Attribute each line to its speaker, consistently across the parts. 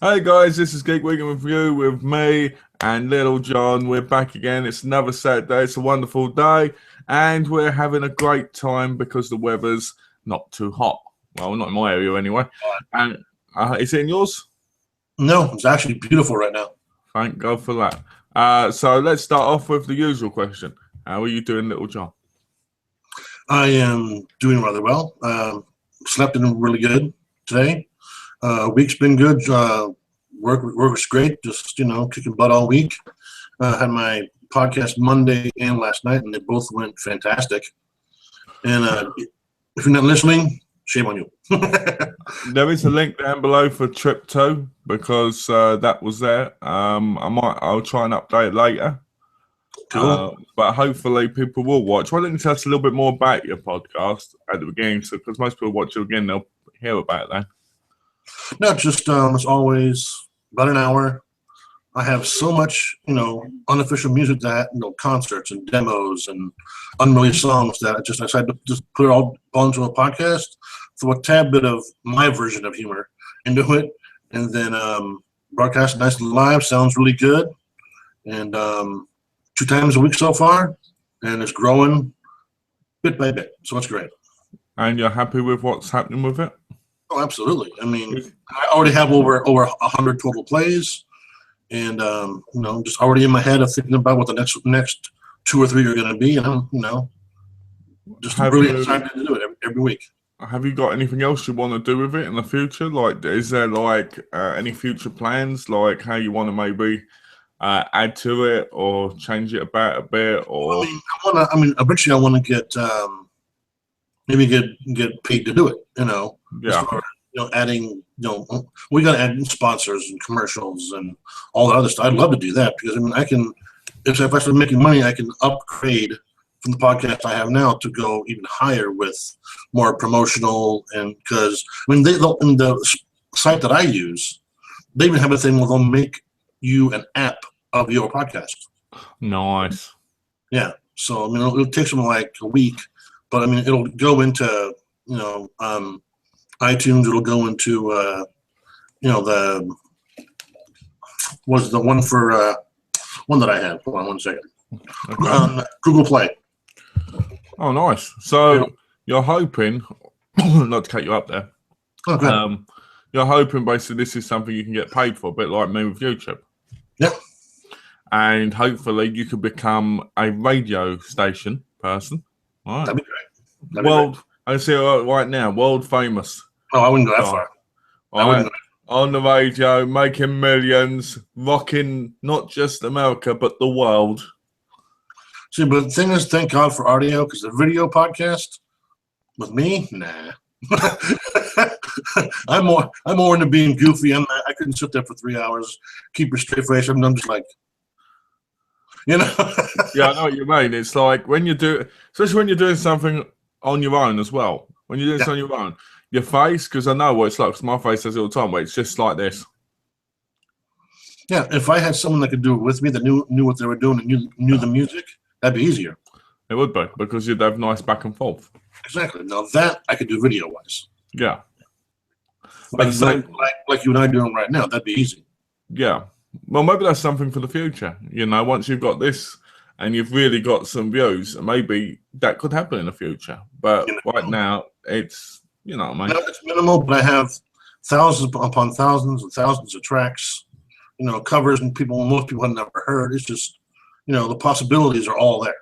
Speaker 1: Hey guys, this is Geek Weekend Review with me and Little John. We're back again. It's another Saturday. It's a wonderful day, and we're having a great time because the weather's not too hot. Well, not in my area anyway. And is it in yours?
Speaker 2: No, it's actually beautiful right now.
Speaker 1: Thank God for that. So let's start off with the usual question. How are you doing, Little John?
Speaker 2: I am doing rather well. Slept in really good today. Week's been good. Work was great. Just kicking butt all week. Had my podcast Monday and last night, and they both went fantastic. And if you're not listening, shame on you.
Speaker 1: There is a link down below for Trip 2 because that was there. I'll try and update it later.
Speaker 2: Cool.
Speaker 1: But hopefully people will watch. Why don't you tell us a little bit more about your podcast at the beginning? So, because most people watch it again, they'll hear about that.
Speaker 2: No, just as always, about an hour. I have so much, unofficial music that concerts and demos and unreleased songs that I decided to just put it all onto a podcast, throw a tad bit of my version of humor into it, and then broadcast nice live. Sounds really good, and 2 times a week so far, and it's growing bit by bit. So it's great.
Speaker 1: And you're happy with what's happening with it?
Speaker 2: Oh, absolutely. I mean, I already have over 100 total plays. And just already in my head of thinking about what the next 2 or 3 are going to be, and just really excited to do it every week.
Speaker 1: Have you got anything else you want to do with it in the future? Like, is there any future plans, like how you want to maybe add to it or change it about a bit? Or
Speaker 2: Eventually I want to get maybe get paid to do it.
Speaker 1: Yeah.
Speaker 2: Adding, we got to add sponsors and commercials and all that other stuff. I'd love to do that because I can, if I start making money, I can upgrade from the podcast I have now to go even higher with more promotional. And because in the site that I use, they even have a thing where they'll make you an app of your podcast.
Speaker 1: Nice.
Speaker 2: Yeah. So it'll take something like a week, but it'll go into iTunes. It'll go into the was the one for one that I have. Hold on one second. Okay. Google Play.
Speaker 1: Oh, nice. So you're hoping, not to cut you up there.
Speaker 2: Okay.
Speaker 1: You're hoping basically this is something you can get paid for, a bit like me with YouTube.
Speaker 2: Yeah.
Speaker 1: And hopefully you could become a radio station person. All right.
Speaker 2: That'd be great.
Speaker 1: I see it right now, world famous.
Speaker 2: Oh, I wouldn't go that far.
Speaker 1: On the radio, making millions, rocking not just America, but the world.
Speaker 2: See, but the thing is, thank God for audio, because the video podcast, with me, nah. I'm more into being goofy. I couldn't sit there for 3 hours, keep a straight face. I'm just like,
Speaker 1: Yeah, I know what you mean. It's like especially when you're doing something on your own as well. When you're doing something on your own, your face, because I know what it's like, because my face does it all the time, but it's just like this.
Speaker 2: Yeah, if I had someone that could do it with me, that knew what they were doing and knew the music, that'd be easier.
Speaker 1: It would be, because you'd have nice back and forth.
Speaker 2: Exactly. Now that I could do video-wise.
Speaker 1: Yeah.
Speaker 2: Like you and I are doing right now, that'd be easy.
Speaker 1: Yeah. Well, maybe that's something for the future. Once you've got this and you've really got some views, maybe that could happen in the future. But right now, it's,
Speaker 2: it's minimal, but I have thousands upon thousands and thousands of tracks, covers, and most people have never heard. It's just, the possibilities are all there.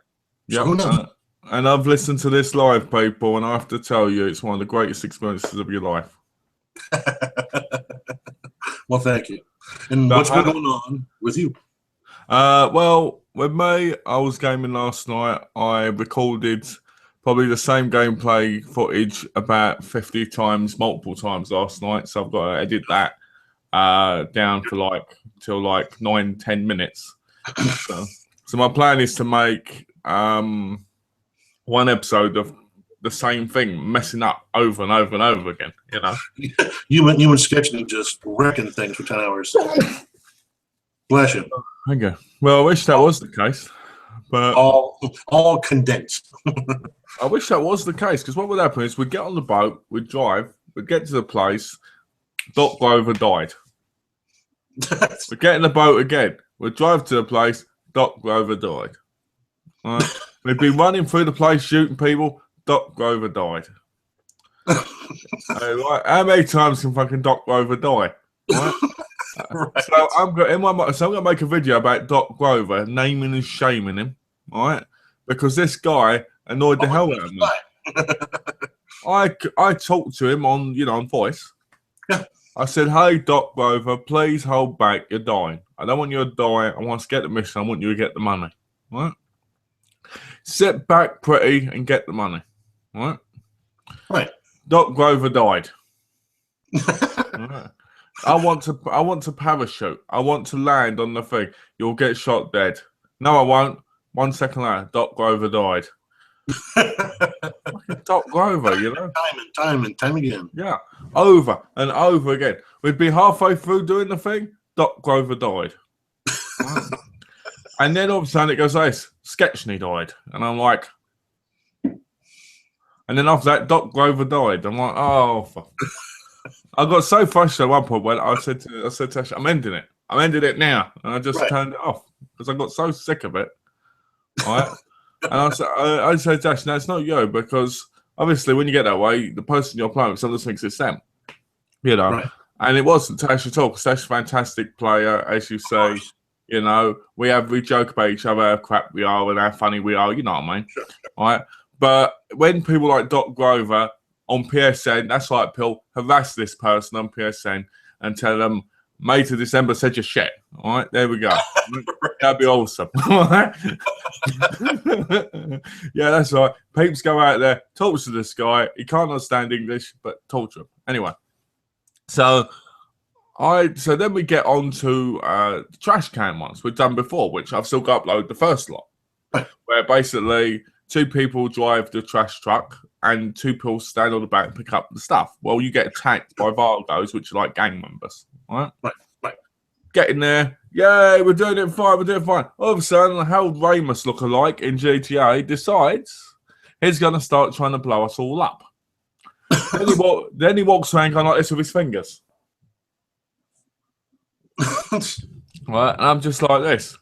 Speaker 2: So who knows?
Speaker 1: And I've listened to this live, people, and I have to tell you, it's one of the greatest experiences of your life.
Speaker 2: Well, thank you. And what's been going on with you?
Speaker 1: Well, with me, I was gaming last night. I recorded probably the same gameplay footage about 50 times, multiple times last night. So I've got to edit that down for till 9-10 minutes. So my plan is to make one episode of the same thing, messing up over and over and over again.
Speaker 2: You went sketching and just wrecking things for 10 hours. Bless you.
Speaker 1: Okay. Well, I wish that was the case, but
Speaker 2: all condensed.
Speaker 1: I wish that was the case, because what would happen is we'd get on the boat, we'd drive, we'd get to the place, Doc Grover died. We get in the boat again. We drive to the place. Doc Grover died. All right. We'd been running through the place shooting people. Doc Grover died. Right. How many times can fucking Doc Grover die? Right?
Speaker 2: Right.
Speaker 1: So I'm gonna make a video about Doc Grover, naming and shaming him, right? Because this guy annoyed the hell out of me. I talked to him on voice.
Speaker 2: Yeah.
Speaker 1: I said, "Hey Doc Grover, please hold back. You're dying. I don't want you to die. I want to get the mission. I want you to get the money. Right? Sit back pretty and get the money. Right?
Speaker 2: Right.
Speaker 1: Doc Grover died. Right. I want to parachute. I want to land on the thing. You'll get shot dead. No, I won't. 1 second later, Doc Grover died. Doc Grover,
Speaker 2: Time and time again.
Speaker 1: Yeah, over and over again. We'd be halfway through doing the thing. Doc Grover died. And then all of a sudden it goes, "Hey, Sketchney died," and I'm like, and then after that, Doc Grover died. I'm like, oh fuck. I got so frustrated at one point when I said to Ash, I'm ending it now, and I just turned it off because I got so sick of it. All right, and I said to Ash, "No, it's not you, because obviously when you get that way, the person you're playing with sometimes thinks it's them,
Speaker 2: Right.
Speaker 1: And it wasn't Tash at all, because Tash is a fantastic player, as you say. We joke about each other, how crap we are and how funny we are. You know what I mean?
Speaker 2: Sure.
Speaker 1: All right, but when people like Doc Grover on PSN, that's like Pill, harass this person on PSN and tell them, May to December said your shit. All right, there we go. That'd be awesome. All right? Yeah, that's right. Peeps go out there, talk to this guy. He can't understand English, but talk to him. Anyway, so then we get on to the trash can ones we've done before, which I've still got to upload the first lot, where basically 2 people drive the trash truck and 2 people stand on the back and pick up the stuff. Well, you get attacked by Vargos, which are like gang members. Right. Get in there. Yay, we're doing it fine. All of a sudden, Harold Ramis lookalike in GTA decides he's going to start trying to blow us all up. Then he walks around going like this with his fingers. Right, and I'm just like this.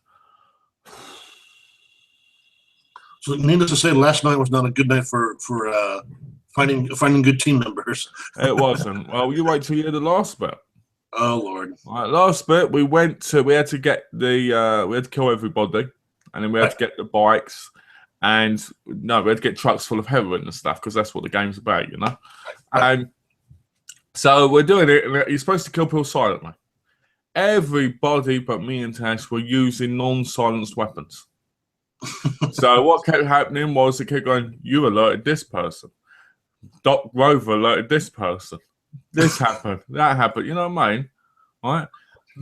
Speaker 2: So, needless to say, last night was not a good night for finding good team members.
Speaker 1: It wasn't. Well, you wait till you hear the last bit.
Speaker 2: Oh Lord!
Speaker 1: All right, last bit we had to kill everybody, and then we had to get the bikes, and we had to get trucks full of heroin and stuff, because that's what the game's about, And so we're doing it, and you're supposed to kill people silently. Everybody but me and Tash were using non-silenced weapons. So what kept happening was it kept going, you alerted this person. Doc Grover alerted this person. This happened, that happened, you know what I mean? All right.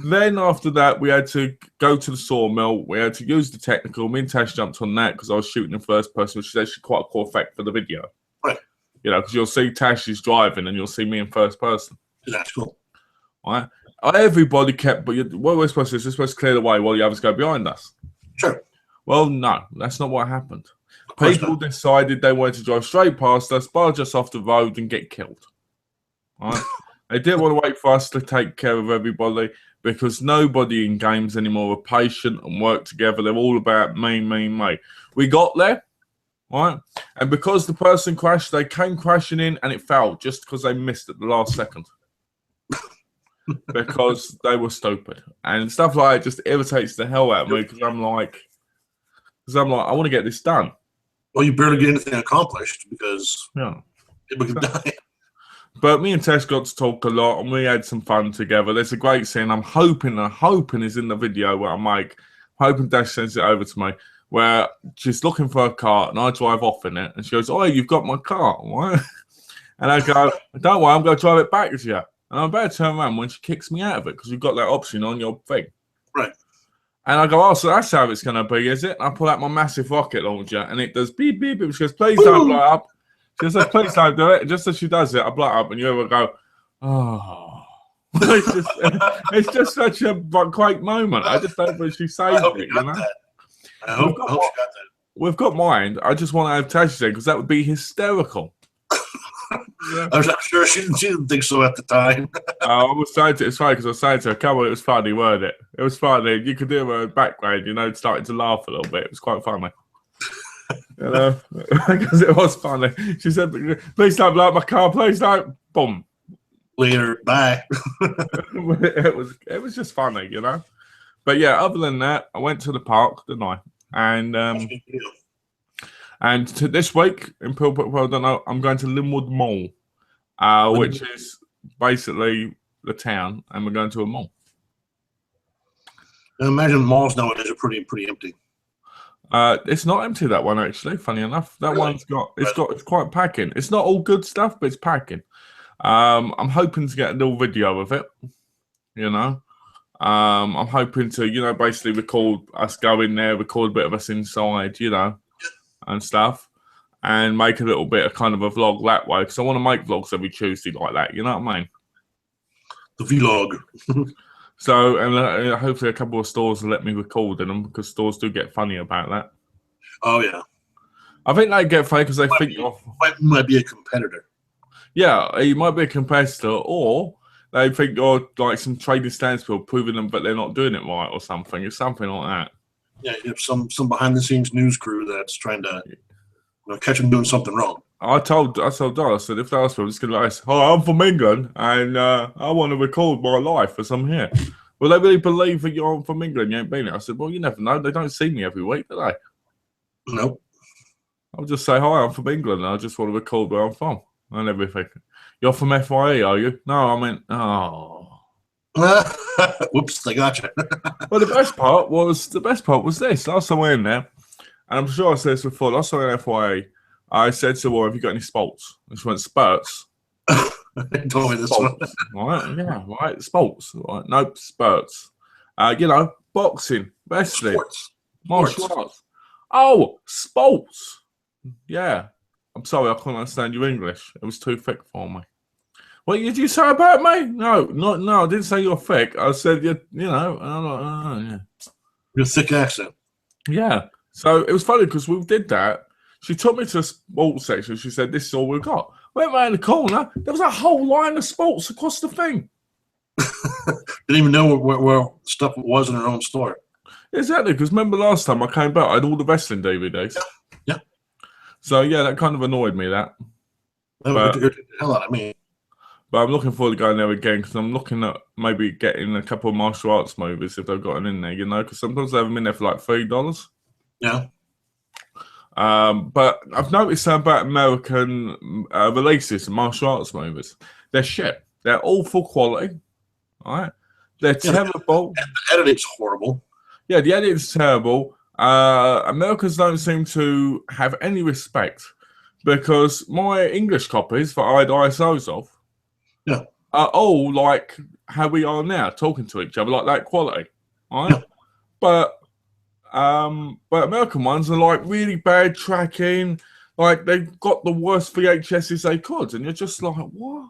Speaker 1: Then after that, we had to go to the sawmill. We had to use the technical. Me and Tash jumped on that because I was shooting in first person, which is actually quite a cool effect for the video.
Speaker 2: Right.
Speaker 1: Because you'll see Tash is driving and you'll see me in first person.
Speaker 2: That's cool.
Speaker 1: All right. Everybody kept, but what we're supposed to do is we're supposed to clear the way while the others go behind us.
Speaker 2: Sure.
Speaker 1: Well, no, that's not what happened. People decided they wanted to drive straight past us, barge us off the road, and get killed. All right? They didn't want to wait for us to take care of everybody, because nobody in games anymore are patient and work together. They're all about me. We got there, right? And because the person crashed, they came crashing in and it failed just because they missed at the last second. Because they were stupid. And stuff like that just irritates the hell out of me, because I'm like, I want to get this done.
Speaker 2: Well, you barely get anything accomplished because people can die.
Speaker 1: But me and Tess got to talk a lot, and we had some fun together. There's a great scene. I'm hoping is in the video where I make. Hoping Dash sends it over to me, where she's looking for a car, and I drive off in it, and she goes, "Oh, you've got my car, what?" And I go, "Don't worry, I'm going to drive it back to you." And I'm about to turn around when she kicks me out of it, because you've got that option on your thing.
Speaker 2: Right.
Speaker 1: And I go, "Oh, so that's how it's going to be, is it?" And I pull out my massive rocket launcher, and it does beep, beep, beep. She goes, "Please don't blow up." She says, "Please don't do it." Just as she does it, I blow up, and you ever go, "Oh." It's just such a great moment. I just don't think she saved it, you know?
Speaker 2: I hope she got that.
Speaker 1: We've got mine. I just want to have Tash in, because that would be hysterical. Yeah.
Speaker 2: I'm sure she didn't think so at the time.
Speaker 1: I was saying to it's funny because I was saying to her, come on, it was funny, weren't it? It was funny. You could do a background, starting to laugh a little bit. It was quite funny. Because it was funny. She said, please don't blow up my car, please don't. Boom.
Speaker 2: Later, bye.
Speaker 1: it was just funny, But yeah, other than that, I went to the park, didn't I? And to this week in Pulpit World, I'm going to Linwood Mall, which is basically the town, and we're going to a mall.
Speaker 2: I imagine malls nowadays are pretty empty.
Speaker 1: It's not empty, that one, actually. Funny enough, that
Speaker 2: Really?
Speaker 1: one's it's quite packing. It's not all good stuff, but it's packing. I'm hoping to get a little video of it. I'm hoping to basically record us going there, record a bit of us inside, and stuff, and make a little bit of kind of a vlog that way, because I want to make vlogs every Tuesday like that. You know what I mean?
Speaker 2: The vlog.
Speaker 1: So, and hopefully a couple of stores will let me record in them, because stores do get funny about that.
Speaker 2: Oh yeah,
Speaker 1: I think they get funny because they think
Speaker 2: might be a competitor.
Speaker 1: Yeah, you might be a competitor, or they think you're like some trading standstill, proving them that they're not doing it right or something. It's something like that.
Speaker 2: Yeah, you have some behind the scenes news crew that's trying to catch them doing something wrong.
Speaker 1: I told Dar, I said, if they ask me, I'm just going to say, "Hi, I'm from England, and I want to record my life as I'm here." Will they really believe that you're from England? You ain't been here? I said, well, you never know. They don't see me every week, do they?
Speaker 2: Nope.
Speaker 1: I'll just say, hi, I'm from England, and I just want to record where I'm from and everything. You're from FYE, are you? No, I mean, oh.
Speaker 2: Whoops, I got you.
Speaker 1: Well, the best part was this. Last time we were in there, and I'm sure I said this before, last time we were in FYE, I said to her, well, have you got any sports? And she went, spurts.
Speaker 2: Told me this one.
Speaker 1: Right, yeah, right, sports. Right, nope, spurts. Boxing, wrestling, martial arts. Oh, sports. Yeah. I'm sorry, I couldn't understand your English. It was too thick for me. What did you say about me? No, I didn't say you're thick. I said yeah.
Speaker 2: Your thick accent.
Speaker 1: Yeah. So it was funny because we did that. She took me to a sports section. She said, this is all we've got. Went around the corner. There was a whole line of sports across the thing.
Speaker 2: Didn't even know where stuff was in her own store.
Speaker 1: Exactly, because remember last time I came back, I had all the wrestling DVDs.
Speaker 2: Yeah.
Speaker 1: So, yeah, that kind of annoyed me, that.
Speaker 2: That would irritate the hell out of me.
Speaker 1: But I'm looking forward to going there again, because I'm looking at maybe getting a couple of martial arts movies if they've got them in there, because sometimes they have them in there for like $3.
Speaker 2: Yeah.
Speaker 1: But I've noticed about American releases of martial arts movies. They're shit. They're awful quality. All right? They're terrible.
Speaker 2: And the editing's horrible.
Speaker 1: Yeah, the editing's terrible. Americans don't seem to have any respect, because my English copies that I had ISOs of are all like how we are now, talking to each other, like that quality. All right? Yeah. But American ones are like really bad tracking. Like they've got the worst VHSs they could, and you're just like, what?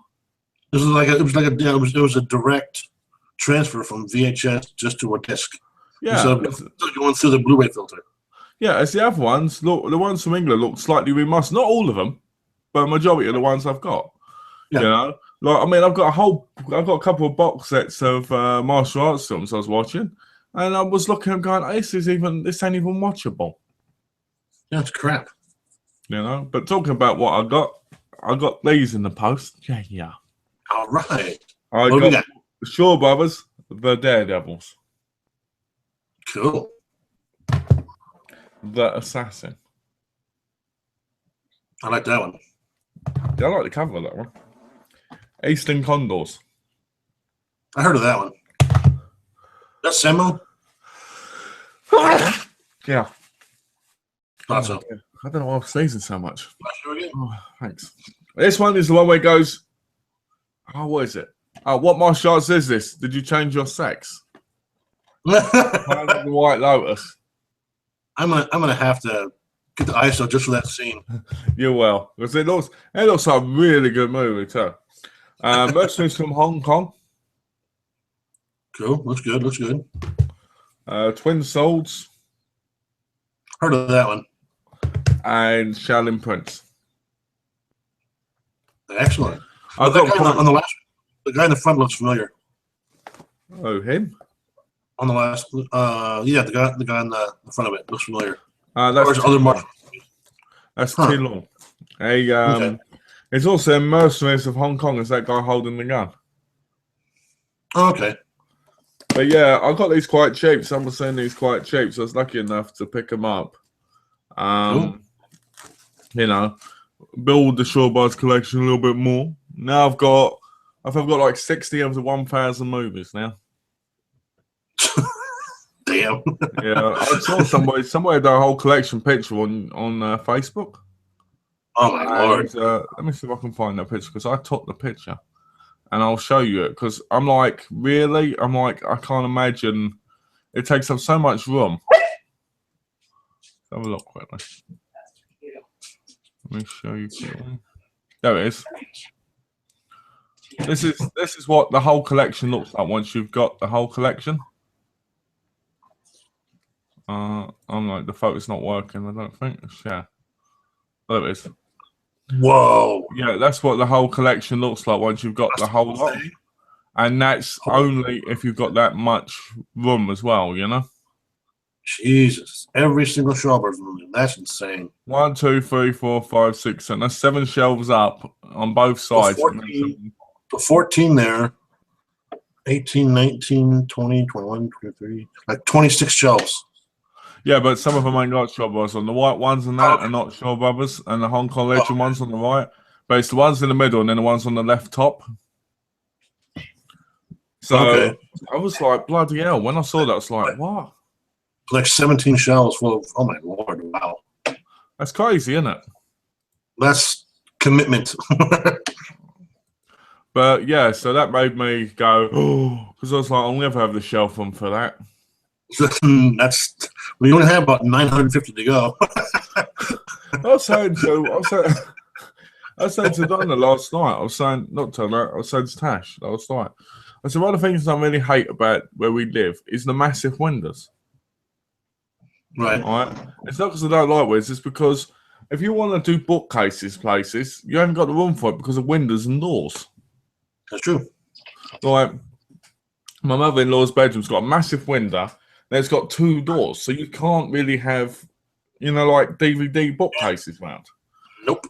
Speaker 2: It was a direct transfer from VHS just to a disc.
Speaker 1: Yeah,
Speaker 2: so going through the Blu-ray filter.
Speaker 1: Yeah, as the other ones, look, the ones from England look slightly remastered. Not all of them, but a majority of the ones I've got. Yeah. Like I mean, I've got a couple of box sets of martial arts films I was watching. And I was looking and going, this ain't even watchable.
Speaker 2: Yeah, it's crap.
Speaker 1: But talking about what I got these in the post. Yeah.
Speaker 2: All right.
Speaker 1: I got Shaw Brothers, The Daredevils.
Speaker 2: Cool.
Speaker 1: The Assassin.
Speaker 2: I like that one.
Speaker 1: Yeah, I like the cover of that one. Eastern Condors.
Speaker 2: I heard of that one. That's Samuel?
Speaker 1: Yeah.
Speaker 2: Thought so.
Speaker 1: I don't know why I'm sneezing so much. Oh, thanks. This one is the one where it goes, what is it? What martial arts is this? Did you change your sex? The White Lotus.
Speaker 2: I'm gonna have to get the ISO just for that scene.
Speaker 1: You will, because it looks like a really good movie too. Mercenaries from Hong Kong.
Speaker 2: Cool. Looks good.
Speaker 1: Twin Souls.
Speaker 2: Heard of that one.
Speaker 1: And Shaolin Prince.
Speaker 2: Excellent.
Speaker 1: I
Speaker 2: That
Speaker 1: got
Speaker 2: guy on the last, the guy in the front looks familiar.
Speaker 1: Oh, him?
Speaker 2: On the last, yeah, the guy in the front of it looks familiar.
Speaker 1: That's
Speaker 2: Or other martial.
Speaker 1: That's
Speaker 2: Huh.
Speaker 1: too long. Hey,
Speaker 2: Okay.
Speaker 1: it's also in Mercenaries of Hong Kong. Is that guy holding the gun?
Speaker 2: Oh, okay.
Speaker 1: But yeah, I got these quite cheap. Someone was saying these quite cheap, so I was lucky enough to pick them up.
Speaker 2: Cool.
Speaker 1: You know, build the Shawbars collection a little bit more. Now I've got like 60 of the 1,000 movies now.
Speaker 2: Damn.
Speaker 1: Yeah, I saw somebody had a whole collection picture on Facebook.
Speaker 2: Oh my lord.
Speaker 1: Let me see if I can find that picture because I took the picture, and I'll show you it because I'm like, really? I'm like, I can't imagine. It takes up so much room. Let's have a look quickly. Let me show you quickly. There it is. This is what the whole collection looks like once you've got the whole collection. I'm like, the photo's not working, I don't think. Yeah. There it is.
Speaker 2: Whoa.
Speaker 1: Yeah, that's what the whole collection looks like once you've got the whole lot. And that's only if you've got that much room as well, you know?
Speaker 2: Jesus. Every single Shawbars movie. That's insane.
Speaker 1: 1, 2, 3, 4, 5, 6, 7. That's 7 shelves up on both sides.
Speaker 2: 14 there. 18, 19, 20, 21, 23. Like 26 shelves.
Speaker 1: Yeah, but some of them ain't got Shaw Brothers on. The white ones and that are not Shaw Brothers, and the Hong Kong Legend ones on the right. But it's the ones in the middle and then the ones on the left top. So I was like, bloody hell. When I saw that, I was like, what?
Speaker 2: Like 17 shelves full of, oh my lord, wow.
Speaker 1: That's crazy, isn't it?
Speaker 2: That's commitment.
Speaker 1: But yeah, so that made me go, oh, because I was like, I'll never have the shelf room for that.
Speaker 2: We only have about 950 to go.
Speaker 1: I was saying to Donna last night, I was saying to Tash last night. I said, one of the things I really hate about where we live is the massive windows.
Speaker 2: Right.
Speaker 1: It's not because I don't like windows, it's because if you want to do bookcases places, you haven't got the room for it because of windows and doors.
Speaker 2: That's true.
Speaker 1: Like, my mother-in-law's bedroom's got a massive window, and it's got 2 doors, so you can't really have, like DVD bookcases round.
Speaker 2: Nope.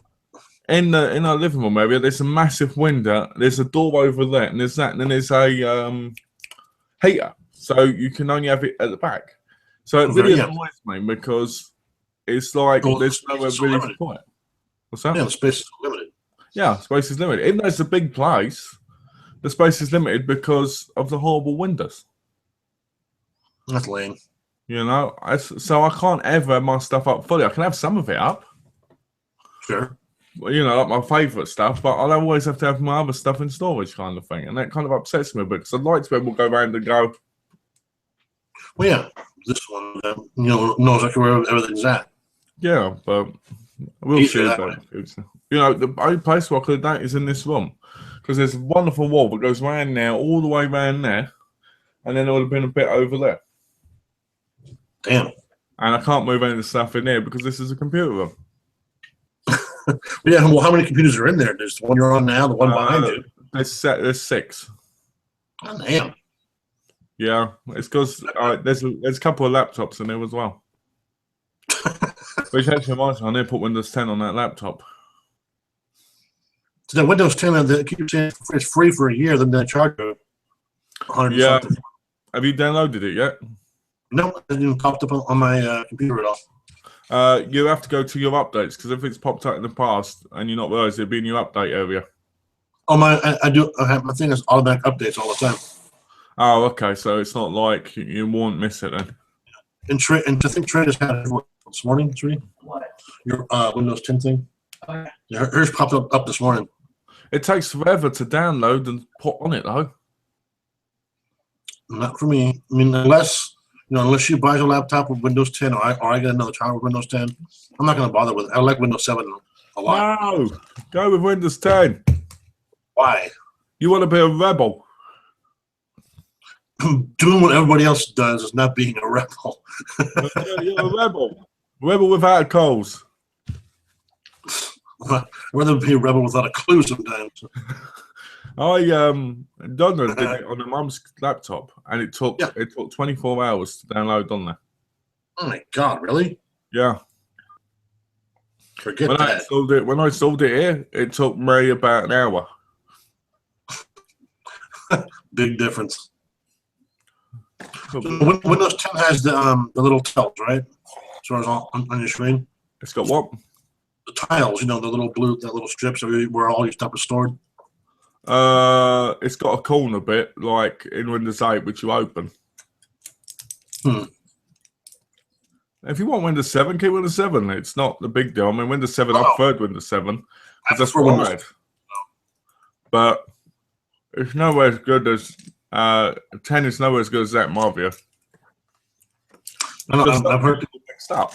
Speaker 1: In our living room area, there's a massive window. There's a door over there, and there's that, and then there's a heater, so you can only have it at the back. So it really annoys me because it's like there's nowhere really to put it. What's that?
Speaker 2: Yeah, the space is limited.
Speaker 1: Yeah, space is limited. Even though it's a big place, the space is limited because of the horrible windows.
Speaker 2: That's lame.
Speaker 1: So I can't ever have my stuff up fully. I can have some of it up.
Speaker 2: Sure.
Speaker 1: Like my favourite stuff, but I'll always have to have my other stuff in storage kind of thing. And that kind of upsets me a bit because I'd like to be able to go around and go.
Speaker 2: Well, yeah, this one, knows exactly where everything's at.
Speaker 1: Yeah, but we'll see about the future. The only place where I could have done it is in this room because there's a wonderful wall that goes around now, all the way around there, and then it would have been a bit over there.
Speaker 2: Damn.
Speaker 1: And I can't move any of the stuff in there because this is a computer room.
Speaker 2: Yeah, well, how many computers are in there? There's the one you're on now, the one behind you.
Speaker 1: There's 6.
Speaker 2: Oh, damn.
Speaker 1: Yeah, it's because there's a couple of laptops in there as well. Which actually reminds me, I need to put Windows 10 on that laptop.
Speaker 2: So that Windows 10, they keep saying it's free for a year, then they charge you $100 something.
Speaker 1: Have you downloaded it yet?
Speaker 2: No, it didn't pop up on my computer at all.
Speaker 1: You have to go to your updates because if it's popped out in the past and you're not realized, it'll be in your update area.
Speaker 2: Oh, I do. I have my thing is automatic updates all the time.
Speaker 1: Oh, okay. So it's not like you won't miss it then.
Speaker 2: And to think Trey just had it this morning, Trey?
Speaker 3: What?
Speaker 2: Your Windows 10 thing?
Speaker 3: Oh,
Speaker 2: yeah. Hers popped up this morning.
Speaker 1: It takes forever to download and put on it, though.
Speaker 2: Not for me. I mean, unless she buys a laptop with Windows 10 or I get another child with Windows 10, I'm not going to bother with it. I like Windows 7 a lot.
Speaker 1: No! Go with Windows 10.
Speaker 2: Why?
Speaker 1: You want to be a rebel.
Speaker 2: Doing what everybody else does is not being a rebel.
Speaker 1: You're a rebel. Rebel without a cause.
Speaker 2: I'd rather be a rebel without a clue sometimes.
Speaker 1: I Donna did it on a mum's laptop, and it took 24 hours to download on there.
Speaker 2: Oh my God, really?
Speaker 1: Yeah.
Speaker 2: Forget
Speaker 1: when
Speaker 2: that.
Speaker 1: When I installed it here, it took me about an hour.
Speaker 2: Big difference. So Windows 10 has the little tiles, right? As far as on your screen.
Speaker 1: It's got what?
Speaker 2: The tiles, the little the little strips where all your stuff is stored.
Speaker 1: It's got a corner bit like in Windows 8, which you open. If you want Windows 7, keep Windows 7. It's not the big deal. I mean, Windows 7, I preferred Windows 7 because that's what I had. But it's nowhere as good as 10 is nowhere as good as that, in my view.
Speaker 2: I've heard
Speaker 1: people mixed up.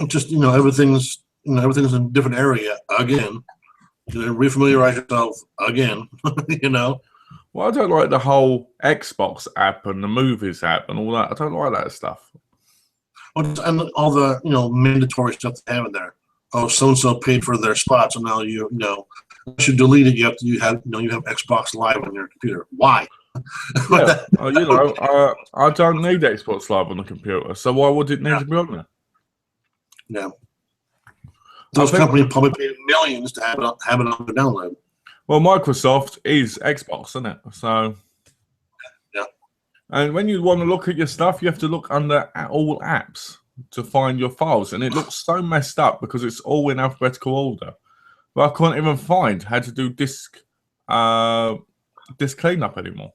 Speaker 2: Just everything's in a different area again. Refamiliarize yourself again.
Speaker 1: Well, I don't like the whole Xbox app and the movies app and all that. I don't like that stuff.
Speaker 2: And all the mandatory stuff they have in there. Oh, so and so paid for their spots, and now you delete it. You have Xbox Live on your computer. Why?
Speaker 1: Yeah. I don't need Xbox Live on the computer, so why would it need to be on there?
Speaker 2: Yeah. Those companies probably pay millions to have it on the download.
Speaker 1: Well, Microsoft is Xbox, isn't it? So.
Speaker 2: Yeah.
Speaker 1: And when you want to look at your stuff, you have to look under all apps to find your files, and it looks so messed up because it's all in alphabetical order. But I couldn't even find how to do disk cleanup anymore.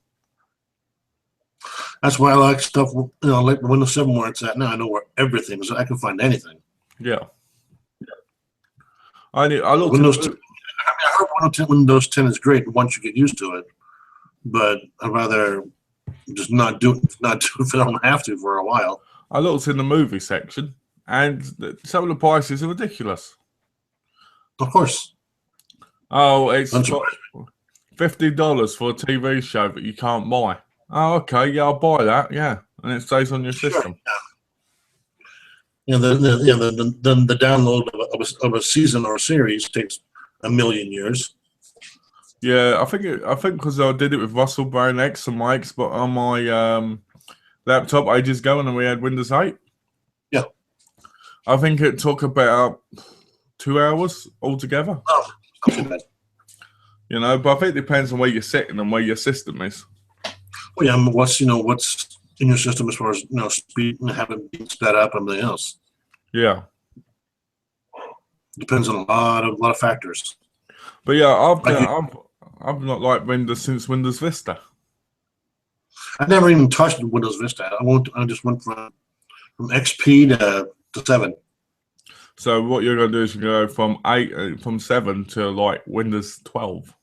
Speaker 2: That's why I like stuff, like Windows 7 where it's at now. I know where everything is. I can find anything.
Speaker 1: Yeah. I looked
Speaker 2: Windows 10. I heard Windows 10 is great once you get used to it, but I'd rather just not do it if I don't have to for a while.
Speaker 1: I looked in the movie section, and some of the prices are ridiculous.
Speaker 2: Of course.
Speaker 1: Oh, it's $50 for a TV show that you can't buy. Oh, okay, yeah, I'll buy that, yeah, and it stays on your system.
Speaker 2: Yeah. The download of a season or a series takes a million years.
Speaker 1: Yeah, I think because I did it with Russell Brand X on my laptop ages ago, and then we had Windows 8.
Speaker 2: Yeah,
Speaker 1: I think it took about 2 hours altogether.
Speaker 2: Oh, not too bad.
Speaker 1: But I think it depends on where you're sitting and where your system is.
Speaker 2: Well, yeah, what's in your system as far as speed and having it sped up and everything else.
Speaker 1: Yeah,
Speaker 2: depends on a lot of factors.
Speaker 1: But yeah, I've not liked Windows since Windows Vista.
Speaker 2: I never even touched Windows Vista. I just went from XP to 7.
Speaker 1: So what you're going to do is you're going to go from 7 to like Windows 12.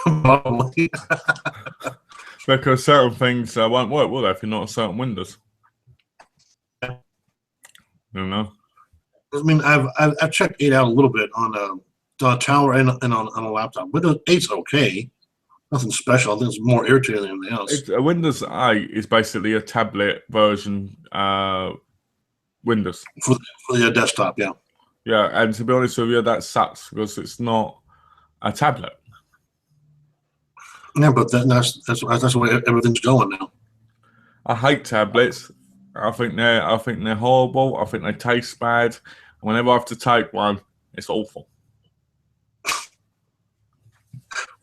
Speaker 2: Probably.
Speaker 1: Because certain things won't work, will they, if you're not on certain Windows? I
Speaker 2: mean, I've checked 8 out a little bit on a tower and on a laptop. Windows 8's okay. Nothing special. I think it's more irritating than anything else.
Speaker 1: Windows 8 is basically a tablet version Windows.
Speaker 2: For the desktop, yeah.
Speaker 1: Yeah, and to be honest with you, that sucks because it's not a tablet.
Speaker 2: Yeah, but that's where everything's going now.
Speaker 1: I hate tablets. I think they're horrible. I think they taste bad. Whenever I have to take one, it's awful.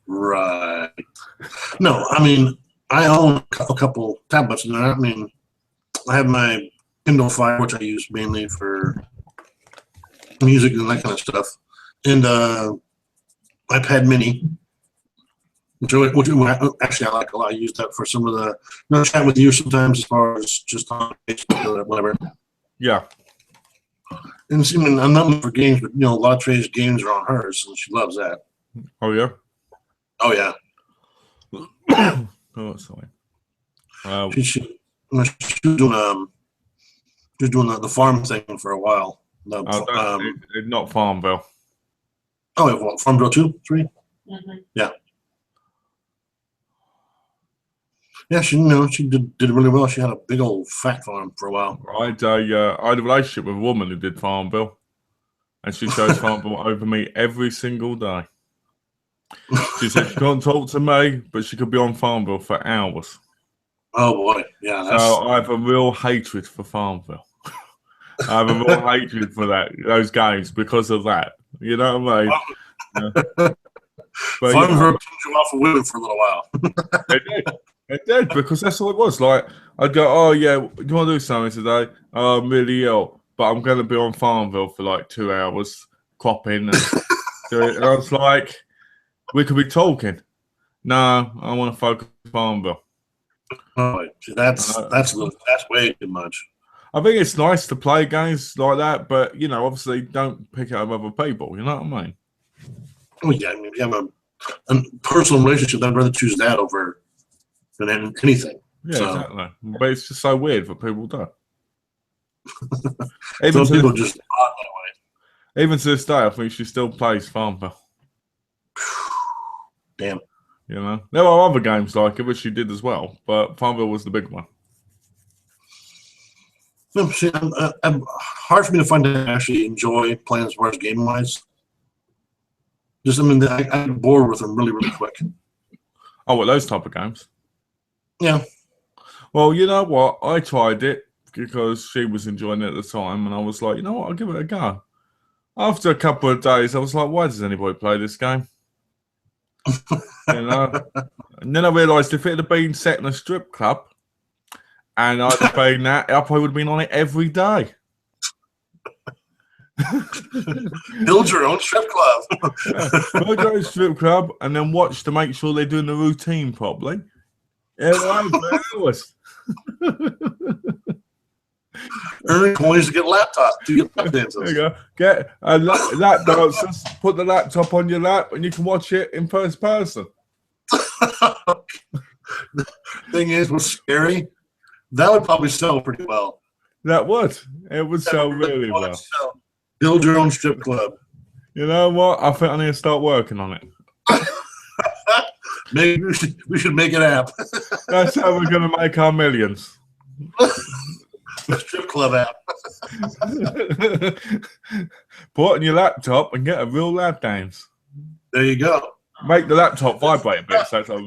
Speaker 2: Right. No, I mean, I own a couple tablets, and I have my Kindle Fire, which I use mainly for music and that kind of stuff, and iPad Mini, which actually I like a lot. I use that for some of the chat with you sometimes, as far as just on Facebook or whatever.
Speaker 1: Yeah.
Speaker 2: And I'm not for games, but a lot of Trey's games are on hers, and she loves that.
Speaker 1: Oh yeah.
Speaker 2: Oh yeah.
Speaker 1: Oh, sorry.
Speaker 2: She was doing the farm thing for a while.
Speaker 1: Not Farmville.
Speaker 2: Oh, what, Farmville 2, 3?
Speaker 3: Mm-hmm.
Speaker 2: Yeah. Yeah, she did really well. She had a big old fat farm for a while.
Speaker 1: I had a relationship with a woman who did Farmville. and she chose Farmville over me every single day. She said she can't talk to me, but she could be on Farmville for hours.
Speaker 2: Oh boy, yeah.
Speaker 1: So I have a real hatred for Farmville. I have a real hatred for those games because of that. You know what I mean? Yeah. But,
Speaker 2: Farmville turned you off of women for a little while.
Speaker 1: It did, because that's all it was. Like, I'd go, oh, yeah, do you want to do something today? Oh, I'm really ill, but I'm going to be on Farmville for like 2 hours, cropping and do it. And I was like, we could be talking. No, I want to focus on Farmville.
Speaker 2: Oh, that's way too much.
Speaker 1: I think it's nice to play games like that, but, obviously don't pick it up with other people. You know what I mean?
Speaker 2: Oh, yeah. I mean, if you have a personal relationship, I'd rather choose that over than anything.
Speaker 1: Yeah, exactly. But it's just so weird that people do.
Speaker 2: Some people just are that way.
Speaker 1: Even to this day, I think she still plays Farmville.
Speaker 2: Damn.
Speaker 1: There are other games like it, which she did as well, but Farmville was the big one.
Speaker 2: See, I'm hard for me to find to actually enjoy playing as far as game-wise. I get bored with them really, really quick.
Speaker 1: Oh, what, those type of games?
Speaker 2: Yeah.
Speaker 1: Well, you know what? I tried it because she was enjoying it at the time, and I was like, you know what? I'll give it a go. After a couple of days, I was like, why does anybody play this game? And then I realised if it had been set in a strip club and I'd have been that, I probably would have been on it every day.
Speaker 2: Build your own strip club.
Speaker 1: Build your own strip club and then watch to make sure they're doing the routine properly. For hours.
Speaker 2: Earn coins to get a laptop to get lap dances.
Speaker 1: There you go. Get a lap dances, put the laptop on your lap, and you can watch it in first person.
Speaker 2: The thing is, what's scary? That would probably sell pretty well.
Speaker 1: That would. It would sell really well.
Speaker 2: Build your own strip club.
Speaker 1: You know what? I think I need to start working on it.
Speaker 2: Maybe we should make an app.
Speaker 1: That's how we're going to make our millions.
Speaker 2: A strip club app.
Speaker 1: Put on your laptop and get a real lap dance.
Speaker 2: There you go.
Speaker 1: Make the laptop vibrate a bit. So it's like,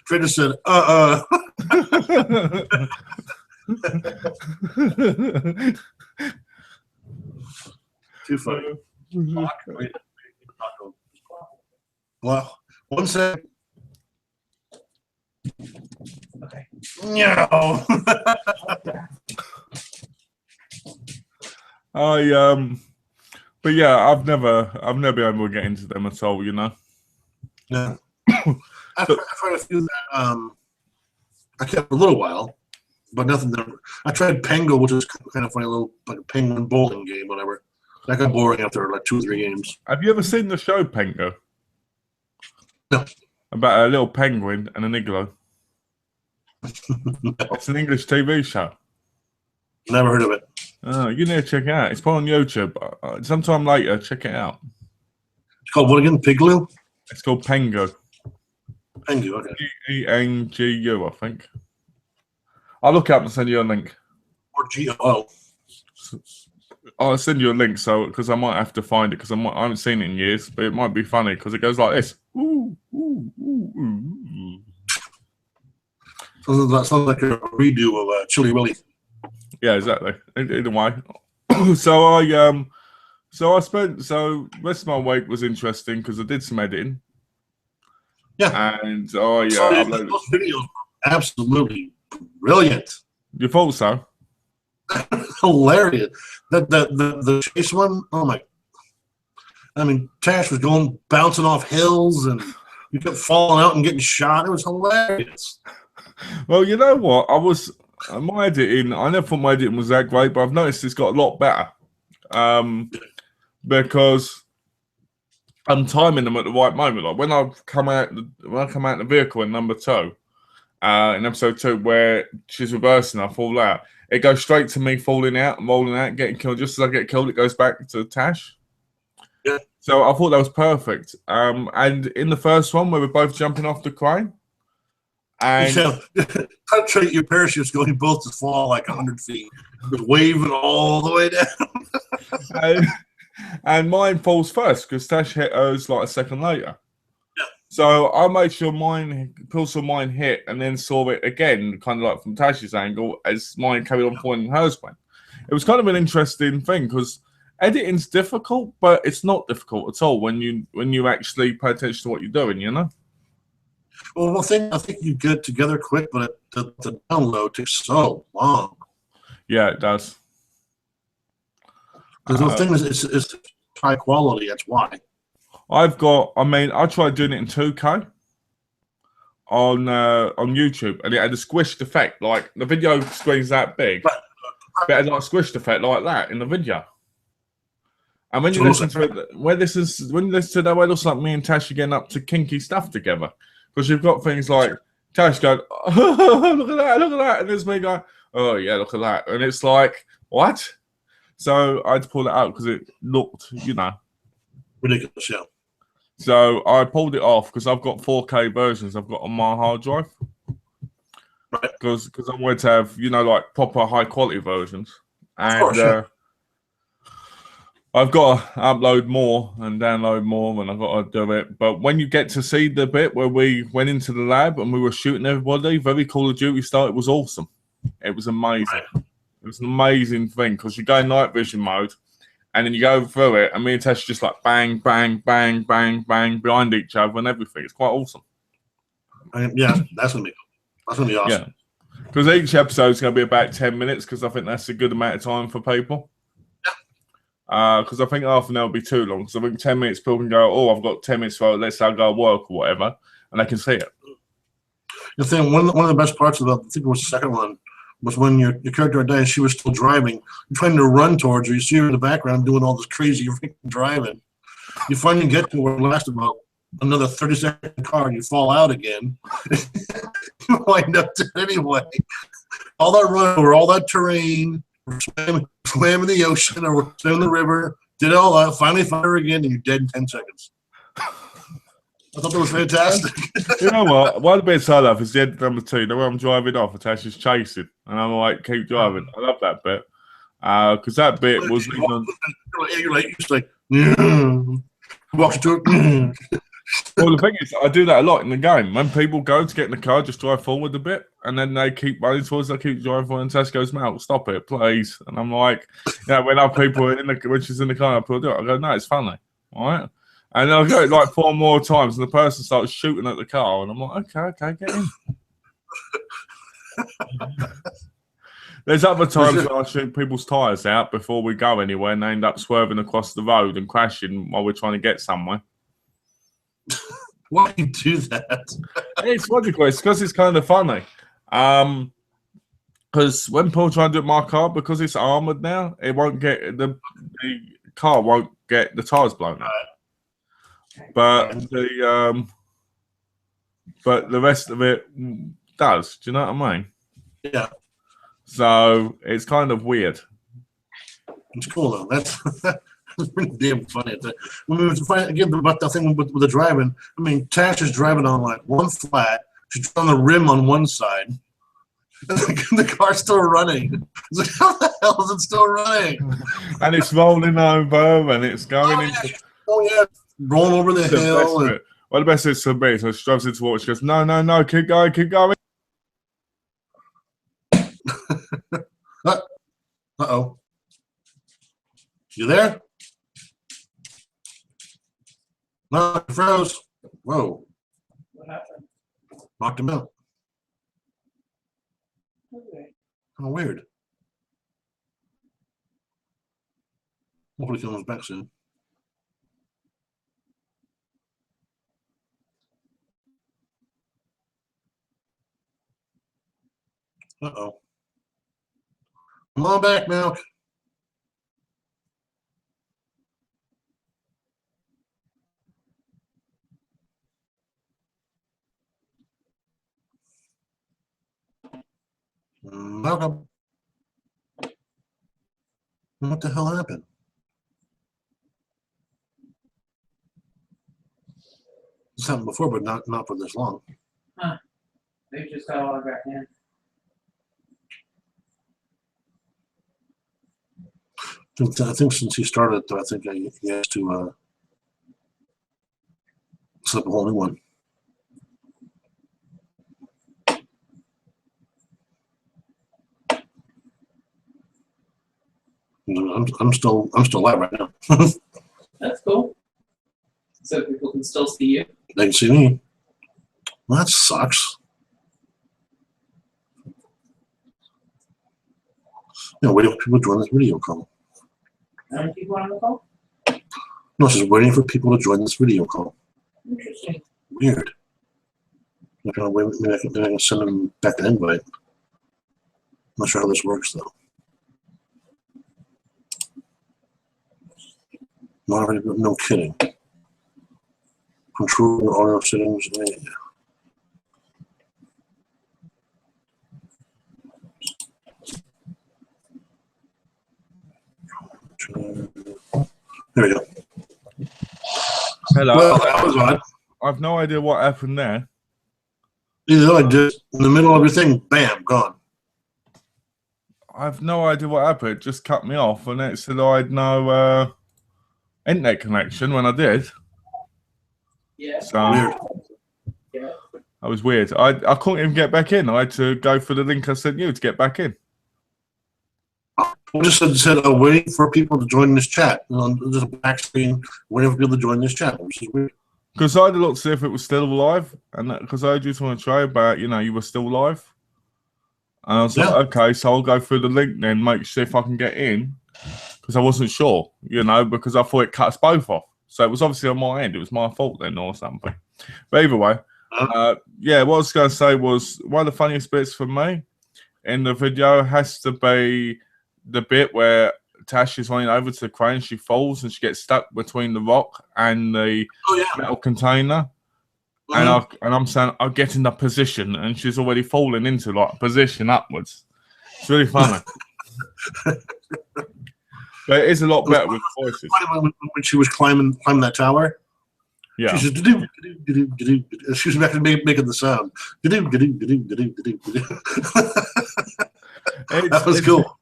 Speaker 2: Trader said, Too funny. Well, one sec. Okay. No.
Speaker 1: But yeah, I've never been able to get into them at all.
Speaker 2: No. I've tried a few that I kept for a little while, but nothing that I tried Pengo, which is kind of funny, a little like a penguin bowling game, whatever. That got boring after like 2 or 3 games.
Speaker 1: Have you ever seen the show Pengo?
Speaker 2: No.
Speaker 1: About a little penguin and an igloo.
Speaker 2: No.
Speaker 1: It's an English TV show.
Speaker 2: Never heard of it.
Speaker 1: Oh, you need to check it out. It's put on YouTube. Sometime later, check it out.
Speaker 2: It's called what again? Pigloo?
Speaker 1: It's called Pengo.
Speaker 2: Pengu, okay.
Speaker 1: Pengu, I think. I'll look up and send you a link.
Speaker 2: Or G-O.
Speaker 1: I'll send you a link because I might have to find it because I haven't seen it in years, but it might be funny because it goes like this. Ooh, ooh, ooh, ooh.
Speaker 2: So that sounds like a redo of Chili Willy.
Speaker 1: Yeah, exactly. Either way. So the rest of my week was interesting because I did some editing.
Speaker 2: Yeah.
Speaker 1: And
Speaker 2: those videos were absolutely brilliant.
Speaker 1: You thought so?
Speaker 2: Hilarious. The chase one, oh my. I mean, Tash was bouncing off hills and you kept falling out and getting shot. It was hilarious.
Speaker 1: Well, you know what? My editing, I never thought my editing was that great, but I've noticed it's got a lot better. Because I'm timing them at the right moment. Like when I come out the vehicle in number 2, in episode 2, where she's reversing, I fall out. It goes straight to me falling out and rolling out, getting killed. Just as I get killed, it goes back to Tash.
Speaker 2: Yeah.
Speaker 1: So I thought that was perfect. And in the first one, where we're both jumping off the crane, and
Speaker 2: your parachute's going both to fall like 100 feet, just waving all the way down.
Speaker 1: and, and mine falls first because Tash hit hers like a second later. So I made sure mine hit and then saw it again, kind of like from Tash's angle, as mine carried on falling and hers went. It was kind of an interesting thing because editing's difficult, but it's not difficult at all when you actually pay attention to what you're doing, you know?
Speaker 2: Well, I think you get together quick, but the download takes so long.
Speaker 1: Yeah, it does.
Speaker 2: Because the thing is, it's high quality. That's why.
Speaker 1: I tried doing it in 2K on YouTube, and it had a squished effect. Like the video screen's that big, but it had like a squished effect like that in the video. And when you listen to it, when you listen to that, it looks like me and Tash are getting up to kinky stuff together. Because you've got things like Tash going, oh, look at that, and there's me going, oh yeah, look at that, and it's like, what? So I had to pull it out because it looked,
Speaker 2: ridiculous. Yeah.
Speaker 1: So I pulled it off because I've got 4K versions I've got on my hard drive.
Speaker 2: Right.
Speaker 1: Because I wanted to have, like proper high quality versions. And
Speaker 2: of course, yeah.
Speaker 1: I've got to upload more and download more, and I've got to do it. But when you get to see the bit where we went into the lab and we were shooting everybody, very Call of Duty style, it was awesome. It was amazing. Right. It was an amazing thing because you go night vision mode and then you go through it, and me and Tess just like bang, bang, bang, bang, bang behind each other and everything. It's quite awesome.
Speaker 2: Yeah, that's gonna be awesome.
Speaker 1: Yeah, because each episode is going to be about 10 minutes because I think that's a good amount of time for people. Because I think half an hour will be too long. So I think 10 minutes people can go, oh, I've got 10 minutes for let's say I go work or whatever, and they can see it.
Speaker 2: The thing, one of the best parts of I think it was the second one, was when your character died, she was still driving. You're trying to run towards her. You see her in the background doing all this crazy driving. You finally get to where it lasts about another 30-second car, and you fall out again. You wind up dead anyway. All that run over all that terrain, swam in the ocean or swam in the river, did all that, finally find her again, and you're dead in 10 seconds. I thought that was fantastic.
Speaker 1: You know what? One of the bits I love is the end of number 2. The way I'm driving off, and Tash is chasing, and I'm like, keep driving. I love that bit because that bit was.
Speaker 2: You're like, walks to it.
Speaker 1: Well, the thing is, I do that a lot in the game. When people go to get in the car, just drive forward a bit, and then they keep running towards. I keep driving forward, and Tash goes, "Mel, stop it, please." And I'm like, when other people are when she's in the car, I pull it. I go, "No, it's funny, all right." And then I go like 4 more times, and the person starts shooting at the car, and I'm like, okay, get in. There's other times when I shoot people's tyres out before we go anywhere, and they end up swerving across the road and crashing while we're trying to get somewhere.
Speaker 2: Why do you do that?
Speaker 1: It's ridiculous. It's because it's kind of funny. Because when people try to do my car, because it's armored now, it won't get the car won't get the tires blown out. But the rest of it does. Do you know what I mean?
Speaker 2: Yeah.
Speaker 1: So it's kind of weird.
Speaker 2: It's cool though. That's pretty damn funny. When we were again about that thing with the driving, I mean, Tash is driving on like one flat. She's on the rim on one side. And the car's still running. It's like, how the hell is it still running?
Speaker 1: And it's rolling over, and it's going into.
Speaker 2: Oh yeah, rolling over the hill.
Speaker 1: Well, the best is for me. So she drives into water. She goes, no, keep going, keep going.
Speaker 2: Uh-oh. You there? No, it froze. Whoa.
Speaker 3: What happened?
Speaker 2: Knocked him out.
Speaker 3: Okay.
Speaker 2: How weird. Hopefully he comes back soon. Uh-oh. Come on back, Milk. Malcolm. What the hell happened? This happened before, but not for this long.
Speaker 3: Huh. They just got all back in.
Speaker 2: I think since he started, though, I think he has to set up a whole new one. I'm still live right now.
Speaker 3: That's cool. So people can still see you.
Speaker 2: They can see me. Well, that sucks. Waiting for people to join this video call.
Speaker 3: How many people on the call?
Speaker 2: No, it's just waiting for people to join this video call.
Speaker 3: Interesting.
Speaker 2: Weird. Maybe I can send them back an invite. I'm not sure how this works, though. No kidding. Control your audio settings. There we go.
Speaker 1: Hello.
Speaker 2: Well, that was odd.
Speaker 1: I've no idea what happened there.
Speaker 2: Either like just in the middle of your thing, bam, gone.
Speaker 1: I've no idea what happened. It just cut me off, and it said I had no internet connection when I did.
Speaker 3: Yeah.
Speaker 1: So
Speaker 2: Weird.
Speaker 3: Yeah.
Speaker 1: that was weird. I couldn't even get back in. I had to go for the link I sent you to get back in.
Speaker 2: I just said waiting for people to join this chat. Just a back screen, waiting for people to join this chat, which is weird.
Speaker 1: Because I had a look to see if it was still live, and because I just want to try about, you were still live. And I was like, okay, so I'll go through the link then, make sure if I can get in, because I wasn't sure, because I thought it cut us both off. So it was obviously on my end. It was my fault then or something. But either way, what I was going to say was one of the funniest bits for me in the video has to be the bit where Tash is running over to the crane, she falls and she gets stuck between the rock and the metal container. And I'm saying, I'll get in the position, and she's already fallen into like position upwards. It's really funny. But it is a lot better with voices.
Speaker 2: When she was climbing that tower,
Speaker 1: yeah,
Speaker 2: she said, she was actually making the sound. That was cool.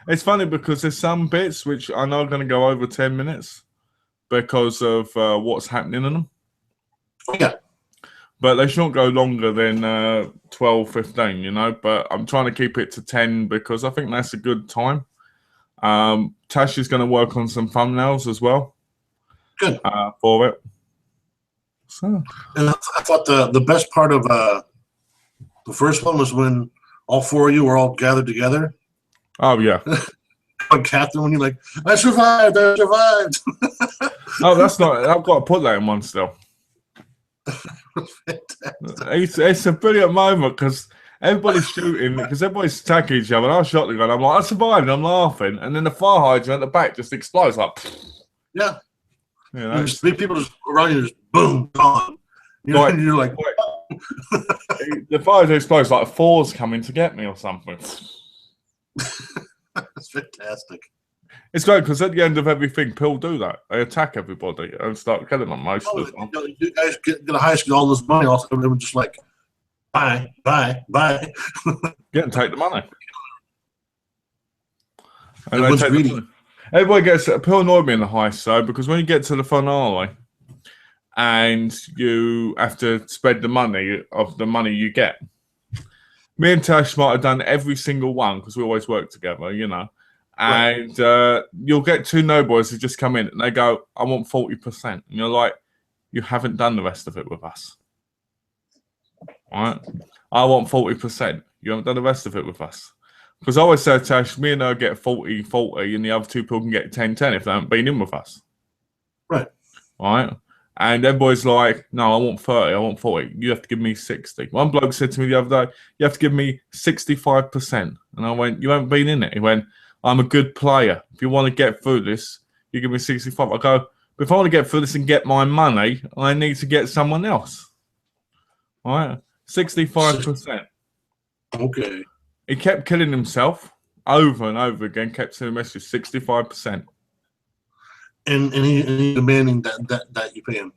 Speaker 1: It's funny because there's some bits which I know are going to go over 10 minutes because of what's happening in them.
Speaker 2: Yeah.
Speaker 1: But they shouldn't go longer than 12, 15, But I'm trying to keep it to 10 because I think that's a good time. Tash is going to work on some thumbnails as well.
Speaker 2: Good.
Speaker 1: For it. So.
Speaker 2: And I thought the best part of the first one was when all four of you were all gathered together.
Speaker 1: Oh, yeah.
Speaker 2: Catherine, when you're like, I survived.
Speaker 1: Oh, that's not, I've got to put that in one still. It's a brilliant moment because everybody's shooting, because everybody's attacking each other. And I shot the gun. I'm like, I survived. And I'm laughing, and then the fire hydrant at the back just explodes like.
Speaker 2: Yeah. There's three people just around you, just boom, gone. And you're like,
Speaker 1: the fire hydrant explodes like 4's coming to get me or something.
Speaker 2: That's fantastic.
Speaker 1: It's great because at the end of everything, Pill do that. They attack everybody and start killing them most of the time.
Speaker 2: You guys get a high school, all this money, also they were just like, bye.
Speaker 1: Get and take the money. And
Speaker 2: everyone's greedy.
Speaker 1: Everybody gets Pill annoyed me in the heist, so because when you get to the finale and you have to spend the money of the money you get. Me and Tash might have done every single one because we always work together, And you'll get two no boys who just come in and they go, I want 40%. And you're like, you haven't done the rest of it with us. All right? I want 40%. You haven't done the rest of it with us. Because I always say, Tash, me and her get 40-40 and the other two people can get 10-10 if they haven't been in with us.
Speaker 2: Right.
Speaker 1: All right? And everybody's like, no, I want 30, I want 40. You have to give me 60. One bloke said to me the other day, you have to give me 65%. And I went, you haven't been in it. He went, I'm a good player. If you want to get through this, you give me 65. I go, but if I want to get through this and get my money, I need to get someone else. All right? 65%.
Speaker 2: Okay.
Speaker 1: He kept killing himself over and over again, kept sending messages, 65%.
Speaker 2: And he demanding that you pay him.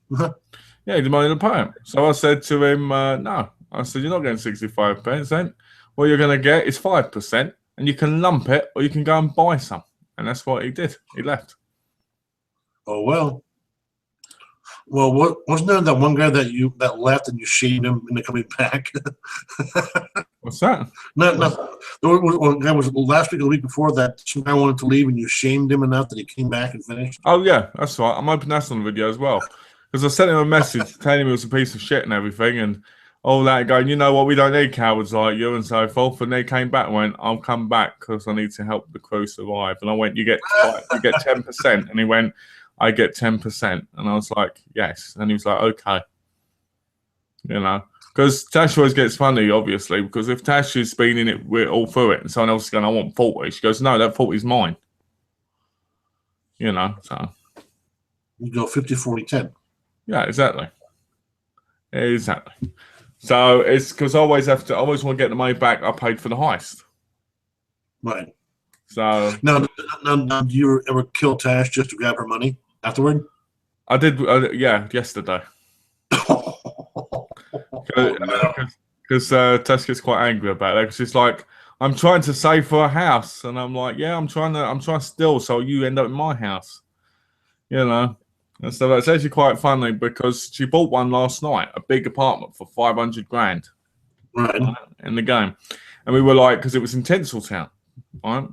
Speaker 1: Yeah, he demanded to pay him. So I said to him, no. I said, you're not getting 65%. What you're going to get is 5%, and you can lump it, or you can go and buy some. and that's what he did. He left.
Speaker 2: Oh well. Well, wasn't there that one guy that left and you shamed him into coming back?
Speaker 1: What's that?
Speaker 2: No. The one guy was last week or the week before that. Some guy wanted to leave and you shamed him enough that he came back and finished.
Speaker 1: Oh yeah, that's right. I'm hoping that's on the video as well, because I sent him a message telling him he was a piece of shit and everything, and all that, going, you know what, we don't need cowards like you and so forth. And they came back and went, I'll come back because I need to help the crew survive. And I went, you get 10%, and he went, I get 10%, and I was like, yes. And he was like, okay, you know. Because Tash always gets funny, obviously, because if Tash has been in it, we're all through it, and someone else is going, I want 40. She goes, no, that 40 is mine. You know, so.
Speaker 2: You go 50, 40, 10.
Speaker 1: Yeah, exactly. Exactly. So it's because I always want to get the money back I paid for the heist.
Speaker 2: Right.
Speaker 1: So.
Speaker 2: Now, do you ever kill Tash just to grab her money afterward?
Speaker 1: I did, yeah, yesterday. Because Tess gets quite angry about it. Because she's like, I'm trying to save for a house, and I'm like, yeah, I'm trying to steal, so you end up in my house, you know. And so that's actually quite funny because she bought one last night, a big apartment for 500 grand,
Speaker 2: right,
Speaker 1: in the game, and we were like, because it was in Tinseltown, right?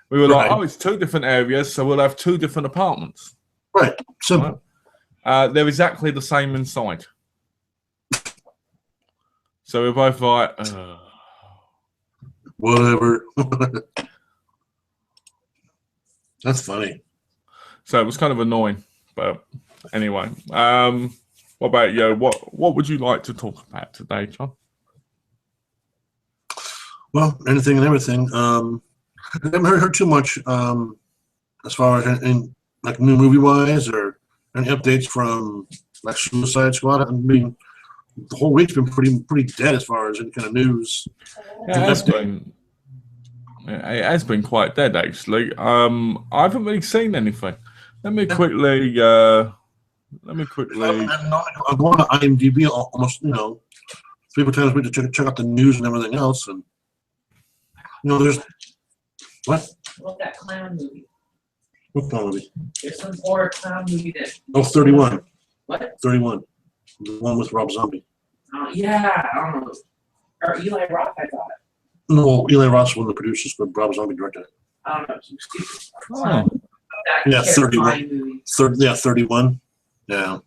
Speaker 1: We were like, oh, it's 2 different areas, so we'll have 2 different apartments.
Speaker 2: Right, simple.
Speaker 1: Right? They're exactly the same inside. So we're both like,
Speaker 2: whatever. That's funny.
Speaker 1: So it was kind of annoying, but anyway. What about you? What would you like to talk about today, John?
Speaker 2: Well, anything and everything. I haven't heard too much as far as in like new movie wise or any updates from like Suicide Squad. I mean, the whole week's been pretty dead as far as any kind of news.
Speaker 1: It has been quite dead actually. I haven't really seen anything. Let me quickly. I'm going
Speaker 2: to IMDb almost, you know, 3 times a week to check out the news and everything else, and you know, there's what?
Speaker 3: What's that clown movie?
Speaker 2: What clown movie?
Speaker 3: There's some horror clown movie that.
Speaker 2: Oh, 31.
Speaker 3: What?
Speaker 2: 31. The one with Rob Zombie.
Speaker 3: Yeah, I don't know. Or Eli Roth, I thought.
Speaker 2: No, Eli Roth's one of the producers, but Rob Zombie directed it.
Speaker 3: I don't know. Some stupid clown.
Speaker 2: Yeah, 31. 31. Yeah.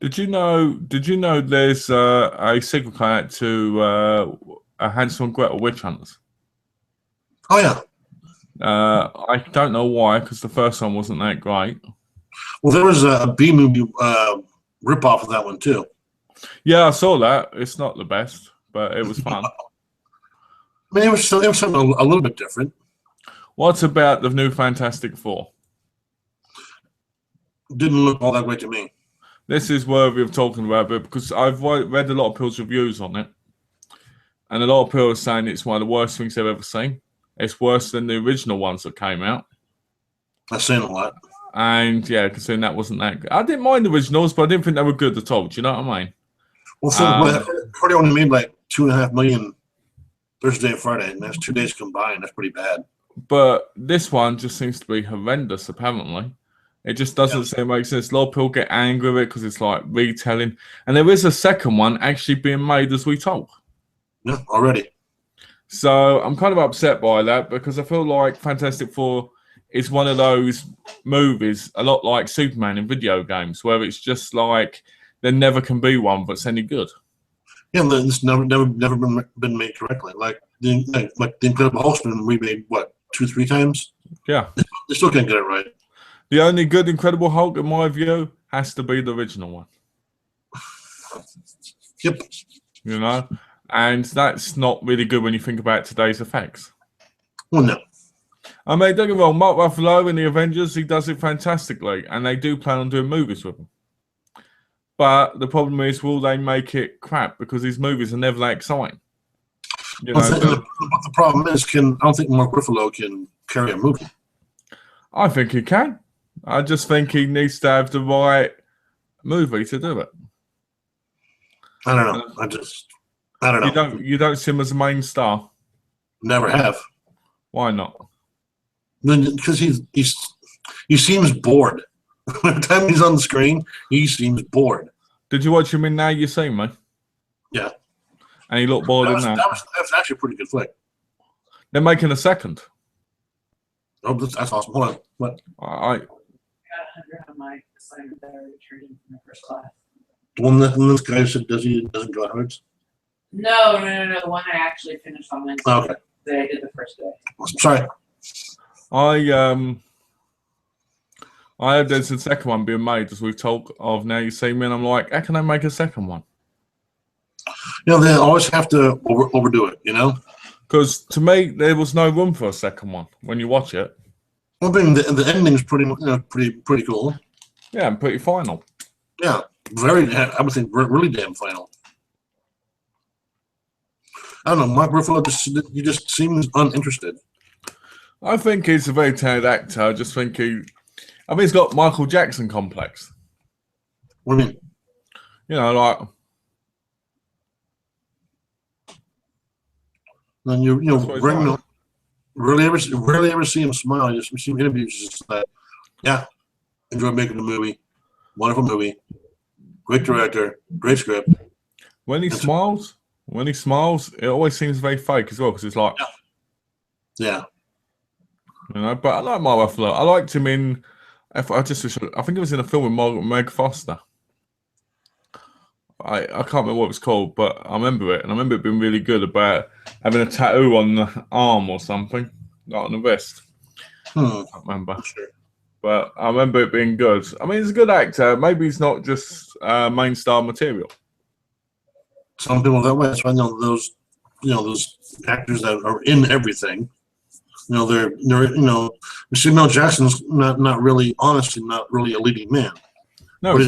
Speaker 1: Did you know there's a sequel coming out to a Hansel and Gretel Witch Hunters?
Speaker 2: Oh yeah.
Speaker 1: I don't know why, because the first one wasn't that great.
Speaker 2: Well, there was a B movie ripoff of that one too.
Speaker 1: Yeah, I saw that. It's not the best, but it was fun.
Speaker 2: I mean, it was something a little bit different.
Speaker 1: What about the new Fantastic Four?
Speaker 2: Didn't look all that great to me.
Speaker 1: This is worthy of talking about, but because I've read a lot of people's reviews on it, and a lot of people are saying it's one of the worst things they've ever seen. It's worse than the original ones that came out.
Speaker 2: I've seen a lot.
Speaker 1: And yeah, considering that wasn't that good. I didn't mind the originals, but I didn't think they were good at all. Do you know what I mean?
Speaker 2: Well, so Friday only made like $2.5 million Thursday and Friday, and that's 2 days combined. That's pretty bad.
Speaker 1: But this one just seems to be horrendous, apparently. It just doesn't seem to make sense. A lot of people get angry with it because it's like retelling. And there is a second one actually being made as we talk.
Speaker 2: Yeah, already.
Speaker 1: So I'm kind of upset by that because I feel like Fantastic Four is one of those movies, a lot like Superman in video games, where it's just like there never can be one that's any good.
Speaker 2: Yeah, it's never been made correctly. Like the Incredible Hulk's we made what 2-3 times.
Speaker 1: Yeah,
Speaker 2: they still can't get it right.
Speaker 1: The only good Incredible Hulk, in my view, has to be the original one.
Speaker 2: Yep.
Speaker 1: You know, and that's not really good when you think about today's effects.
Speaker 2: Well, no.
Speaker 1: I mean, don't get me wrong, Mark Ruffalo in the Avengers, he does it fantastically, and they do plan on doing movies with him. But the problem is, will they make it crap? Because these movies are never that exciting. You know,
Speaker 2: the problem is, I don't think Mark Ruffalo can carry a movie.
Speaker 1: I think he can. I just think he needs to have the right movie to do it.
Speaker 2: I don't know. I don't know.
Speaker 1: You don't see him as a main star?
Speaker 2: Never have.
Speaker 1: Why not?
Speaker 2: Because he seems bored. Every time he's on the screen, he seems bored.
Speaker 1: Did you watch him in Now You See Me?
Speaker 2: Yeah.
Speaker 1: And he looked bored in that.
Speaker 2: That was actually a pretty good flick.
Speaker 1: They're making a second.
Speaker 2: Oh, that's awesome. Hold on. What?
Speaker 1: I
Speaker 3: Got 100 on my assignment that I returning from the first class.
Speaker 2: The one that this guy said doesn't go outwards?
Speaker 3: No. The one I actually finished on Wednesday.
Speaker 2: Oh, okay.
Speaker 3: That I did the first day.
Speaker 2: Sorry.
Speaker 1: I heard there's a second one being made as we talk of Now You See Me, and I'm like, how can they make a second one?
Speaker 2: They always have to overdo it,
Speaker 1: Because to me, there was no room for a second one when you watch it.
Speaker 2: One thing, the ending's pretty cool.
Speaker 1: Yeah, and pretty final.
Speaker 2: Yeah, I would think really damn final. I don't know, Mark Ruffalo just seems uninterested.
Speaker 1: I think he's a very talented actor. I just think he's got Michael Jackson complex.
Speaker 2: What do you mean?
Speaker 1: Like.
Speaker 2: And rarely ever see him smile. You just see him in interviews, just like, yeah, enjoy making the movie, wonderful movie, great director, great script.
Speaker 1: When he smiles, it always seems very fake as well because it's like,
Speaker 2: yeah.
Speaker 1: But I like Mark Ruffalo. I liked him in. I think it was in a film with Meg Foster. I can't remember what it was called, but I remember it, and I remember it being really good about having a tattoo on the arm or something, not on the wrist. I can't remember.
Speaker 2: Sure.
Speaker 1: But I remember it being good. I mean, he's a good actor. Maybe he's not just main star material.
Speaker 2: Some people that way. That's why those actors that are in everything. They're Samuel Jackson's not really, honestly, not really a leading man.
Speaker 1: No,
Speaker 2: but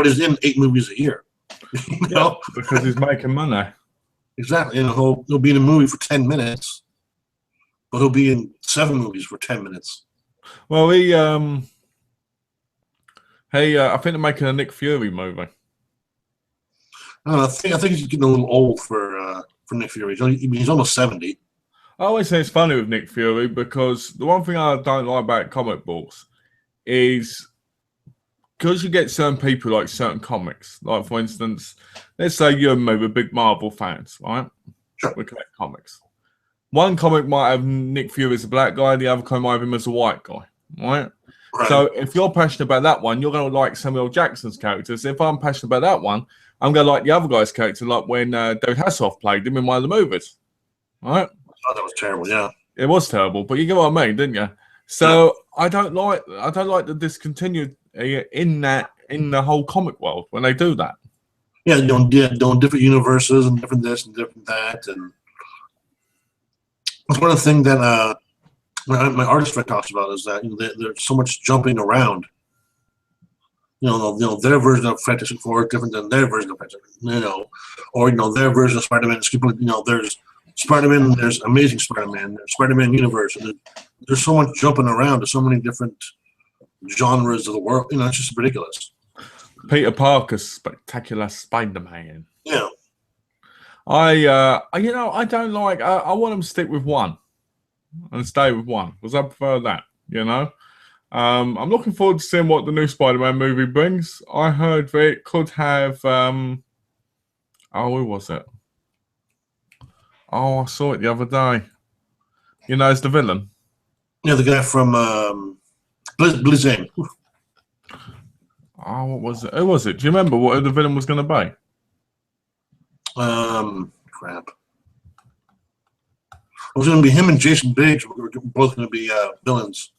Speaker 2: he's in 8 movies a year.
Speaker 1: Because he's making money.
Speaker 2: Exactly. He'll be in a movie for 10 minutes, but he'll be in 7 movies for 10 minutes.
Speaker 1: Well, I think they're making a Nick Fury movie.
Speaker 2: I don't know. I think he's getting a little old for Nick Fury. He's almost 70.
Speaker 1: I always say it's funny with Nick Fury because the one thing I don't like about comic books is because you get certain people like certain comics. Like, for instance, let's say you and me were big Marvel fans, right?
Speaker 2: Sure.
Speaker 1: We collect comics. One comic might have Nick Fury as a black guy, the other comic might have him as a white guy, right? So if you're passionate about that one, you're going to like Samuel Jackson's characters. If I'm passionate about that one, I'm going to like the other guy's character, like when David Hasselhoff played him in one of the movies, right?
Speaker 2: Oh, that was terrible. Yeah,
Speaker 1: it was terrible, but you get what I mean, didn't you? So yeah. I don't like the discontinued in the whole comic world when they do that.
Speaker 2: Yeah, doing different universes and different this and different that, and that's one of the things that my artist friend talks about is that there's so much jumping around. Their version of Fantastic Four is different than their version of Fantastic, or their version of Spider-Man is completely. There's Spider-Man, there's Amazing Spider-Man, there's Spider-Man universe, and there's so much jumping around. There's so many different genres of the world. It's just ridiculous.
Speaker 1: Peter Parker's Spectacular Spider-Man.
Speaker 2: Yeah.
Speaker 1: I don't like. I want them to stick with one and stay with one because I prefer that. I'm looking forward to seeing what the new Spider-Man movie brings. I heard that it could have. Who was it? Oh, I saw it the other day. As the villain.
Speaker 2: Yeah, the guy from Blizzard.
Speaker 1: Oh, what was it? Who was it? Do you remember what the villain was going to be?
Speaker 2: Crap. It was going to be him and Jason Biggs. Were both going to be villains.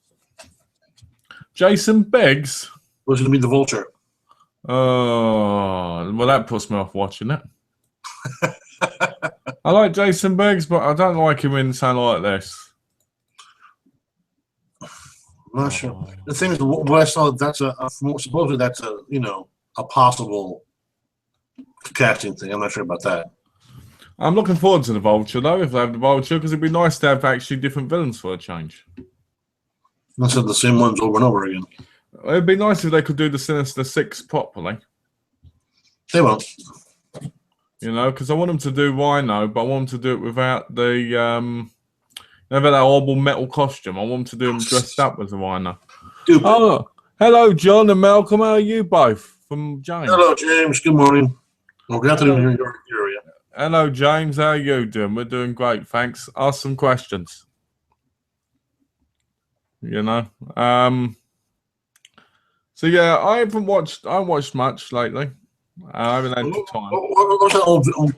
Speaker 1: Jason Biggs
Speaker 2: was going to be the Vulture.
Speaker 1: Oh, well, that puts me off watching it. I like Jason Biggs, but I don't like him in something like this.
Speaker 2: I'm not sure. The thing is, what I saw, supposedly that's a possible casting thing. I'm not sure about that.
Speaker 1: I'm looking forward to the Vulture, though, if they have the Vulture, because it'd be nice to have actually different villains for a change.
Speaker 2: Instead of the same ones over and over again.
Speaker 1: It'd be nice if they could do the Sinister Six properly.
Speaker 2: They won't.
Speaker 1: Because I want them to do Rhino, but I want them to do it without the, Never that horrible metal costume. I want to do him dressed up as a rhino.
Speaker 2: Stupid.
Speaker 1: Oh, hello, John and Malcolm. How are you both? From James.
Speaker 2: Hello, James. Good morning. Well, good afternoon in your area.
Speaker 1: Hello, James. How are you doing? We're doing great, thanks. Ask some questions. You know. So yeah, I haven't watched much lately. I haven't had the time.
Speaker 2: What was that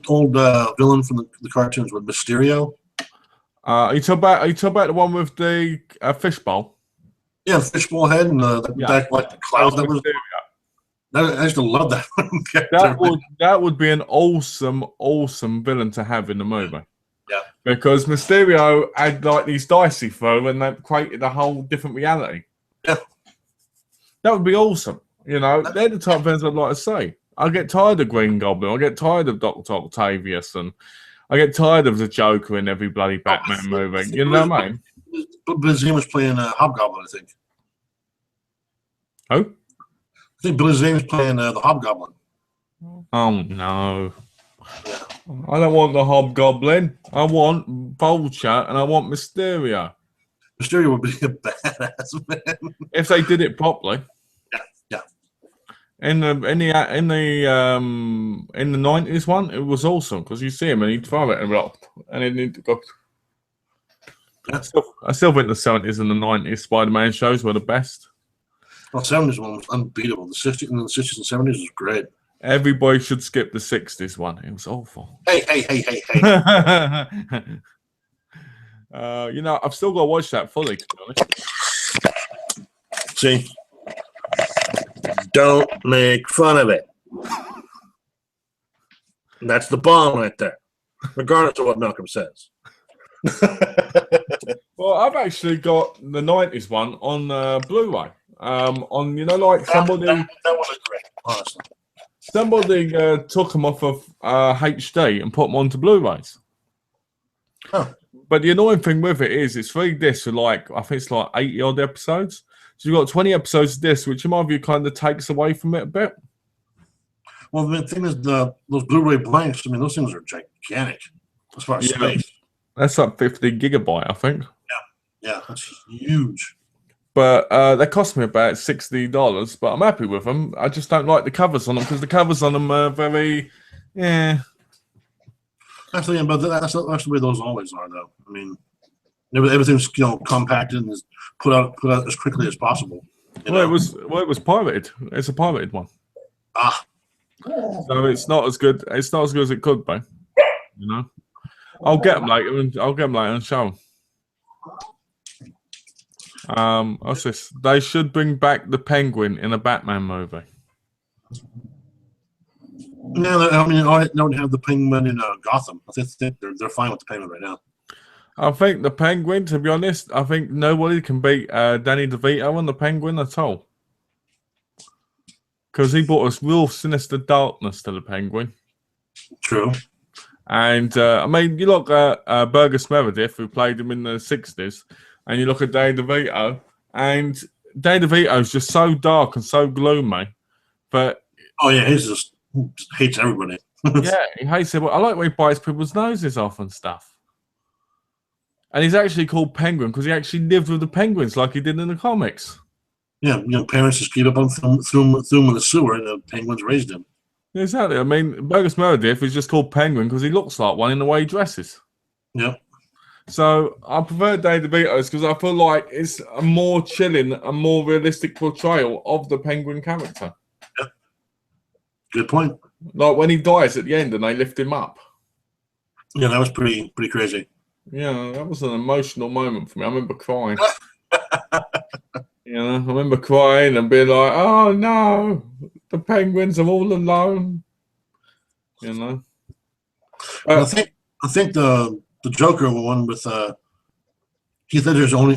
Speaker 2: old villain from the cartoons with Mysterio?
Speaker 1: You talk about the one with the fishbowl.
Speaker 2: Yeah, fishbowl head and that like the cloud that was. I used to love that character.
Speaker 1: That would be an awesome villain to have in the movie.
Speaker 2: Yeah.
Speaker 1: Because Mysterio had like these dice he threw and they created a whole different reality.
Speaker 2: Yeah.
Speaker 1: That would be awesome. You know, they're the type of things I'd like to see. I get tired of Green Goblin. I get tired of Dr. Octavius, and I get tired of the Joker in every bloody Batman movie. You know what I mean?
Speaker 2: Billy Zane was playing Hobgoblin, I think.
Speaker 1: Who?
Speaker 2: I think Billy Zane was playing the Hobgoblin.
Speaker 1: Oh, no. I don't want the Hobgoblin. I want Vulture and I want Mysterio.
Speaker 2: Mysterio would be a badass, man.
Speaker 1: If they did it properly.
Speaker 2: Yeah.
Speaker 1: In the 90s one, it was awesome because you see him and he'd throw it and then he'd go. I still think the 70s and the 90s Spider-Man shows were the best.
Speaker 2: Well, 70s one was unbeatable. The 60s and 70s was great.
Speaker 1: Everybody should skip the 60s one. It was awful.
Speaker 2: Hey.
Speaker 1: You know, I've still got to watch that fully, to be honest.
Speaker 2: See? Don't make fun of it. That's the bomb right there, regardless of what Malcolm says.
Speaker 1: Well, I've actually got the 90s one on Blu-ray. On, you know, like somebody...
Speaker 2: That was great, honestly.
Speaker 1: Somebody took them off of HD and put them onto Blu-rays.
Speaker 2: Oh.
Speaker 1: But the annoying thing with it is it's 3 discs with like, I think it's like 80 odd episodes. So you've got 20 episodes of this, which in my view kind of takes away from it a bit.
Speaker 2: Well, the thing is, those Blu-ray blanks, I mean, those things are gigantic as far as space.
Speaker 1: That's like 50 gigabyte, I think.
Speaker 2: Yeah, that's huge.
Speaker 1: But they cost me about $60, but I'm happy with them. I just don't like the covers on them because the covers on them are very,
Speaker 2: That's the way those always are, though. I mean, everything's compacted and is put out as quickly as possible.
Speaker 1: It was pirated. It's a pirated one. So it's not as good. It's not as good as it could be. You know, I'll get them later and show them. What's this? They should bring back the Penguin in a Batman movie.
Speaker 2: No, I mean, I don't have the Penguin in Gotham. I think they're fine with the Penguin right now.
Speaker 1: I think the Penguin, to be honest, I think nobody can beat Danny DeVito and the Penguin at all. Because he brought us real sinister darkness to the Penguin.
Speaker 2: True.
Speaker 1: And, I mean, you look at Burgess Meredith, who played him in the 60s, and you look at Danny DeVito, and Danny DeVito's just so dark and so gloomy. But
Speaker 2: oh, yeah, he just hates everybody.
Speaker 1: Yeah, he hates it. I like when he bites people's noses off and stuff. And he's actually called Penguin because he actually lived with the penguins like he did in the comics.
Speaker 2: Yeah, parents just gave up on threw him in the sewer, and the penguins raised him.
Speaker 1: Exactly. I mean, Burgess Meredith is just called Penguin because he looks like one in the way he dresses.
Speaker 2: Yep.
Speaker 1: So I prefer Danny DeVito's because I feel like it's a more chilling, a more realistic portrayal of the Penguin character.
Speaker 2: Yep. Good point.
Speaker 1: Like when he dies at the end and they lift him up.
Speaker 2: Yeah, that was pretty crazy.
Speaker 1: Yeah, that was an emotional moment for me. I remember crying. I remember crying and being like, "Oh no, the penguins are all alone."
Speaker 2: I think the Joker one with Heath Ledger's the only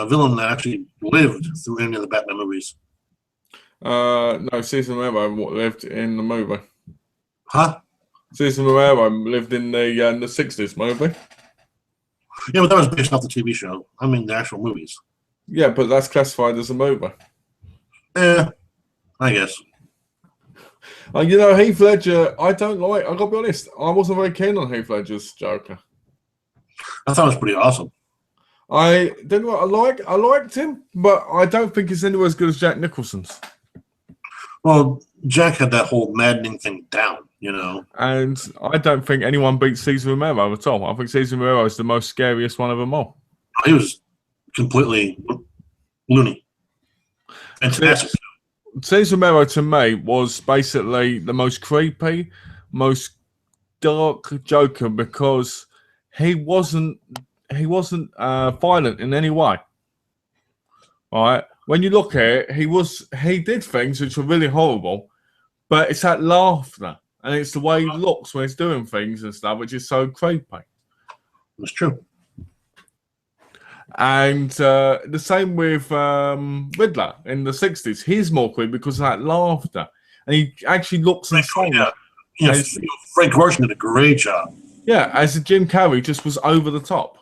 Speaker 2: villain that actually lived through any of the Batman movies.
Speaker 1: No, Cesar Romero lived in the movie.
Speaker 2: Huh?
Speaker 1: Cesar Romero lived in the 60s movie.
Speaker 2: Yeah, but that was based off the TV show. I mean, the actual movies.
Speaker 1: Yeah, but that's classified as a movie.
Speaker 2: Yeah, I guess.
Speaker 1: Heath Ledger, I don't like. I gotta be honest, I wasn't very keen on Heath Ledger's Joker.
Speaker 2: I thought it was pretty awesome.
Speaker 1: I don't know what I like. I liked him, but I don't think he's anywhere as good as Jack Nicholson's.
Speaker 2: Well, Jack had that whole maddening thing down,
Speaker 1: And I don't think anyone beats Cesar Romero at all. I think Cesar Romero is the most scariest one of them all.
Speaker 2: He was completely loony. Fantastic.
Speaker 1: Cesar Romero to me was basically the most creepy, most dark Joker because he wasn't violent in any way. All right. When you look at it, he did things which were really horrible, but it's that laughter and it's the way he looks when he's doing things and stuff, which is so creepy.
Speaker 2: It's true.
Speaker 1: And the same with Riddler in the 60s. He's more creepy because of that laughter. And he actually looks insane.
Speaker 2: Yeah, Frank Ocean did a great job.
Speaker 1: Yeah, as Jim Carrey just was over the top.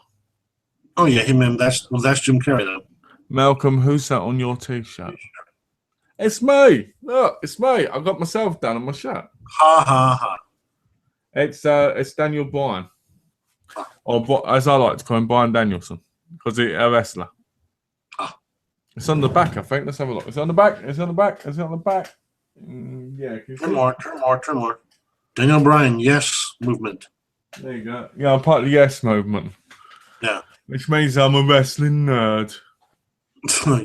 Speaker 2: Oh, yeah, that's Jim Carrey, though.
Speaker 1: Malcolm, who's that on your T-shirt? It's me. Look, it's me. I got myself down on my shirt.
Speaker 2: Ha, ha, ha.
Speaker 1: It's Daniel Bryan. Or as I like to call him, Bryan Danielson. Because he's a wrestler. It's on the back, I think. Let's have a look. It's on the back. It's on the back. It's on the back. Yeah.
Speaker 2: Turn more. Daniel Bryan, yes movement.
Speaker 1: There you go. Yeah, I'm part of the yes movement.
Speaker 2: Yeah.
Speaker 1: Which means I'm a wrestling nerd.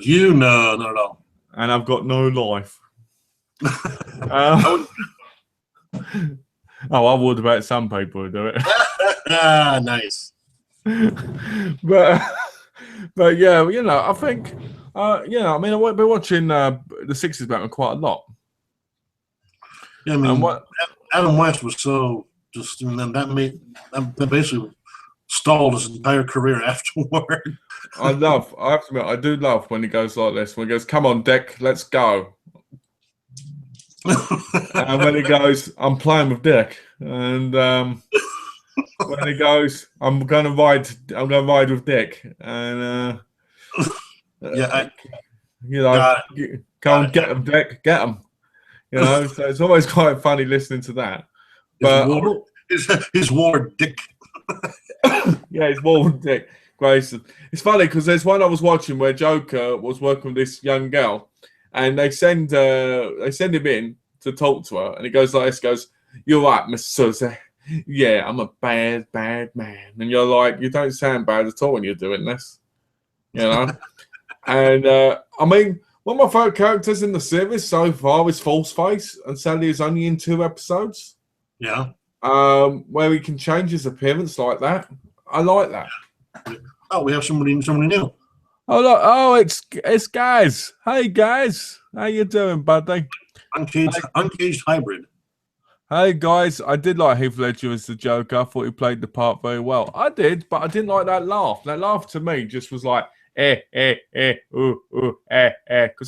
Speaker 2: You know, not at all.
Speaker 1: And I've got no life. I would about some people who do it.
Speaker 2: Nice.
Speaker 1: but yeah, I think, I mean, I've been watching the 60s Batman quite a lot.
Speaker 2: Yeah, I mean, Adam West was so just, and then that basically stalled his entire career afterward.
Speaker 1: I have to admit, I do love when he goes like this. When he goes, "Come on, Dick, let's go." And when he goes, "I'm playing with Dick," and when he goes, "I'm gonna ride with Dick," and go and get him, Dick, get him. So it's always quite funny listening to that. But
Speaker 2: his war Dick.
Speaker 1: Yeah, his war Dick Grayson. It's funny because there's one I was watching where Joker was working with this young girl, and they send him in to talk to her, and he goes like this, goes, "You're right, Miss Susie. Yeah, I'm a bad man." And you're like, you don't sound bad at all when you're doing this. And I mean, one of my favourite characters in the series so far is False Face, and sadly he's only in 2 episodes.
Speaker 2: Yeah.
Speaker 1: Where he can change his appearance like that. I like that.
Speaker 2: Oh, we have somebody new.
Speaker 1: Oh look! Oh, it's guys. Hey guys, how you doing, buddy?
Speaker 2: Uncaged hybrid.
Speaker 1: Hey guys, I did like Heath Ledger as the Joker. I thought he played the part very well. I did, but I didn't like that laugh. That laugh to me just was like because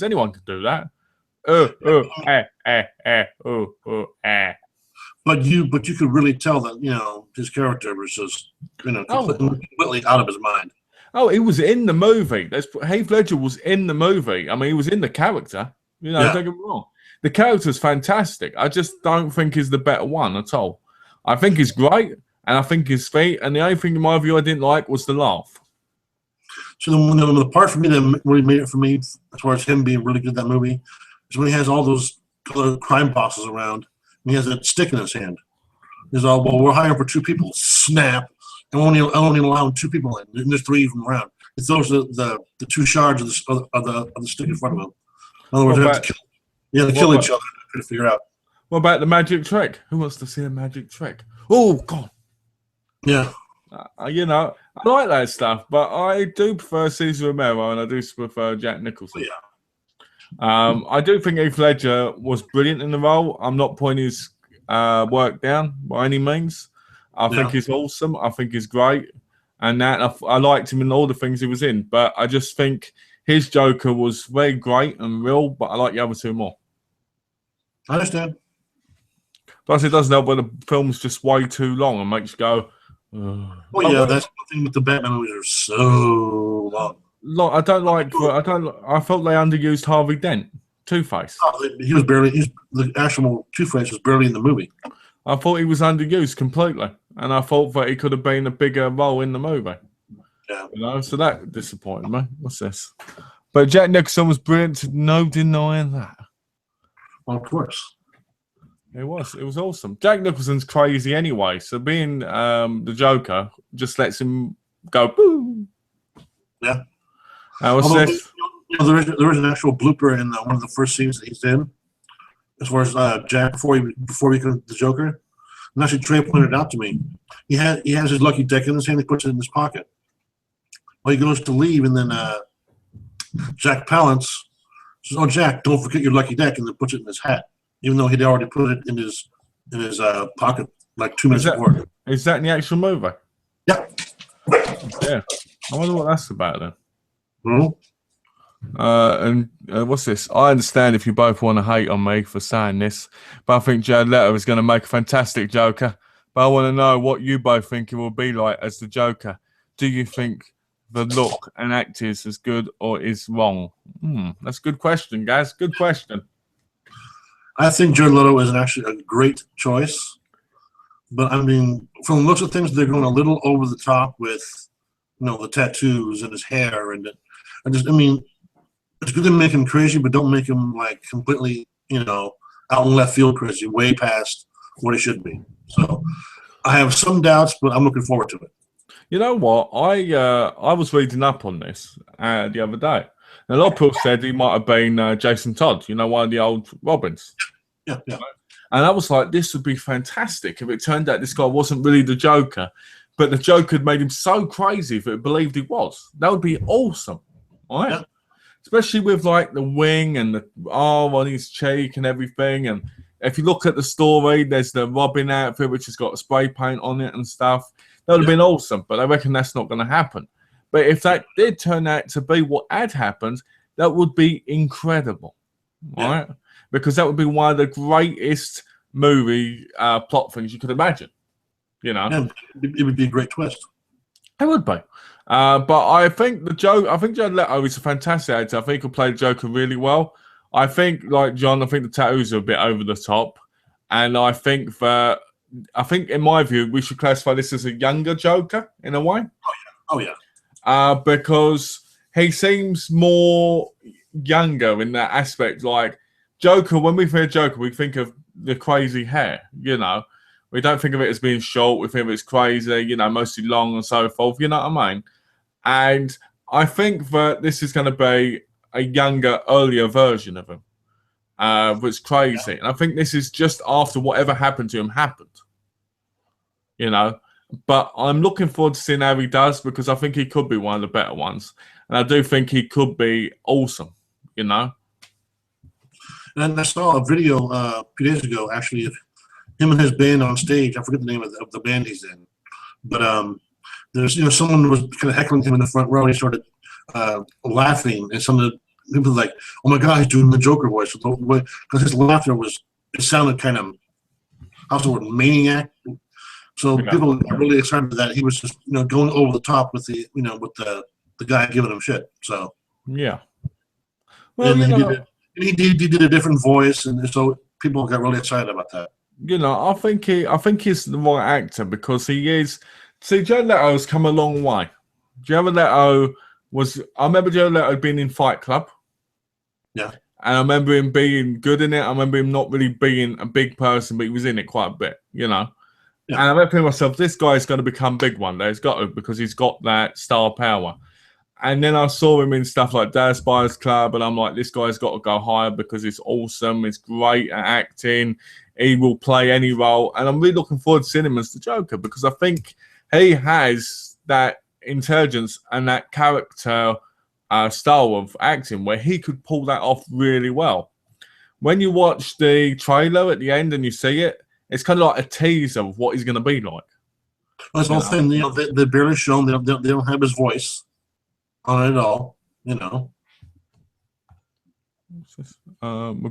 Speaker 1: anyone could do that.
Speaker 2: But you could really tell that his character was just completely out of his mind.
Speaker 1: Oh, he was in the movie. Heath Ledger was in the movie. I mean, he was in the character. Don't get me wrong. The character's fantastic. I just don't think he's the better one at all. I think he's great, and I think his feet. And the only thing, in my view, I didn't like was the laugh.
Speaker 2: So the part for me that really made it for me, as far as him being really good at that movie, is when he has all those crime bosses around, and he has that stick in his hand. He's all, "Well, we're hiring for 2 people." Snap. And only allowing 2 people in. And there's 3 of them around. It throws the 2 shards of the stick in front of them. In other words, they have to kill each other to figure out.
Speaker 1: What about the magic trick? Who wants to see a magic trick? Oh, God.
Speaker 2: Yeah.
Speaker 1: I like that stuff, but I do prefer Cesar Romero and I do prefer Jack Nicholson.
Speaker 2: Yeah.
Speaker 1: I do think Heath Ledger was brilliant in the role. I'm not pointing his work down by any means. I think he's awesome. I think he's great. And I liked him in all the things he was in. But I just think his Joker was very great and real, but I like the other 2 more.
Speaker 2: I understand.
Speaker 1: Plus, it doesn't help when the film's just way too long and makes you go,
Speaker 2: that's the thing with the Batman movies are so long.
Speaker 1: I felt they underused Harvey Dent, Two-Face.
Speaker 2: The actual Two-Face was barely in the movie.
Speaker 1: I thought he was underused completely. and I thought that he could have been a bigger role in the movie.
Speaker 2: Yeah.
Speaker 1: You know, so that disappointed me. What's this? But Jack Nicholson was brilliant. No denying that.
Speaker 2: Well, of course.
Speaker 1: It was. It was awesome. Jack Nicholson's crazy anyway, so being the Joker just lets him go. Boo.
Speaker 2: Yeah.
Speaker 1: What's
Speaker 2: Although,
Speaker 1: this?
Speaker 2: there is an actual blooper in one of the first scenes that he's in, as far as Jack before he became the Joker. And actually, Trey pointed out to me, he has his lucky deck in his hand. He puts it in his pocket. Well, he goes to leave, and then Jack Palance says, "Oh, Jack, don't forget your lucky deck," and then puts it in his hat, even though he'd already put it in his pocket like 2 minutes before.
Speaker 1: Is that in the actual movie?
Speaker 2: Yeah.
Speaker 1: Yeah. I wonder what that's about then.
Speaker 2: Mm-hmm.
Speaker 1: And what's this? I understand if you both want to hate on me for saying this, but I think Jared Leto is going to make a fantastic Joker. But I want to know what you both think it will be like as the Joker. Do you think the look and act is as good or is wrong? That's a good question, guys. Good question.
Speaker 2: I think Jared Leto is actually a great choice. But, I mean, from the looks of things, they're going a little over the top with, the tattoos and his hair. It's good to make him crazy, but don't make him, like, completely, out in left field crazy, way past what he should be. So I have some doubts, but I'm looking forward to it.
Speaker 1: You know what? I was reading up on this the other day. And a lot of people said he might have been Jason Todd, one of the old Robins.
Speaker 2: Yeah.
Speaker 1: And I was like, this would be fantastic if it turned out this guy wasn't really the Joker, but the Joker had made him so crazy that it believed he was. That would be awesome, right? Yeah. Especially with like the wing and the arm on his cheek and everything. And if you look at the story, there's the Robin outfit which has got spray paint on it and stuff. That would have been awesome, but I reckon that's not going to happen. But if that did turn out to be what had happened, that would be incredible, right? Because that would be one of the greatest movie plot things you could imagine.
Speaker 2: Yeah, it would be a great twist.
Speaker 1: It would be. But I think Jared Leto is a fantastic actor. I think he could play the Joker really well. I think, like John, I think the tattoos are a bit over the top. And I think in my view, we should classify this as a younger Joker in a way.
Speaker 2: Oh, yeah.
Speaker 1: Because he seems more younger in that aspect. Like Joker, when we think of Joker, we think of the crazy hair, We don't think of it as being short. We think of it as crazy, mostly long and so forth. You know what I mean? And I think that this is going to be a younger, earlier version of him. Was crazy. And I think this is just after whatever happened to him happened. But I'm looking forward to seeing how he does because I think he could be one of the better ones. And I do think he could be awesome, And
Speaker 2: I saw a video a few days ago, actually, of him and his band on stage. I forget the name of the band he's in. But there's, someone was kind of heckling him in the front row and he started laughing. And some of the people were like, oh my God, he's doing the Joker voice. Because his laughter it sounded kind of, how's the word, maniac. So people were really excited that he was just, going over the top with the, with the guy giving him shit. So
Speaker 1: yeah. Well,
Speaker 2: he did a different voice, and so people got really excited about that.
Speaker 1: I think he's the right actor because he is. See, Jared Leto's come a long way. Jared Leto I remember Jared Leto being in Fight Club.
Speaker 2: Yeah.
Speaker 1: And I remember him being good in it. I remember him not really being a big person, but he was in it quite a bit, Yeah. And I remember thinking to myself, this guy's going to become big one day. He's got to, because he's got that star power. And then I saw him in stuff like Dallas Buyers Club, and I'm like, this guy's got to go higher because it's awesome. He's great at acting. He will play any role. And I'm really looking forward to seeing him as the Joker because I think he has that intelligence and that character style of acting where he could pull that off really well. When you watch the trailer at the end and you see it, it's kind of like a teaser of what he's going to be like.
Speaker 2: That's the whole thing. They barely show him. They don't have his voice on it at all.
Speaker 1: We've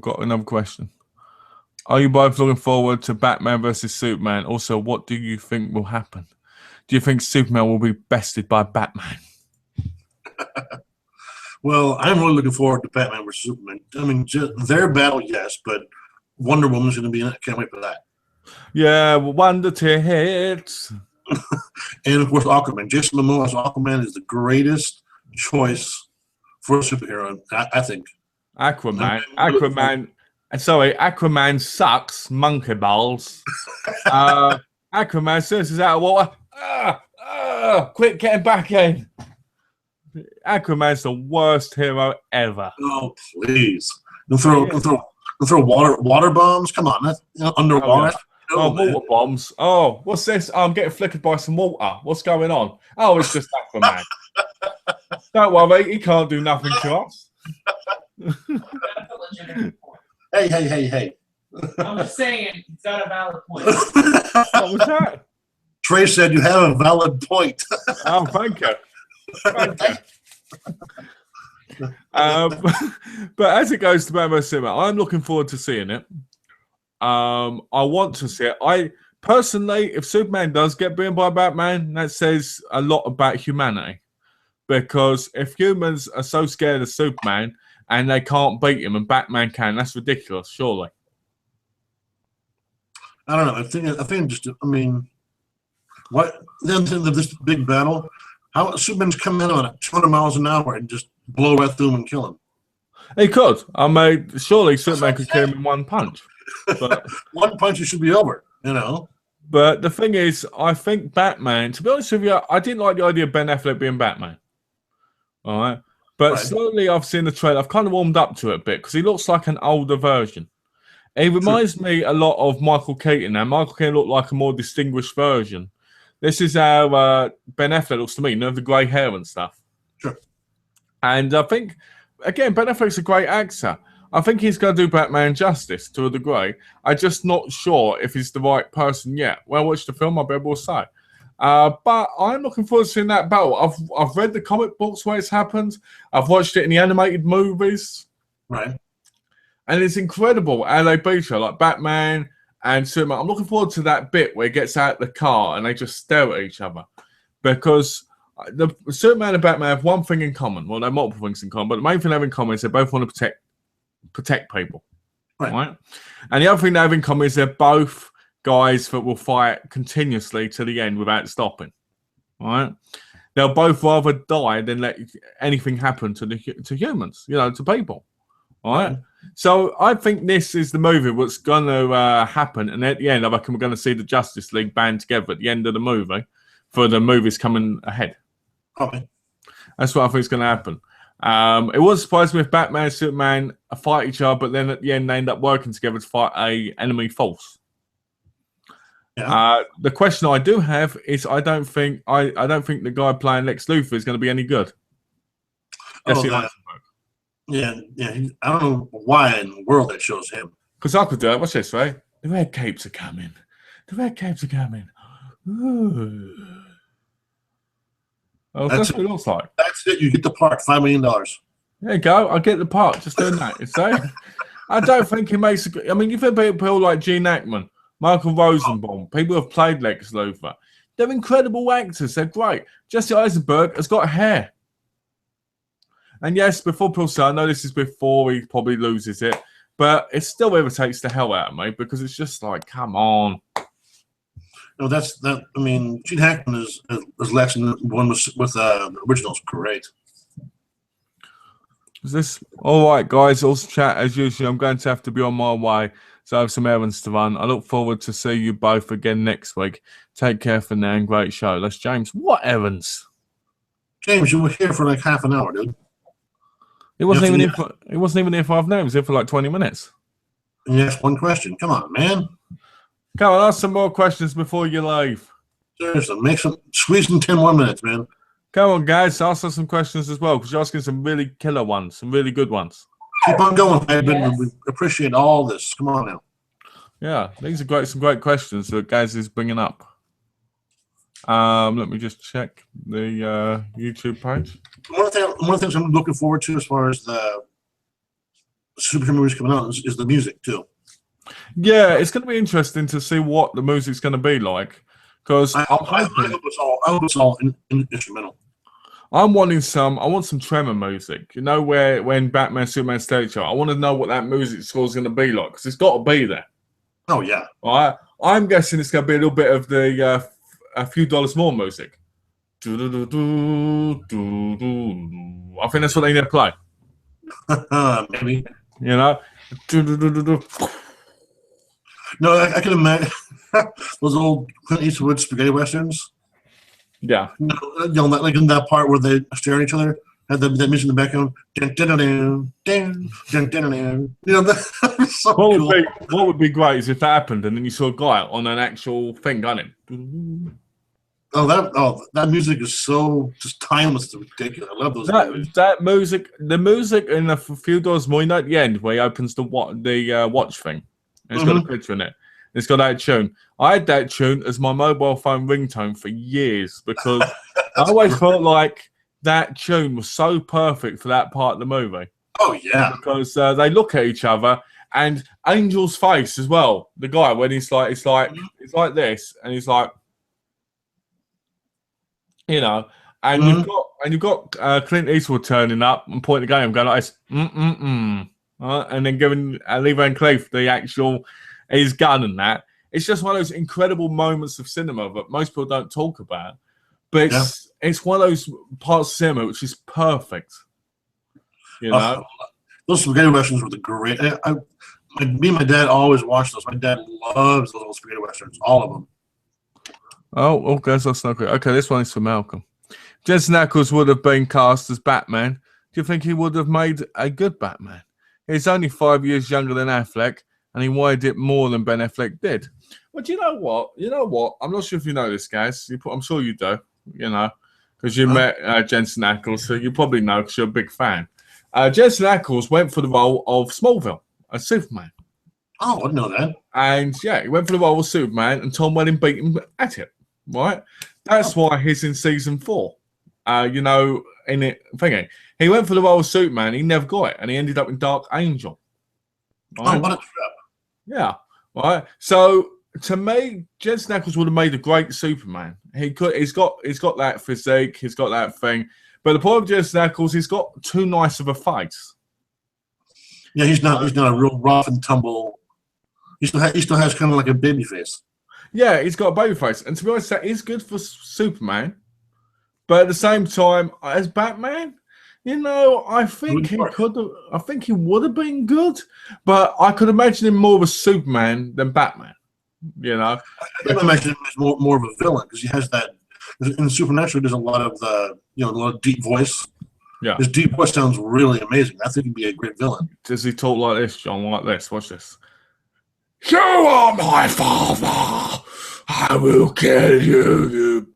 Speaker 1: got another question. Are you both looking forward to Batman versus Superman? Also, what do you think will happen? Do you think Superman will be bested by Batman?
Speaker 2: Well, I'm really looking forward to Batman versus Superman. I mean, their battle, yes, but Wonder Woman's going to be in it. Can't wait for that.
Speaker 1: Yeah, wonder to hit.
Speaker 2: And of course, Aquaman. Jason Momoa's Aquaman is the greatest choice for a superhero, I think.
Speaker 1: Aquaman. Sorry, Aquaman sucks. Monkey balls. Aquaman says he's out of water. Quick, get him back in. Aquaman's the worst hero ever.
Speaker 2: Oh, please. And throw water bombs? Come on, that's underwater.
Speaker 1: Water bombs. Oh, what's this? I'm getting flickered by some water. What's going on? Oh, it's just Aquaman. Don't worry, he can't do nothing to us.
Speaker 3: That's a legitimate point.
Speaker 2: Hey.
Speaker 3: I'm just saying, he's got a valid point.
Speaker 1: What was that?
Speaker 2: Trey said you have a valid point.
Speaker 1: Oh, thank you. Thank you. But as it goes to Batman Cinema, I'm looking forward to seeing it. I want to see it. I personally, if Superman does get beaten by Batman, that says a lot about humanity. Because if humans are so scared of Superman and they can't beat him and Batman can, that's ridiculous, surely.
Speaker 2: I don't know. I think what then this big battle? How Superman's come in on it 200 miles an hour and just blow right through him and kill him?
Speaker 1: He could. I mean, surely Superman could kill him in one punch. But
Speaker 2: one punch, it should be over,
Speaker 1: But the thing is, I think Batman, to be honest with you, I didn't like the idea of Ben Affleck being Batman. All right. But slowly I've seen the trailer. I've kind of warmed up to it a bit because he looks like an older version. He reminds me a lot of Michael Keaton. Now, Michael Keaton looked like a more distinguished version. This is how Ben Affleck looks to me, the grey hair and stuff.
Speaker 2: Sure.
Speaker 1: And I think, again, Ben Affleck's a great actor. I think he's going to do Batman justice to a degree. I'm just not sure if he's the right person yet. When I watch the film, I'll be able to say. But I'm looking forward to seeing that battle. I've read the comic books where it's happened. I've watched it in the animated movies.
Speaker 2: Right.
Speaker 1: And it's incredible how they beat her, like Batman and Superman. I'm looking forward to that bit where he gets out the car and they just stare at each other. Because the Superman and Batman have one thing in common. Well, they have multiple things in common, but the main thing they have in common is they both want to protect people. Right? And the other thing they have in common is they're both guys that will fight continuously to the end without stopping. Right? They'll both rather die than let anything happen to humans, to people. All right. So I think this is the movie what's going to happen. And at the end, I reckon we're going to see the Justice League band together at the end of the movie for the movies coming ahead.
Speaker 2: Okay.
Speaker 1: That's what I think is going to happen. It was surprising if Batman and Superman fight each other, but then at the end, they end up working together to fight a enemy force.
Speaker 2: Yeah.
Speaker 1: The question I do have is I don't think the guy playing Lex Luthor is going to be any good.
Speaker 2: Yeah. I don't know why in the world that shows him.
Speaker 1: Because I could do it. What's this, right? The red capes are coming. Ooh. Oh, that's what it looks like.
Speaker 2: That's it. You get the part. $5 million.
Speaker 1: There you go. I get the part. Just doing that. You say? I don't think he makes a good. I mean, you think about people like Gene Hackman, Michael Rosenbaum, people who have played Lex Luthor. They're incredible actors. They're great. Jesse Eisenberg has got hair. And yes, before people say, I know this is before he probably loses it, but it still irritates the hell out of me because it's just like, come on.
Speaker 2: No, I mean, Gene Hackman is Lex, and the one with the originals great.
Speaker 1: Is this all right, guys? Also, chat as usual. I'm going to have to be on my way, so I have some errands to run. I look forward to see you both again next week. Take care for now, and great show. That's James. What errands?
Speaker 2: James, you were here for like half an hour, dude.
Speaker 1: He wasn't even here for 5 minutes. He was here for like 20 minutes.
Speaker 2: And you asked one question. Come on, man.
Speaker 1: Come on, ask some more questions before you leave.
Speaker 2: Seriously, squeeze in 10 more minutes, man.
Speaker 1: Come on, guys, ask us some questions as well because you're asking some really killer ones, some really good ones.
Speaker 2: Keep on going, man. Yes. We appreciate all this. Come on now.
Speaker 1: Yeah, these are some great questions that guys is bringing up. Let me just check the YouTube page.
Speaker 2: One of the things I'm looking forward to as far as the superhero movies coming out is the music too.
Speaker 1: Yeah, it's going to be interesting to see what the music's going to be like because I hope
Speaker 2: it's all instrumental.
Speaker 1: I want some tremor music. When Batman, Superman stare at each other, I want to know what that music score is going to be like because it's got to be there.
Speaker 2: Oh yeah.
Speaker 1: All right. I'm guessing it's going to be a little bit of the a few dollars more music. I think that's what they need to play.
Speaker 2: Maybe.
Speaker 1: You know?
Speaker 2: No, I can imagine those old Clint Eastwood spaghetti westerns.
Speaker 1: Yeah.
Speaker 2: Like in that part where they stare at each other, had that music in the background. That's so cool.
Speaker 1: What would be great is if that happened and then you saw a guy on an actual thing going.
Speaker 2: That music is so just timeless. It's ridiculous. I love those movies.
Speaker 1: That music, the music in a few doors more, at the end where he opens the watch thing. And it's got a picture in it. It's got that tune. I had that tune as my mobile phone ringtone for years because I always felt like that tune was so perfect for that part of the movie.
Speaker 2: Oh yeah,
Speaker 1: because they look at each other and Angel's face as well. The guy when it's like this, and he's like, you know, and you've got Clint Eastwood turning up and pointing the game, going like this, and then giving Lee Van Cleef the actual his gun and that. It's just one of those incredible moments of cinema that most people don't talk about. But it's one of those parts of cinema which is perfect. You know?
Speaker 2: Those spaghetti westerns were the great. Me and my dad always watched those. My dad loves those old spaghetti westerns, all of them.
Speaker 1: Oh, guys, that's not good. Okay, this one is for Malcolm. Jensen Ackles would have been cast as Batman. Do you think he would have made a good Batman? He's only 5 years younger than Affleck, and he wanted it more than Ben Affleck did. Well, do you know what? I'm not sure if you know this, guys. I'm sure you do, you know, because you met Jensen Ackles, so you probably know because you're a big fan. Jensen Ackles went for the role of Smallville, as Superman.
Speaker 2: Oh, I didn't know that.
Speaker 1: And, yeah, he went for the role of Superman, and Tom Welling beat him at it, right? That's why he's in season 4. You know, in it, thinking. He went for the role of Superman, he never got it, and he ended up in Dark Angel. Right?
Speaker 2: Oh, what a trip.
Speaker 1: Yeah, right. So to me, Jensen Ackles would have made a great Superman. He's got that physique, he's got that thing. But the problem with Jensen Ackles, he's got too nice of a face.
Speaker 2: Yeah, he's not a real rough and tumble. He still has kind of like a baby face.
Speaker 1: Yeah, he's got a baby face, and to be honest, that is good for Superman. But at the same time, as Batman, you know, I think he would have been good, but I could imagine him more of a Superman than Batman. You know,
Speaker 2: I can imagine him as more of a villain because he has that. In Supernatural, there's a lot of a lot of deep voice.
Speaker 1: Yeah,
Speaker 2: his deep voice sounds really amazing. I think he'd be a great villain.
Speaker 1: Does he talk like this, John? Like this? Watch this. You are my father. I will kill you.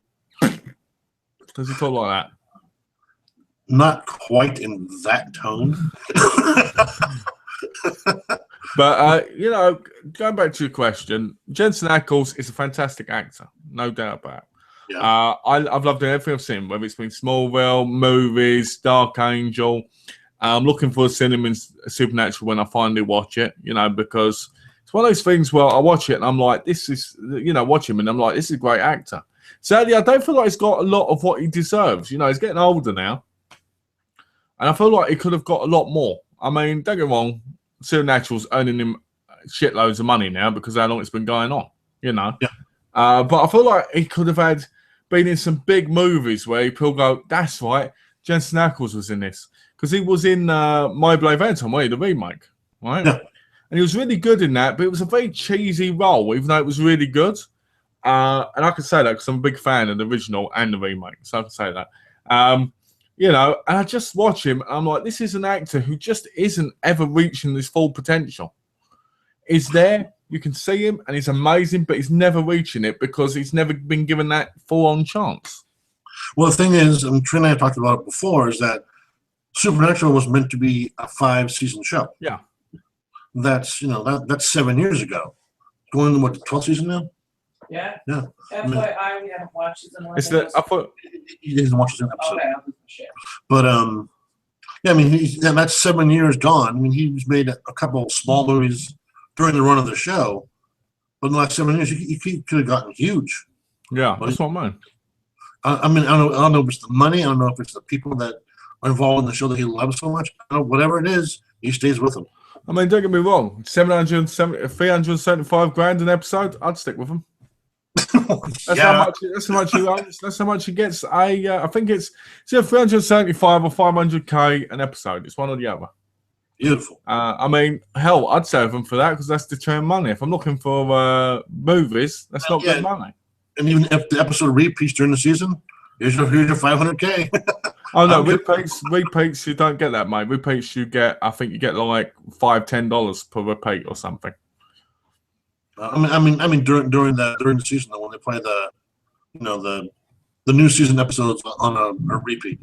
Speaker 1: Does he talk like that?
Speaker 2: Not quite in that tone.
Speaker 1: But, you know, going back to your question, Jensen Ackles is a fantastic actor. No doubt about it. Yeah. I've loved everything I've seen, whether it's been Smallville, movies, Dark Angel. I'm looking for cinema Supernatural when I finally watch it, you know, because it's one of those things where I watch it and I'm like, this is, you know, watch him and I'm like, this is a great actor. Sadly, I don't feel like he's got a lot of what he deserves. You know, he's getting older now. And I feel like he could have got a lot more. I mean, don't get me wrong, Supernatural's earning him shitloads of money now because of how long it's been going on, you know. Yeah. But I feel like he could have been in some big movies where people go, that's right, Jensen Ackles was in this. Because he was in My Bloody Valentine, the remake, right? Yeah. And he was really good in that, but it was a very cheesy role, even though it was really good. And I can say that because I'm a big fan of the original and the remake, so I can say that. You know, and I just watch him, and I'm like, this is an actor who just isn't ever reaching his full potential. He's there, you can see him, and he's amazing, but he's never reaching it because he's never been given that full-on chance.
Speaker 2: Well, the thing is, and Trina and I talked about it before, is that Supernatural was meant to be a 5-season show.
Speaker 1: Yeah.
Speaker 2: That's 7 years ago. Going to what, the 12th season now?
Speaker 3: Yeah.
Speaker 2: Yeah.
Speaker 3: That's why I haven't watched season 1.
Speaker 1: I thought
Speaker 2: he didn't watch the episode.
Speaker 3: Okay, I'll do shit.
Speaker 2: But yeah, I mean, that's 7 years gone. I mean, he's made a couple of small movies during the run of the show, but in the last 7 years, he could have gotten huge.
Speaker 1: Yeah, that's what I mean.
Speaker 2: I mean, I don't know if it's the money. I don't know if it's the people that are involved in the show that he loves so much. I don't know, whatever it is, he stays with them.
Speaker 1: I mean, don't get me wrong. 375 grand an episode. I'd stick with them. That's how much. That's how much he owns. That's how much he gets. I think it's either 375 or 500k an episode. It's one or the other.
Speaker 2: Beautiful.
Speaker 1: I mean, hell, I'd save them for that because that's deterrent money. If I'm looking for movies, that's not good money.
Speaker 2: And even if the episode repeats during the season, here's your 500k.
Speaker 1: Oh no, repeats. You don't get that, mate. Repeats, you get. I think you get like $5-10 per repeat or something.
Speaker 2: I mean, during the season though, when they play the new season episodes on a repeat.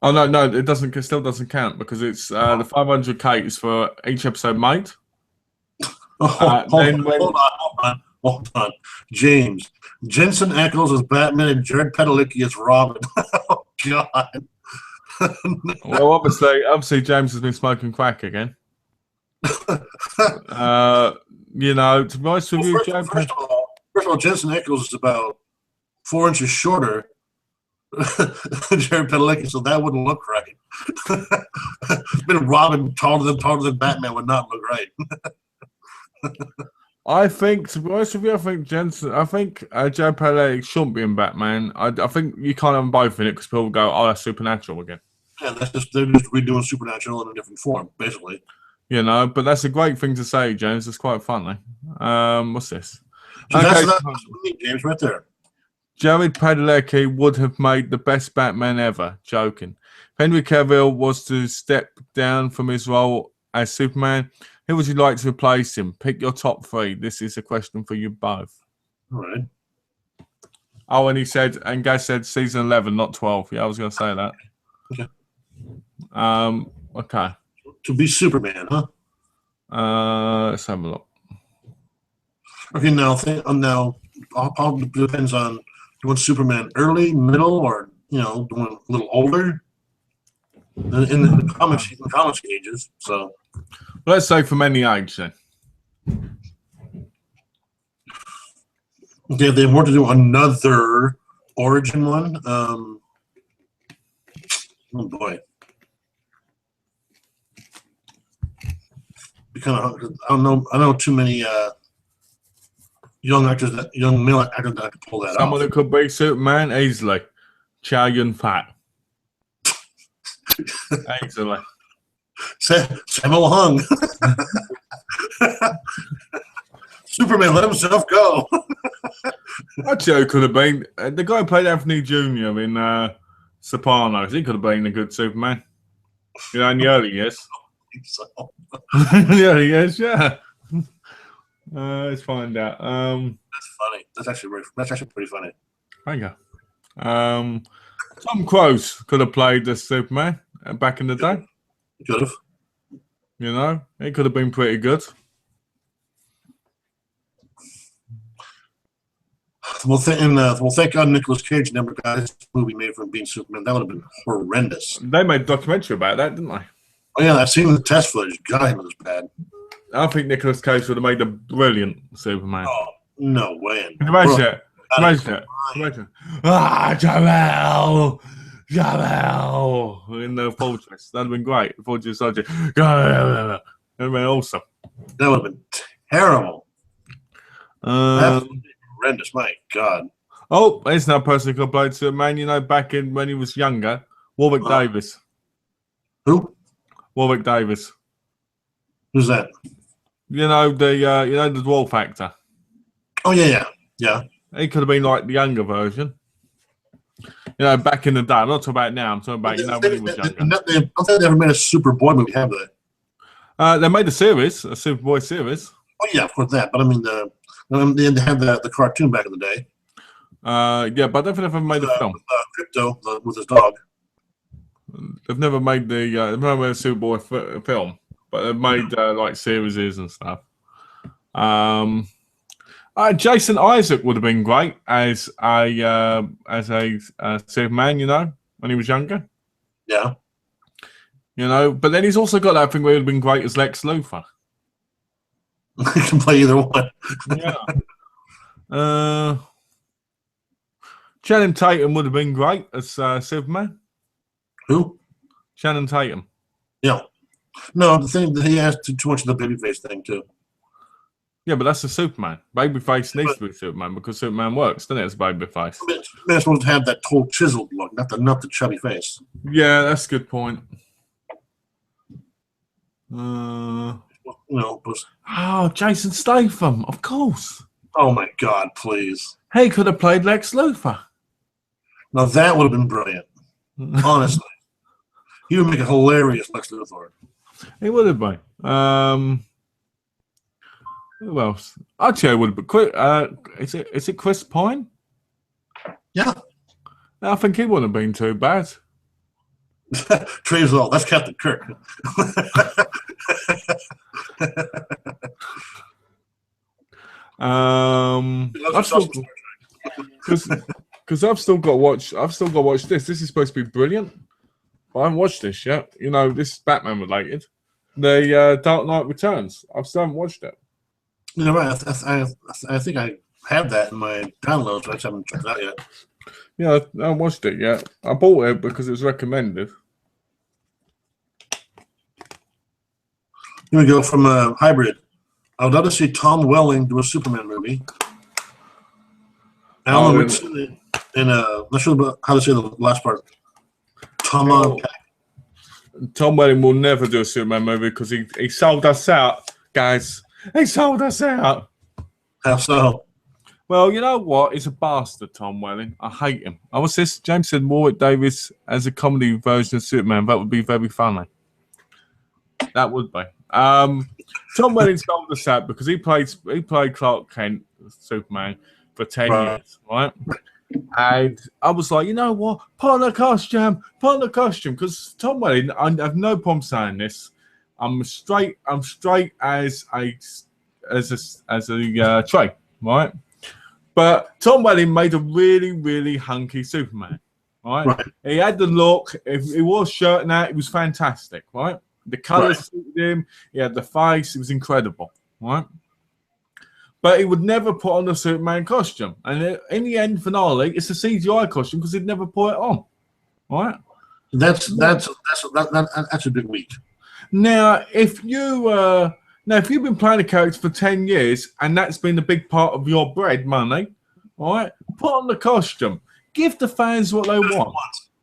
Speaker 1: Oh no, it doesn't. It still doesn't count because it's the 500k is for each episode made.
Speaker 2: Hold on, James Jensen Ackles as Batman and Jared Padalecki as Robin. Oh God.
Speaker 1: Well, obviously, James has been smoking crack again. You know, to be honest with you,
Speaker 2: first of all, Jensen Ackles is about 4 inches shorter than Jared Padalecki, so that wouldn't look right. Been Robin taller than Batman would not look right.
Speaker 1: I think, to be honest with you, Jared Padalecki shouldn't be in Batman. I think you can't have them both in it because people go, "Oh, that's Supernatural again." Yeah,
Speaker 2: they're just redoing Supernatural in a different form, basically.
Speaker 1: You know, but that's a great thing to say, James. It's quite funny. What's this?
Speaker 2: So that's James, right there.
Speaker 1: Jared Padalecki would have made the best Batman ever. Joking. If Henry Cavill was to step down from his role as Superman, who would you like to replace him? Pick your top 3. This is a question for you both.
Speaker 2: All right.
Speaker 1: Oh, and Gaz said season 11, not 12. Yeah, I was going to say that.
Speaker 2: Okay.
Speaker 1: Okay.
Speaker 2: To be Superman, huh?
Speaker 1: Let's have a look.
Speaker 2: Okay, now all depends on do you want Superman early, middle, or do you want a little older? In the comics ages. So
Speaker 1: let's say from any age then.
Speaker 2: Okay, if they want to do another origin one. Oh boy. I don't know too many young male actors that could pull that off.
Speaker 1: Someone that could be Superman easily. Chow Yun-fat. Easily.
Speaker 2: Sammo Hung. Superman let himself go.
Speaker 1: Actually, it could have been the guy who played Anthony Jr. in Sopranos. He could have been a good Superman. You know, in the early years.
Speaker 2: So.
Speaker 1: Yeah, yes, yeah. Let's find out.
Speaker 2: That's funny. That's actually pretty funny.
Speaker 1: Thank you. Tom Cruise could have played the Superman back in the day.
Speaker 2: Could have.
Speaker 1: You know, it could have been pretty good.
Speaker 2: Well, thank God Nicolas Cage never got his movie made from being Superman. That would have been horrendous.
Speaker 1: They made a documentary about that, didn't they?
Speaker 2: Oh yeah, I've seen the test footage. God, it was bad.
Speaker 1: I think Nicolas Cage would have made a brilliant Superman.
Speaker 2: Oh, no way.
Speaker 1: Imagine it. Jamel! In the fortress. That'd have been great. The fortress soldier. That'd have been awesome.
Speaker 2: That would have been terrible. Absolutely horrendous. My God.
Speaker 1: Oh, there's no person who could have played Superman. You know, back in when he was younger, Warwick Davis.
Speaker 2: Who?
Speaker 1: Warwick Davis.
Speaker 2: Who's that?
Speaker 1: You know the dwarf actor.
Speaker 2: Oh yeah.
Speaker 1: He could have been like the younger version. You know, back in the day. I'm not talking about now. I'm talking about when he was younger.
Speaker 2: I don't think they ever made a Superboy movie, have they?
Speaker 1: They made a Superboy series.
Speaker 2: Oh yeah, of course that. But I mean, they had the cartoon back in the day.
Speaker 1: Yeah, but I don't think they've ever made a film.
Speaker 2: Crypto with his dog.
Speaker 1: They've never made a Superboy film, but they've made like series and stuff. Jason Isaac would have been great as a Superman, you know, when he was younger.
Speaker 2: Yeah.
Speaker 1: You know, but then he's also got that thing where he'd have been great as Lex Luthor.
Speaker 2: He can play either one.
Speaker 1: Yeah. Channing Tatum would have been great as Superman.
Speaker 2: Who?
Speaker 1: Channing Tatum.
Speaker 2: Yeah. No, the thing that he has too much of the babyface thing too.
Speaker 1: Yeah, but that's a Superman. Babyface needs to be Superman because Superman works, doesn't it, as a babyface?
Speaker 2: Man's supposed to have that whole chiseled look, not the chubby face.
Speaker 1: Yeah, that's a good point. Jason Statham, of course.
Speaker 2: Oh my God, please.
Speaker 1: He could have played Lex Luthor.
Speaker 2: Now that would have been brilliant. Honestly, he would make a hilarious Lex Luthor.
Speaker 1: He would have been. Who else? Actually, I would have been quick. Is it Chris Pine?
Speaker 2: Yeah.
Speaker 1: I think he wouldn't have been too bad.
Speaker 2: Trey's all, that's Captain Kirk.
Speaker 1: Because I've still got to watch this. This is supposed to be brilliant. But I haven't watched this yet. You know, this is Batman related. The Dark Knight Returns. I still haven't watched it.
Speaker 2: You know, right. I think I have that in my downloads, but I just haven't checked it out yet.
Speaker 1: Yeah, I haven't watched it yet. I bought it because it was recommended.
Speaker 2: Here we go from Hybrid. I would love to see Tom Welling do a Superman movie. Alan Rickson not sure about how to say the last part. Tom
Speaker 1: Welling will never do a Superman movie because he sold us out, guys. He sold us out.
Speaker 2: How so?
Speaker 1: Well, you know what? He's a bastard, Tom Welling. I hate him. I was this. James said Warwick Davis as a comedy version of Superman. That would be very funny. That would be. Tom Welling sold us out because he played Clark Kent, Superman, for 10 years, right? And I was like, you know what? Put on a costume, because Tom Welling. I have no problem saying this. I'm straight as a tray, right? But Tom Welling made a really, really hunky Superman, right? He had the look. If he wore a shirt and that, it was fantastic, right? The colours suited him. He had the face. It was incredible, right? But he would never put on a Superman costume. And in the end finale, it's a CGI costume because he'd never put it on, right?
Speaker 2: That's a bit weak.
Speaker 1: Now, if you've been playing a character for 10 years and that's been a big part of your bread money, all right, put on the costume. Give the fans what they want.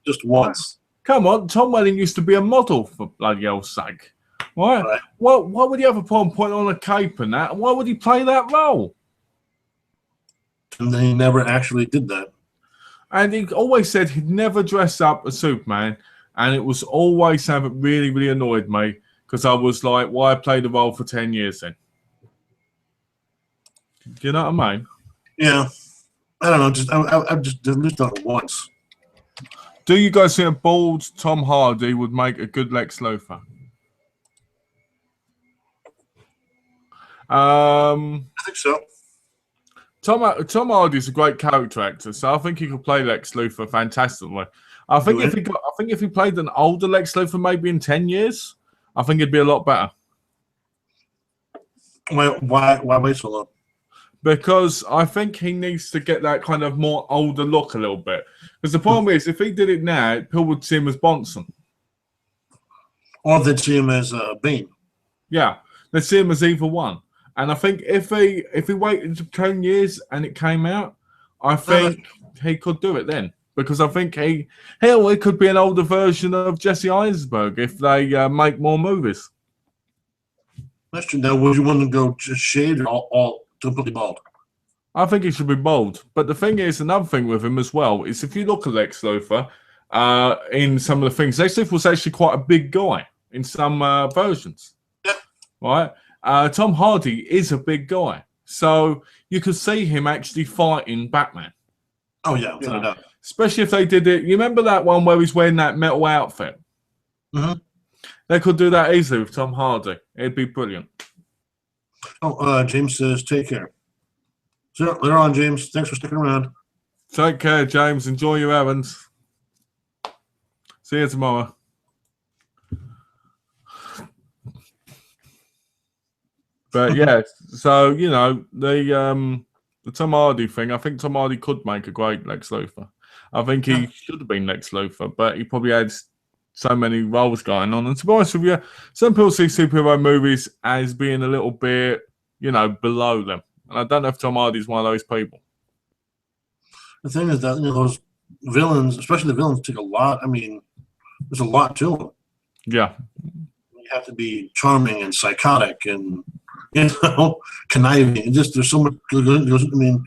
Speaker 2: Just once.
Speaker 1: Come on, Tom Welling used to be a model for bloody hell's sake. Right? Well, why would he have a problem putting on a cape and that? Why would he play that role?
Speaker 2: And then he never actually did that.
Speaker 1: And he always said he'd never dress up as Superman. And it was always something that really, really annoyed me because I was like, why play the role for 10 years then? Do you know what I mean?
Speaker 2: Yeah. I don't know. I've just done it once.
Speaker 1: Do you guys think a bald Tom Hardy would make a good Lex Luthor?
Speaker 2: I think so.
Speaker 1: Tom Hardy's a great character actor, so I think he could play Lex Luthor fantastically. I think if he played an older Lex Luthor, maybe in 10 years, I think it'd be a lot better.
Speaker 2: Why wait so long?
Speaker 1: Because I think he needs to get that kind of more older look a little bit. Because the problem is, if he did it now, people would see him as Bonson.
Speaker 2: Or they'd see him as Bane.
Speaker 1: Yeah, they'd see him as either one. And I think if he waited 10 years and it came out, I think he could do it then. Because I think it could be an older version of Jesse Eisenberg if they make more movies.
Speaker 2: That's true. Now, would you want to go just shaved or all completely bald?
Speaker 1: I think he should be bald. But the thing is, another thing with him as well is if you look at Lex Luthor in some of the things, Lex Luthor was actually quite a big guy in some versions.
Speaker 2: Yeah.
Speaker 1: Right? Tom Hardy is a big guy. So you could see him actually fighting Batman.
Speaker 2: Oh, yeah. No doubt.
Speaker 1: Especially if they did it. You remember that one where he's wearing that metal outfit?
Speaker 2: Mm-hmm.
Speaker 1: They could do that easily with Tom Hardy. It'd be brilliant.
Speaker 2: Oh, James says, take care. So later on, James. Thanks for sticking around.
Speaker 1: Take care, James. Enjoy your errands. See you tomorrow. But yeah, so you know the Tom Hardy thing. I think Tom Hardy could make a great Lex Luthor. I think he should have been Lex Luthor, but he probably had so many roles going on. And to be honest with you, some people see superhero movies as being a little bit, below them. And I don't know if Tom Hardy's one of those people.
Speaker 2: The thing is that those villains, especially the villains, take a lot. I mean, there's a lot to them.
Speaker 1: Yeah.
Speaker 2: You have to be charming and psychotic and conniving. And just there's so much. I mean,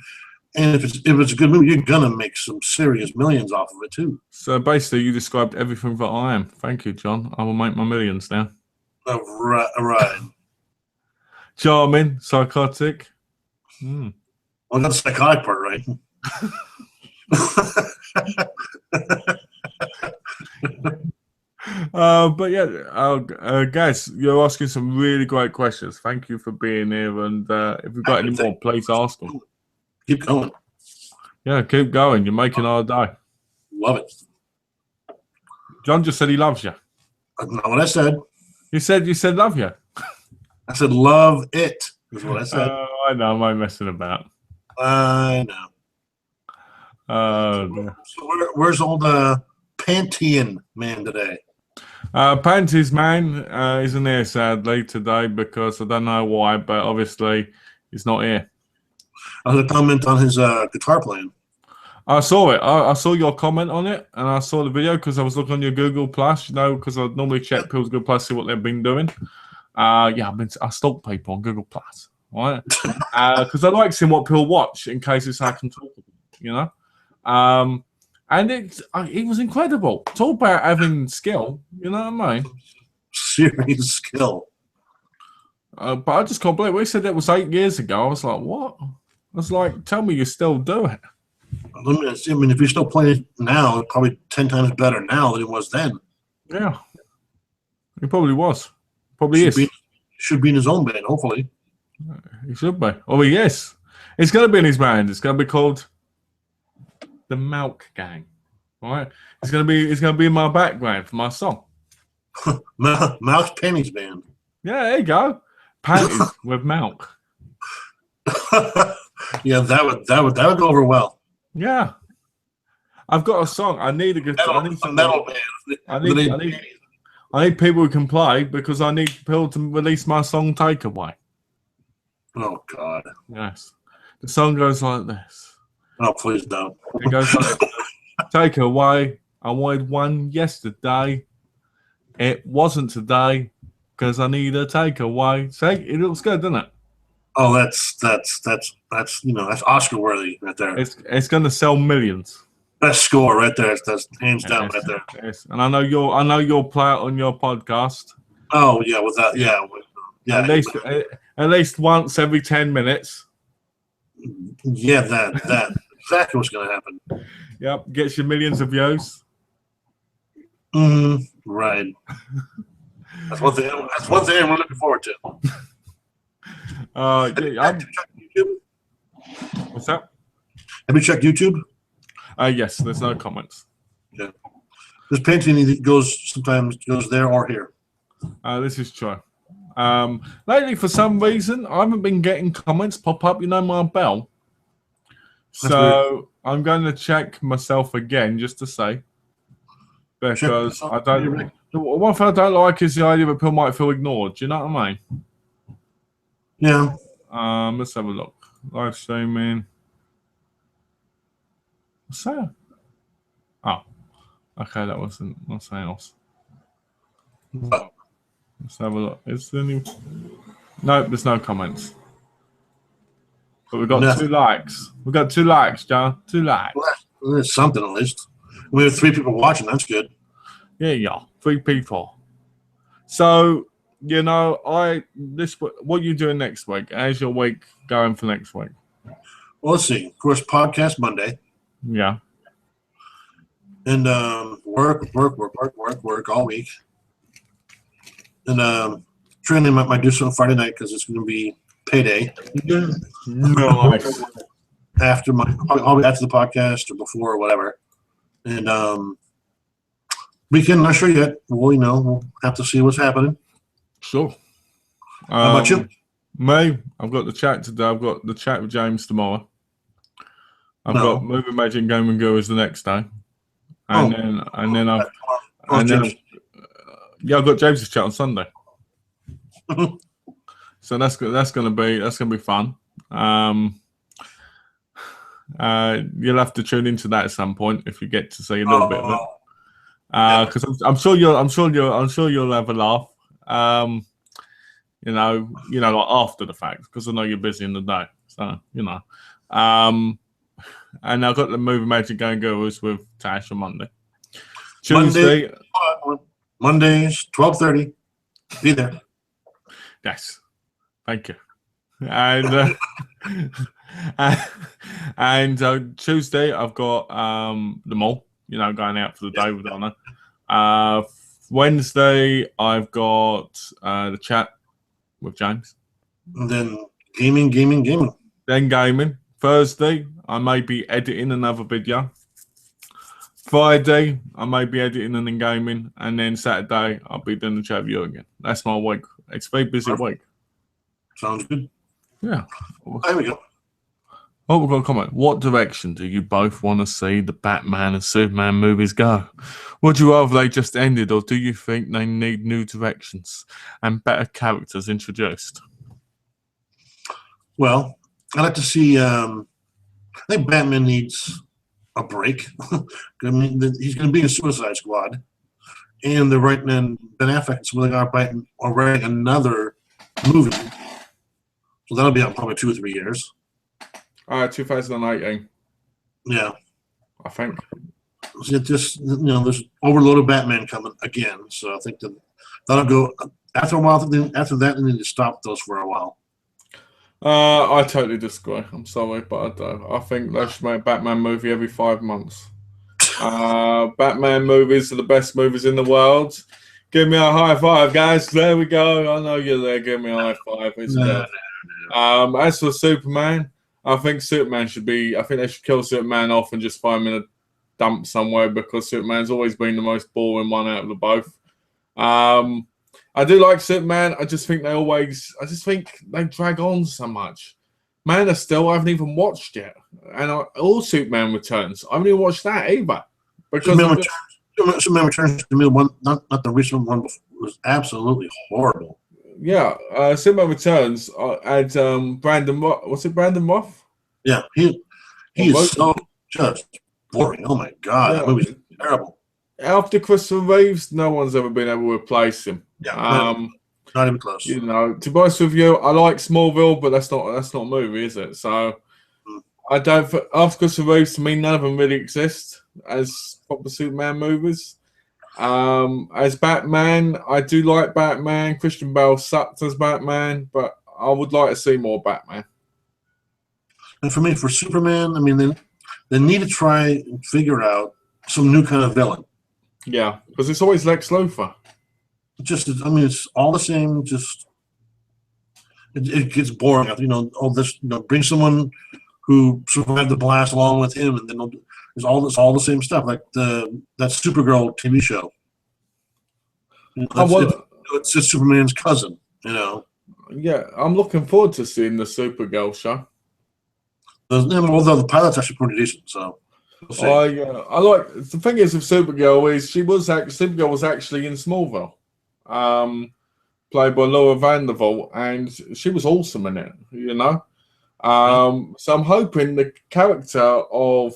Speaker 2: and if it's a good movie, you're gonna make some serious millions off of it too.
Speaker 1: So basically, you described everything that I am. Thank you, John. I will make my millions now.
Speaker 2: Right.
Speaker 1: Charming, psychotic.
Speaker 2: Well, I got the psychotic part right.
Speaker 1: But yeah, guys, you're asking some really great questions. Thank you for being here. And if you've got any more, please ask them.
Speaker 2: Keep going.
Speaker 1: Yeah, keep going. You're making our day.
Speaker 2: Love it.
Speaker 1: John just said he loves you.
Speaker 2: That's not what I said.
Speaker 1: You said love you.
Speaker 2: I said love it is what I said.
Speaker 1: I know. I'm messing about.
Speaker 2: I know. So where's old Pantheon man today?
Speaker 1: Panties man isn't here sadly today because I don't know why, but obviously he's not here.
Speaker 2: I was a comment on his guitar playing.
Speaker 1: I saw it. I saw your comment on it, and I saw the video because I was looking on your Google Plus. Because I normally check people's Google Plus, see what they've been doing. I stalk people on Google Plus, right? Because I like seeing what people watch in case it's I can talk about, And it was incredible. Talk about having skill, you know what I mean?
Speaker 2: Serious skill.
Speaker 1: But I just can't believe we said that was 8 years ago. I was like, what? I was like, tell me you still do it.
Speaker 2: I mean, if you still play it now, it's probably 10 times better now than it was then.
Speaker 1: Yeah. He probably was. Probably is.
Speaker 2: Should be in his own band, hopefully.
Speaker 1: He should be. Oh, he is. It's going to be in his band. It's going to be called The Milk Gang. All right? It's going to be in my background for my song.
Speaker 2: Mouse Penny's band.
Speaker 1: Yeah, there you go. Panties with milk.
Speaker 2: Yeah, that would go over well.
Speaker 1: Yeah, I've got a song. I need a guitar.
Speaker 2: Metal band.
Speaker 1: I need people who can play because I need people to release my song "Takeaway."
Speaker 2: Oh God.
Speaker 1: Yes, the song goes like this.
Speaker 2: Oh, please don't.
Speaker 1: It goes like, "Takeaway. I wanted one yesterday. It wasn't today because I need a takeaway." See, it looks good, doesn't it?
Speaker 2: Oh, that's Oscar worthy right there.
Speaker 1: It's going to sell millions.
Speaker 2: Best score right there. That's hands down right there.
Speaker 1: Yes. And I know you'll play it on your podcast.
Speaker 2: Oh yeah, with that, yeah.
Speaker 1: At least once every 10 minutes.
Speaker 2: Yeah, that exactly what's going to happen.
Speaker 1: Yep, gets you millions of views.
Speaker 2: Right. That's one thing we're looking forward to.
Speaker 1: Yeah,
Speaker 2: Have you checked YouTube?
Speaker 1: What's that?
Speaker 2: Have you checked YouTube?
Speaker 1: Yes, there's no comments.
Speaker 2: Yeah. This painting sometimes goes there or here.
Speaker 1: This is true. Lately, for some reason, I haven't been getting comments pop up. My bell. So I'm going to check myself again just to say, because I don't. One thing I don't like is the idea that people might feel ignored. Do you know what I mean?
Speaker 2: Yeah.
Speaker 1: Let's have a look. Live streaming. What's that? Oh, okay. That wasn't something else. Let's have a look. Is there any? No, there's no comments. But we've got 2 likes. We've got 2 likes, John. 2 likes.
Speaker 2: Well, there's something at least. We have 3 people watching. That's good.
Speaker 1: Yeah, 3 people. So, what are you doing next week? How's your week going for next week?
Speaker 2: Well, let's see. Of course, podcast Monday.
Speaker 1: Yeah.
Speaker 2: And work all week. And training might do something Friday night because it's going to be payday.
Speaker 1: Nice.
Speaker 2: After the podcast or before or whatever. And weekend, not sure yet. We'll have to see what's happening.
Speaker 1: Sure.
Speaker 2: How about you?
Speaker 1: Me, I've got the chat today. I've got the chat with James tomorrow. I've got Movie Magic Game and Gurus the next day, and then Yeah, I've got James's chat on Sunday. So that's gonna be fun. You'll have to tune into that at some point if you get to see a little bit of it. Because I'm sure you'll have a laugh. Like after the fact, because I know you're busy in the day. So and I've got the movie Magic Going Gurus with Tash on Monday. Tuesday,
Speaker 2: Mondays, 12:30. Be there.
Speaker 1: Yes, thank you. And Tuesday I've got the mall. Going out for the day with Donna. Wednesday I've got the chat with James.
Speaker 2: And then gaming.
Speaker 1: Then gaming. Thursday I may be editing another video. Friday I may be editing and then gaming, and then Saturday I'll be doing the chat with you again. That's my week. It's a very busy week.
Speaker 2: Sounds good.
Speaker 1: Yeah.
Speaker 2: There we go.
Speaker 1: Oh, we've got a comment. What direction do you both want to see the Batman and Superman movies go? Would you rather they just ended, or do you think they need new directions and better characters introduced?
Speaker 2: Well, I'd like to see. I think Batman needs a break. I mean, he's going to be in Suicide Squad, and they're writing in Ben Affleck. So they're writing another movie. So that'll be out probably 2 or 3 years.
Speaker 1: 2018.
Speaker 2: Yeah,
Speaker 1: I think.
Speaker 2: So just there's overload of Batman coming again. So I think that'll go after a while. After that, they need to stop those for a while.
Speaker 1: I totally disagree. I'm sorry, but I don't. I think they should make a Batman movie every 5 months. Batman movies are the best movies in the world. Give me a high five, guys. There we go. I know you're there. Give me a high five. It's good. As for Superman, I think Superman should be. I think they should kill Superman off and just find him in a dump somewhere, because Superman's always been the most boring one out of the both. I do like Superman. I just think they drag on so much. Man of Steel, I haven't even watched yet, and all Superman Returns, I haven't even watched that either. Because
Speaker 2: Superman Returns to me, not the recent one, was absolutely horrible.
Speaker 1: Yeah, Superman Returns had Brandon. Was it Brandon Roth?
Speaker 2: Yeah, he is so just boring. Oh my god, that movie's terrible.
Speaker 1: After Christopher Reeves, no one's ever been able to replace him.
Speaker 2: Yeah, not even close.
Speaker 1: To be honest with you, I like Smallville, but that's not a movie, is it? So I don't. After Christopher Reeves, to me, none of them really exist as proper Superman movies. As Batman, I do like Batman. Christian Bale sucked as Batman, but I would like to see more Batman.
Speaker 2: And for me, for Superman, I mean, they need to try and figure out some new kind of villain.
Speaker 1: Yeah, because it's always Lex Luthor.
Speaker 2: It's all the same. Just it gets boring. Bring someone who survived the blast along with him, and then it's all the same stuff, like that Supergirl TV show. It's just Superman's cousin,
Speaker 1: Yeah, I'm looking forward to seeing the Supergirl show.
Speaker 2: Although the pilot's actually pretty decent, so. We'll
Speaker 1: I like the thing is with Supergirl is Supergirl was actually in Smallville, played by Laura Vanderbilt, and she was awesome in it. So I'm hoping the character of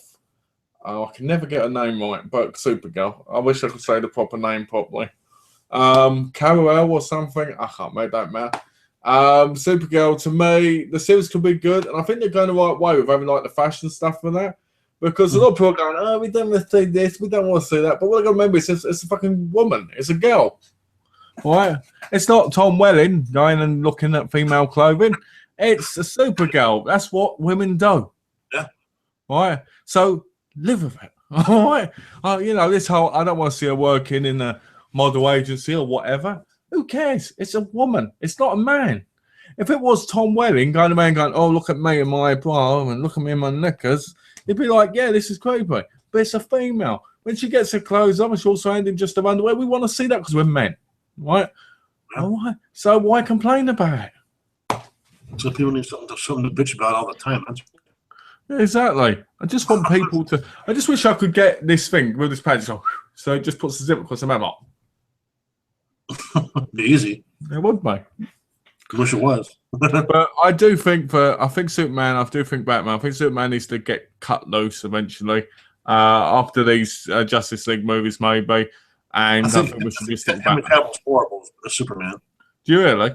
Speaker 1: I can never get her name right, but Supergirl. I wish I could say the proper name properly. Carol or something. I can't make that matter. Supergirl, to me, the series could be good, and I think they're going the right way with having like the fashion stuff for that. Because a lot of people are going, oh, we don't want to see this, we don't want to see that. But what I got to remember is it's a fucking woman. It's a girl. All right? It's not Tom Welling going and looking at female clothing. It's a Supergirl. That's what women do.
Speaker 2: Yeah.
Speaker 1: All right? So live with it. All right? This whole, I don't want to see her working in a model agency or whatever. Who cares? It's a woman. It's not a man. If it was Tom Welling going around going, oh, look at me in my bra and look at me in my knickers, he'd be like, yeah, this is creepy. But it's a female. When she gets her clothes on and she's also ending just her underwear, we want to see that because we're men. Right?
Speaker 2: Yeah.
Speaker 1: All right? So why complain about it?
Speaker 2: So people need something to bitch about all the time.
Speaker 1: Exactly. I just want people to. I just wish I could get this thing with this page. So it just puts the zip across the map.
Speaker 2: Be easy.
Speaker 1: It would be.
Speaker 2: I wish it was.
Speaker 1: But I do think I think Superman, I do think Batman, I think Superman needs to get cut loose eventually after these Justice League movies, maybe. And I think we should just stick with
Speaker 2: Henry
Speaker 1: Batman.
Speaker 2: Cavill's horrible as Superman.
Speaker 1: Do you really?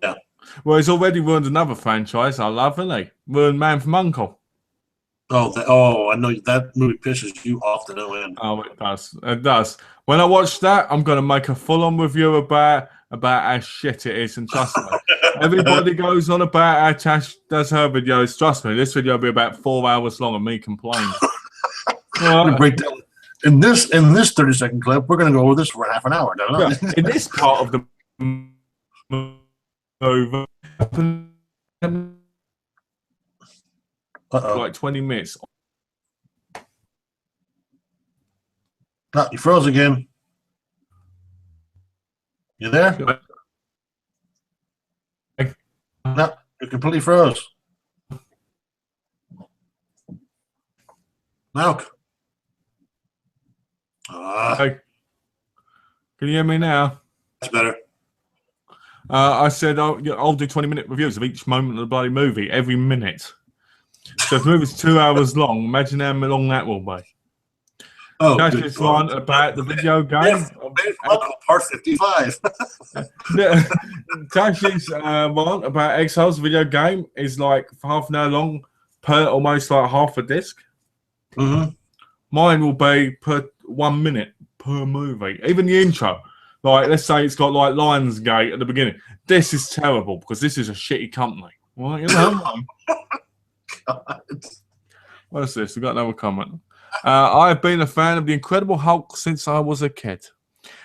Speaker 2: Yeah.
Speaker 1: Well, he's already ruined another franchise I love, hasn't he? Ruined Man from U.N.C.L.E.
Speaker 2: I know that movie pisses you off to no end.
Speaker 1: Oh, it does. It does. When I watch that, I'm going to make a full-on review about how shit it is. And trust me, everybody goes on about how Tash does her videos. Trust me, this video will be about 4 hours long of me complaining.
Speaker 2: Break down. In this 30-second clip, we're going to go over this for half an hour.
Speaker 1: Yeah, in this part of the movie, like 20 minutes.
Speaker 2: No, you froze again. You there? No, you completely froze. Malk.
Speaker 1: Hey, can you hear me now?
Speaker 2: That's better.
Speaker 1: I said I'll do 20-minute reviews of each moment of the bloody movie, every minute. So if the movie's 2 hours long, imagine how long that will be.
Speaker 2: Oh,
Speaker 1: That's just one about the video game.
Speaker 2: Part 55.
Speaker 1: Tash's one about Exiles video game is like half an hour long per almost like half a disc.
Speaker 2: Mm-hmm.
Speaker 1: Mine will be per 1 minute per movie. Even the intro. Like, let's say it's got like Lionsgate at the beginning. This is terrible because this is a shitty company. Well, you know. What's this? We've got another comment. I've been a fan of the Incredible Hulk since I was a kid.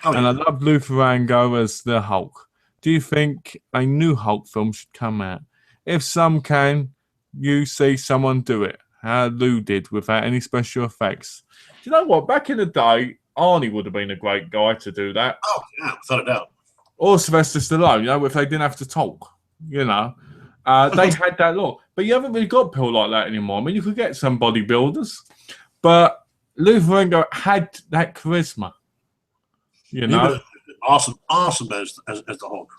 Speaker 2: Oh,
Speaker 1: and I love Lou Ferrigno as the Hulk. Do you think a new Hulk film should come out? If some can, you see someone do it. How Lou did without any special effects. Do you know what? Back in the day, Arnie would have been a great guy to do that.
Speaker 2: Oh, yeah, without a doubt.
Speaker 1: Or Sylvester Stallone, you know, if they didn't have to talk, you know. They had that look. But you haven't really got people like that anymore. I mean, you could get some bodybuilders. But Lou Ferrigno had that charisma, you know.
Speaker 2: Awesome as the Hulk.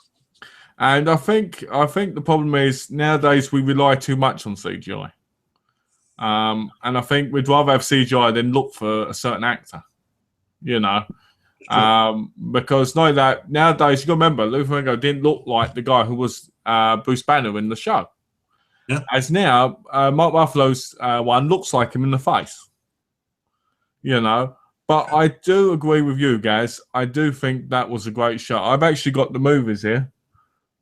Speaker 1: And I think the problem is nowadays we rely too much on CGI. And I think we'd rather have CGI than look for a certain actor, you know. Because nowadays you got to remember Lou Ferrigno didn't look like the guy who was Bruce Banner in the show.
Speaker 2: Yeah.
Speaker 1: As now, Mark Ruffalo's one looks like him in the face. You know, but I do agree with you guys. I do think that was a great shot. I've actually got the movies here.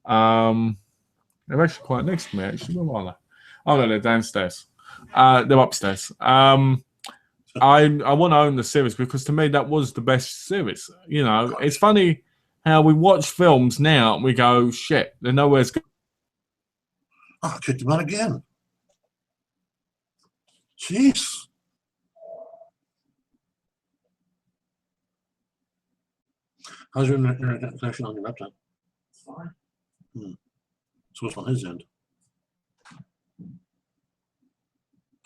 Speaker 1: They're actually quite next to me, actually. Where are they? Oh, no, they're downstairs. They're upstairs. I want to own the series because to me that was the best series. You know, it's funny how we watch films now and we go, shit, they're nowhere's good.
Speaker 2: Oh, I kicked him out again. Jeez. How's your internet connection on your laptop?
Speaker 3: Fine.
Speaker 2: So what's on his end?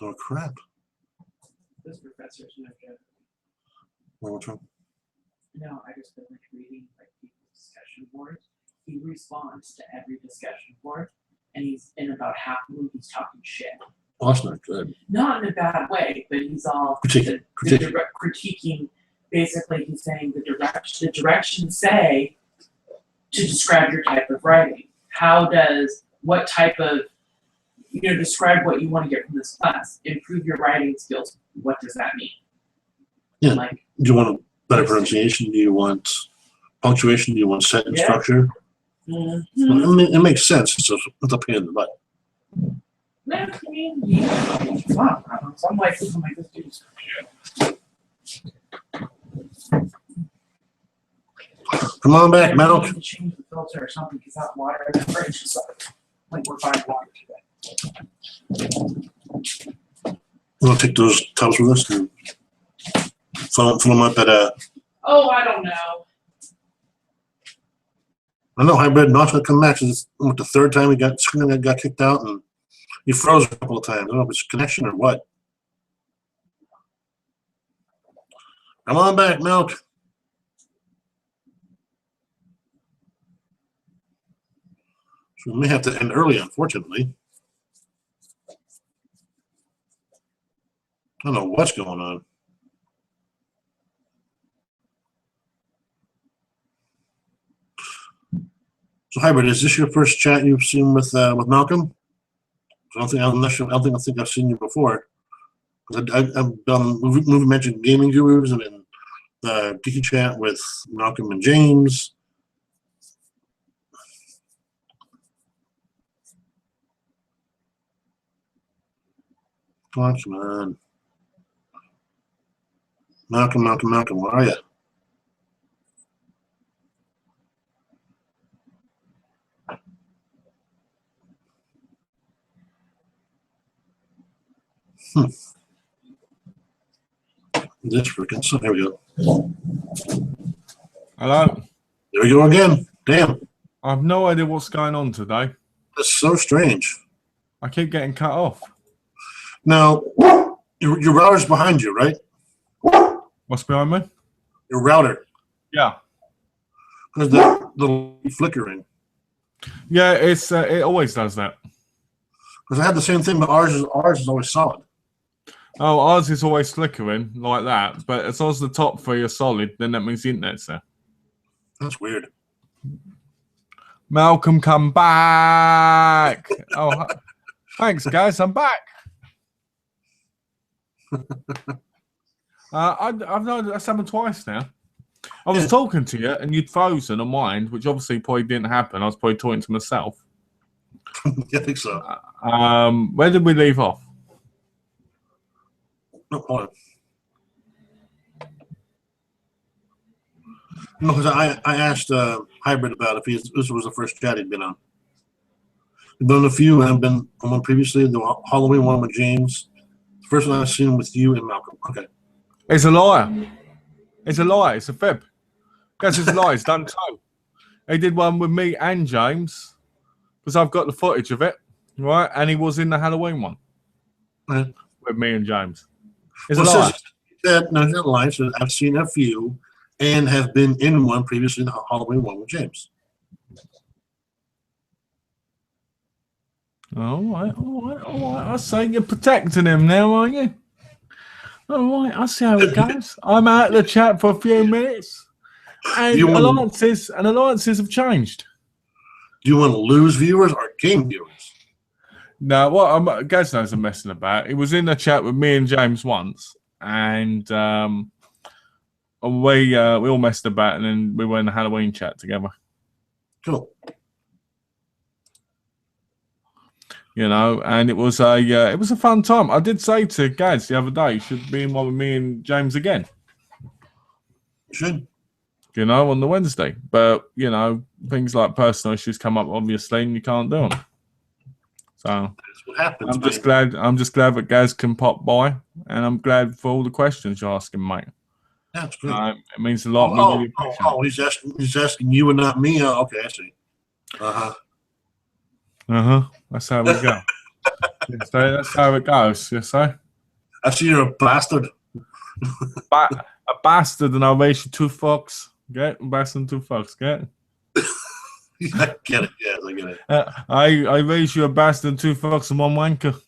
Speaker 2: Oh, crap.
Speaker 3: This professor's no joke.
Speaker 2: What's wrong?
Speaker 3: No, I just been like reading like people's discussion boards. He responds to every discussion board, and he's in about half of them he's talking shit.
Speaker 2: Oh, that's not good.
Speaker 3: Not in a bad way, but he's all critiquing. Basically, he's saying the directions say to describe your type of writing. What type of, describe what you want to get from this class. Improve your writing skills. What does that mean?
Speaker 2: Yeah.
Speaker 3: Like,
Speaker 2: do you want a better pronunciation? Do you want punctuation? Do you want sentence structure?
Speaker 3: Mm-hmm.
Speaker 2: Well, I mean, it makes sense. It's a pain in the butt.
Speaker 3: No, I mean, it's fun. Some like this dude's
Speaker 2: Come on back, Malk.
Speaker 3: to change the filter or something because that water in the fridge is like we're buying water today.
Speaker 2: We'll take those tubs with us and fill them up at
Speaker 3: Oh, I don't know.
Speaker 2: I know Hybrid Notch will come back. It's the third time he got kicked out and he froze a couple of times. I don't know if it's connection or what. Come on back, Milk. So we may have to end early, unfortunately. I don't know what's going on. So, Hybrid, is this your first chat you've seen with Malcolm? I don't think I've seen you before. I've done movie mentioned gaming gurus and in the Geeky chat with Malcolm and James. Come on. Malcolm, where are you? This freaking son. Here we go.
Speaker 1: Hello.
Speaker 2: There we go again. Damn.
Speaker 1: I have no idea what's going on today.
Speaker 2: That's so strange.
Speaker 1: I keep getting cut off.
Speaker 2: Now, your router's behind you, right?
Speaker 1: What's behind me?
Speaker 2: Your router.
Speaker 1: Yeah.
Speaker 2: Because the little flickering.
Speaker 1: Yeah, it always does that.
Speaker 2: Because I had the same thing, but ours is always solid.
Speaker 1: Oh, ours is always flickering like that, but as long as the top three are solid, then that means the internet's there.
Speaker 2: That's weird.
Speaker 1: Malcolm, come back. Oh, thanks, guys. I'm back. I've known that's happened twice now. I was talking to you and you'd frozen on mine, which obviously probably didn't happen. I was probably talking to myself.
Speaker 2: I think so.
Speaker 1: Where did we leave off?
Speaker 2: No, hold on. No, because I asked Hybrid about if this was the first chat he'd been on. He'd been on a few, and I've been on one previously, the Halloween one with James. The first one I've seen with you and Malcolm. Okay.
Speaker 1: It's a liar. It's a lie. It's a fib. Guess it's a lie. It's done too. He did one with me and James because I've got the footage of it, right? And he was in the Halloween one with me and James. It's a lie.
Speaker 2: No, it's not a lie. So I've seen a few and have been in one previously, the Halloween one with James.
Speaker 1: All right. I say you're protecting him now, aren't you? All right, I see how it goes. I'm out of the chat for a few minutes, and alliances have changed.
Speaker 2: Do you want to lose viewers or gain viewers?
Speaker 1: No, well, Gaz knows I'm messing about. He was in the chat with me and James once, and we all messed about, and then we were in the Halloween chat together.
Speaker 2: Cool.
Speaker 1: You know, and it was a fun time. I did say to Gaz the other day, you should be in one with me and James again.
Speaker 2: Should.
Speaker 1: You know, on the Wednesday. But, you know, things like personal issues come up, obviously, and you can't do them. So
Speaker 2: that's what happens.
Speaker 1: I'm just glad that Gaz can pop by, and I'm glad for all the questions you're asking, mate.
Speaker 2: That's good.
Speaker 1: It means a lot.
Speaker 2: He's asking you and not me. Okay, I see.
Speaker 1: That's how we go. That's how it goes. You say?
Speaker 2: I see you're a bastard.
Speaker 1: A bastard, and I'll raise you 2 fucks. Get bastard and 2 fucks. Get.
Speaker 2: I get it. Yes, I get it.
Speaker 1: I raise you a bastard and 2 fucks and 1 wanker.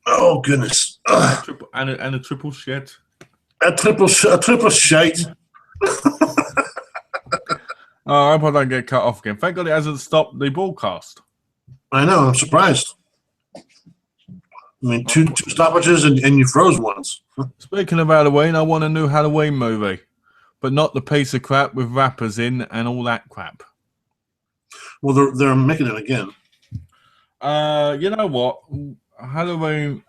Speaker 2: Oh goodness!
Speaker 1: And a triple shit.
Speaker 2: A triple shite.
Speaker 1: I hope I don't get cut off again. Thank God it hasn't stopped the broadcast.
Speaker 2: I know. I'm surprised. I mean, two stoppages and you froze once.
Speaker 1: Speaking of Halloween, I want a new Halloween movie, but not the piece of crap with rappers in and all that crap.
Speaker 2: Well, they're making it again.
Speaker 1: You know what? Halloween.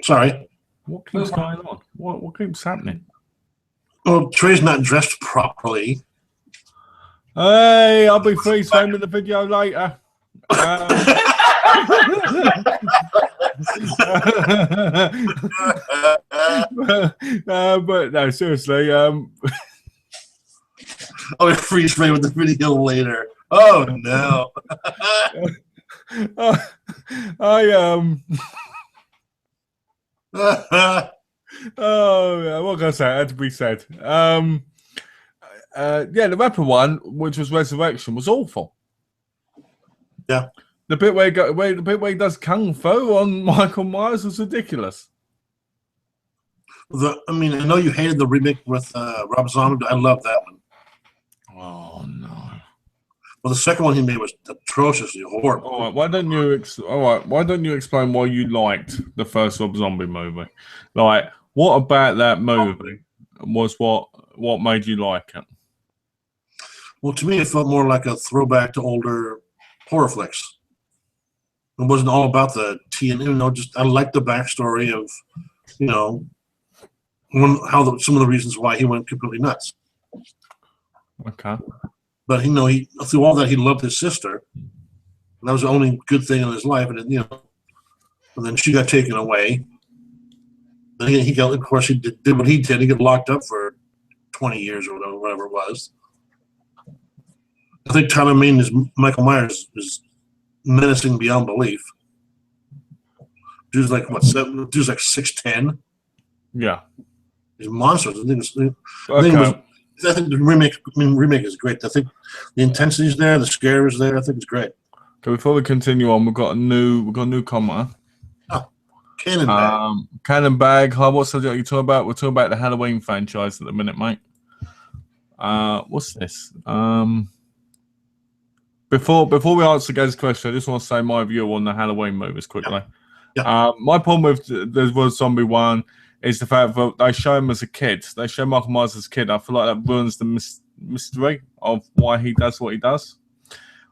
Speaker 2: Sorry.
Speaker 1: What keeps going on? What keeps happening?
Speaker 2: Well, Trey's not dressed properly.
Speaker 1: Hey, I'll be freeze framing the video later. But no, seriously.
Speaker 2: I'll be freeze frame with the video later. Oh no.
Speaker 1: Oh, yeah, what can I say? It had to be said. Yeah, the rapper one, which was Resurrection, was awful.
Speaker 2: Yeah.
Speaker 1: The bit where he does kung fu on Michael Myers was ridiculous.
Speaker 2: I know you hated the remake with Rob Zombie, but I love that one.
Speaker 1: Oh no!
Speaker 2: Well, the second one he made was atrociously horrible.
Speaker 1: All right, why don't you explain why you liked the first Rob Zombie movie? Like, what about that movie was what made you like it?
Speaker 2: Well, to me, it felt more like a throwback to older horror flicks. It wasn't all about the just I liked the backstory of, some of the reasons why he went completely nuts.
Speaker 1: Okay.
Speaker 2: But he through all that he loved his sister. And that was the only good thing in his life, and then she got taken away. And he got, of course, he did what he did. He got locked up for 20 years or whatever it was. I think Tyler Mane is Michael Myers is menacing beyond belief. Dude's like what? Dude's like 6'10".
Speaker 1: Yeah.
Speaker 2: He's monsters. I think the remake is great. I think the intensity's there, the scare is there. I think it's great.
Speaker 1: Okay, before we continue on, we've got a new commenter.
Speaker 2: Oh, Cannon Bag.
Speaker 1: Cannon Bag. Hi, what subject are you talking about? We're talking about the Halloween franchise at the minute, mate. What's this? Before we answer Gaz's question, I just want to say my view on the Halloween movies quickly.
Speaker 2: Yeah.
Speaker 1: My problem with the Rob Zombie one is the fact that they show him as a kid. They show Michael Myers as a kid. I feel like that ruins the mystery of why he does what he does.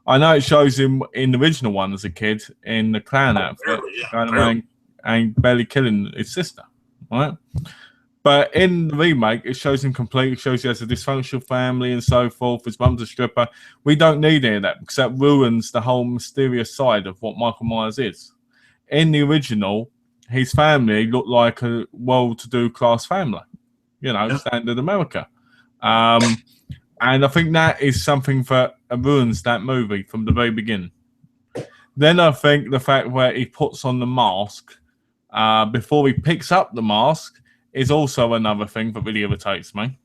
Speaker 1: I know it shows him in the original one as a kid in the clown outfit, going around and barely killing his sister, right? But in the remake, it shows him complete. It shows he has a dysfunctional family and so forth. His mum's a stripper. We don't need any of that because that ruins the whole mysterious side of what Michael Myers is. In the original, his family looked like a well-to-do class family, standard America. And I think that is something that ruins that movie from the very beginning. Then I think the fact where he puts on the mask before he picks up the mask is also another thing that really irritates me.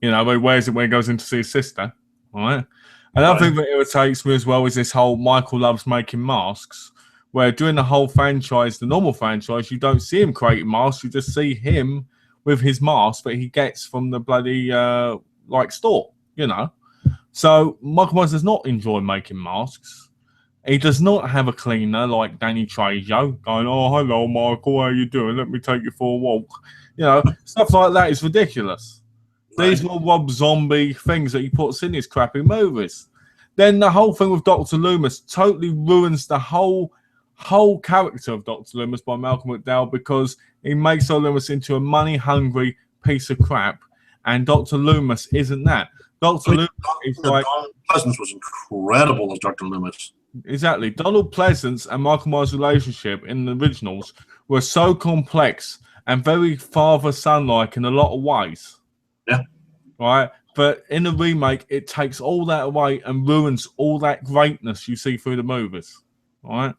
Speaker 1: Where he wears it when he goes in to see his sister. All right. Another thing that irritates me as well is this whole Michael loves making masks, where during the whole franchise, the normal franchise, you don't see him creating masks. You just see him with his mask that he gets from the bloody store, So Michael Myers does not enjoy making masks. He does not have a cleaner like Danny Trejo going, "Oh, hello, Michael, how you doing? Let me take you for a walk." Stuff like that is ridiculous. Right. These are Rob Zombie things that he puts in his crappy movies. Then the whole thing with Dr. Loomis totally ruins the whole character of Dr. Loomis by Malcolm McDowell because he makes Dr. Loomis into a money-hungry piece of crap, and Dr. Loomis isn't that. Dr. Loomis is like...
Speaker 2: Donald Pleasance was incredible as Dr. Loomis.
Speaker 1: Exactly. Donald Pleasance and Michael Myers' relationship in the originals were so complex and very father-son-like in a lot of ways.
Speaker 2: Yeah.
Speaker 1: Right? But in the remake, it takes all that away and ruins all that greatness you see through the movies. Right?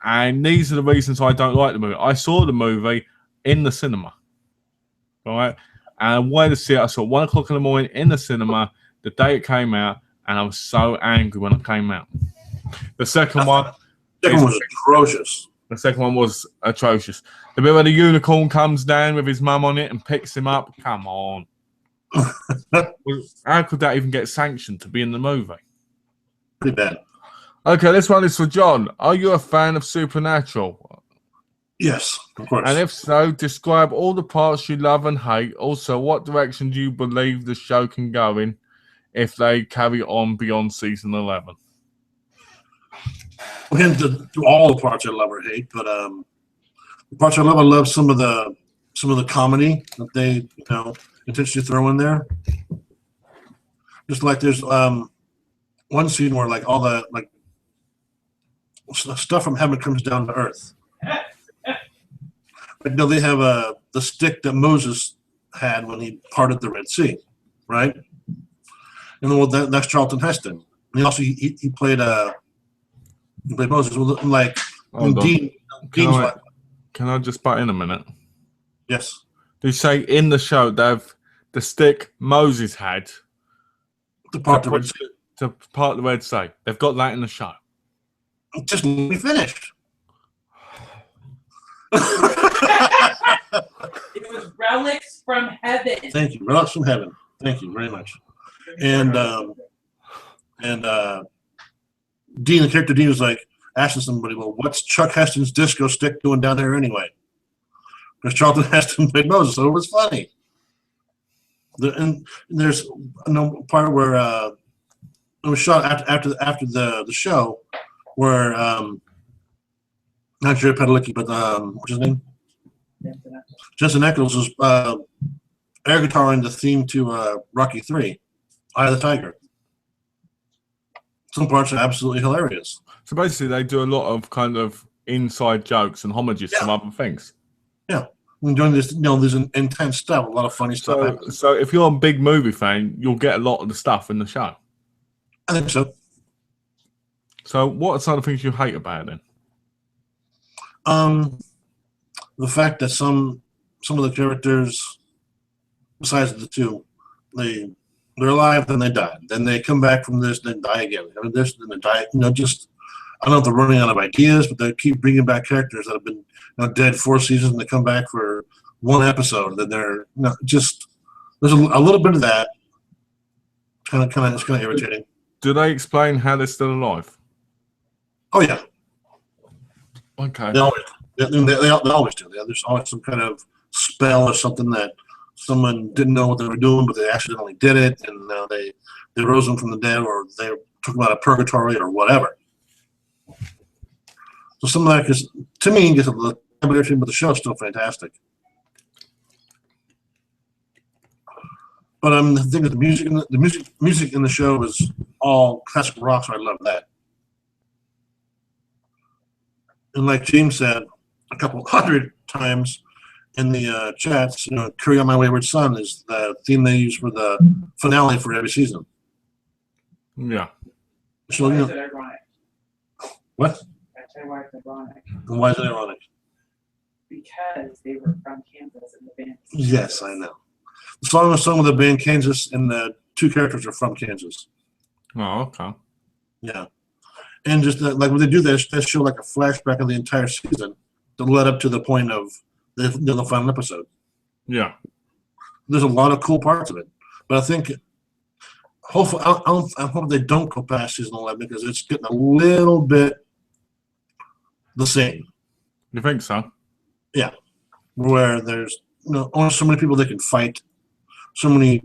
Speaker 1: And these are the reasons I don't like the movie. I saw the movie in the cinema. Right? And I wanted to see it. I saw it 1 o'clock in the morning in the cinema the day it came out, and I was so angry when it came out. The second one
Speaker 2: was atrocious.
Speaker 1: The second one was atrocious. The bit where the unicorn comes down with his mum on it and picks him up. Come on. How could that even get sanctioned to be in the movie?
Speaker 2: Pretty bad.
Speaker 1: Okay, this one is for John. Are you a fan of Supernatural?
Speaker 2: Yes, of course.
Speaker 1: And if so, describe all the parts you love and hate. Also, what direction do you believe the show can go in if they carry on beyond season 11?
Speaker 2: We'll get into all the parts I love or hate, but the parts I love some of the comedy that they intentionally throw in there. Just like there's one scene where like all the like stuff from heaven comes down to earth. Like they have the stick that Moses had when he parted the Red Sea, right? And that's Charlton Heston. And he also he played Moses. Like Dean's like
Speaker 1: Can I just butt in a minute?
Speaker 2: Yes.
Speaker 1: Did you say in the show they've the stick Moses had
Speaker 2: The part that
Speaker 1: to part the Red Sea? They've got that in the show.
Speaker 2: just let me finish.
Speaker 3: It was relics from heaven.
Speaker 2: Thank you. Relics from heaven. Thank you very much. And Dean, the character Dean, was like asking somebody, well, what's Chuck Heston's disco stick doing down there anyway? Because Charlton Heston played Moses, so it was funny. And there's a part where it was shot after the show where not Jerry Padalecki, but what's his name? Jensen Ackles was air guitaring the theme to Rocky 3, Eye of the Tiger. Some parts are absolutely hilarious.
Speaker 1: So basically, they do a lot of kind of inside jokes and homages to other things.
Speaker 2: Yeah, and doing this, there's an intense stuff, a lot of funny stuff. Happens.
Speaker 1: So if you're a big movie fan, you'll get a lot of the stuff in the show.
Speaker 2: I think so.
Speaker 1: So what are some of the things you hate about it?
Speaker 2: The fact that some of the characters, besides the two, they're alive, then they die, then they come back from this, then die again. I mean, this, then they die. Just I don't know if they're running out of ideas, but they keep bringing back characters that have been dead 4 seasons, and they come back for 1 episode. Then they're just there's a little bit of that. It's kind of irritating.
Speaker 1: Do they explain how they're still alive?
Speaker 2: Oh yeah.
Speaker 1: Okay.
Speaker 2: They always do. There's always some kind of spell or something that someone didn't know what they were doing, but they accidentally did it, and they rose them from the dead, or they took them out of purgatory or whatever. So some of that, because to me, just the combination, but the show's still fantastic. But the thing is, the music in the show is all classical rock, so I love that. And like James said a couple 100 times in the chats, "Carry On My Wayward Son" is the theme they use for the finale for every season.
Speaker 1: Yeah.
Speaker 2: So,
Speaker 3: Why is it ironic?
Speaker 2: What?
Speaker 3: I tell you why it's ironic.
Speaker 2: And why is it ironic?
Speaker 3: Because they were from Kansas and the band.
Speaker 2: Yes, I know. The song of the band Kansas, and the 2 characters are from Kansas.
Speaker 1: Oh, okay.
Speaker 2: Yeah. And just like when they do this, they show like a flashback of the entire season that led up to the point of the final episode.
Speaker 1: Yeah.
Speaker 2: There's a lot of cool parts of it, but I think hopefully I hope they don't go past season 11 because it's getting a little bit the same.
Speaker 1: You think so?
Speaker 2: Yeah, where there's only so many people they can fight, so many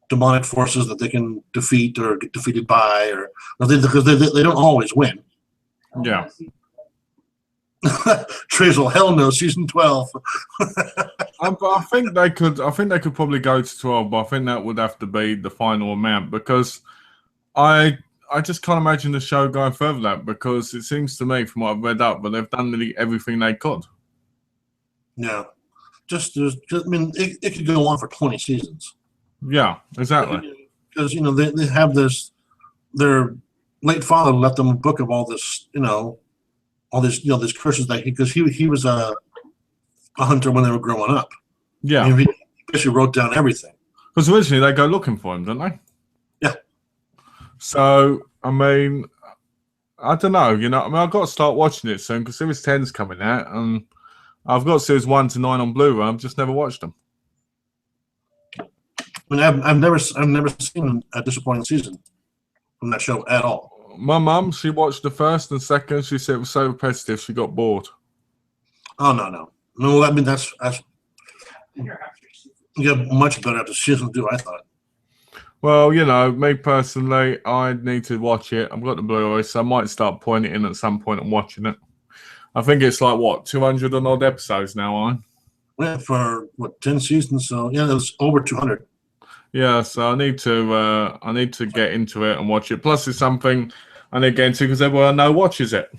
Speaker 2: demonic forces that they can defeat or get defeated by, or because they don't always win.
Speaker 1: Yeah.
Speaker 2: Trazel, hell no, season 12.
Speaker 1: But I think they could. I think they could probably go to 12, but I think that would have to be the final amount because I just can't imagine the show going further than that because it seems to me, from what I've read up, that they've done nearly everything they could.
Speaker 2: Yeah, I mean, it could go on for 20 seasons.
Speaker 1: Yeah, exactly.
Speaker 2: Because they have this. Their late father left them a book of all this, these curses that because he was a hunter when they were growing up.
Speaker 1: Yeah,
Speaker 2: he basically wrote down everything.
Speaker 1: Because originally they go looking for him, don't they?
Speaker 2: Yeah.
Speaker 1: So I mean, I don't know. I've got to start watching it soon because Series 10's coming out, and I've got Series 1 to 9 on Blu-ray. I've just never watched them.
Speaker 2: I mean, I've never seen a disappointing season from that show at all.
Speaker 1: My mum, she watched the first and second. She said it was so repetitive, she got bored.
Speaker 2: Oh no! I mean that's much better after season 2. I thought.
Speaker 1: Well, me personally, I need to watch it. I've got the Blu-ray, so I might start putting it in at some point and watching it. I think it's like 200 and odd episodes now, on.
Speaker 2: Yeah, for 10 seasons, so yeah, it was over 200.
Speaker 1: Yeah, so I need to get into it and watch it. Plus, it's something I need to get into because everyone I know watches it.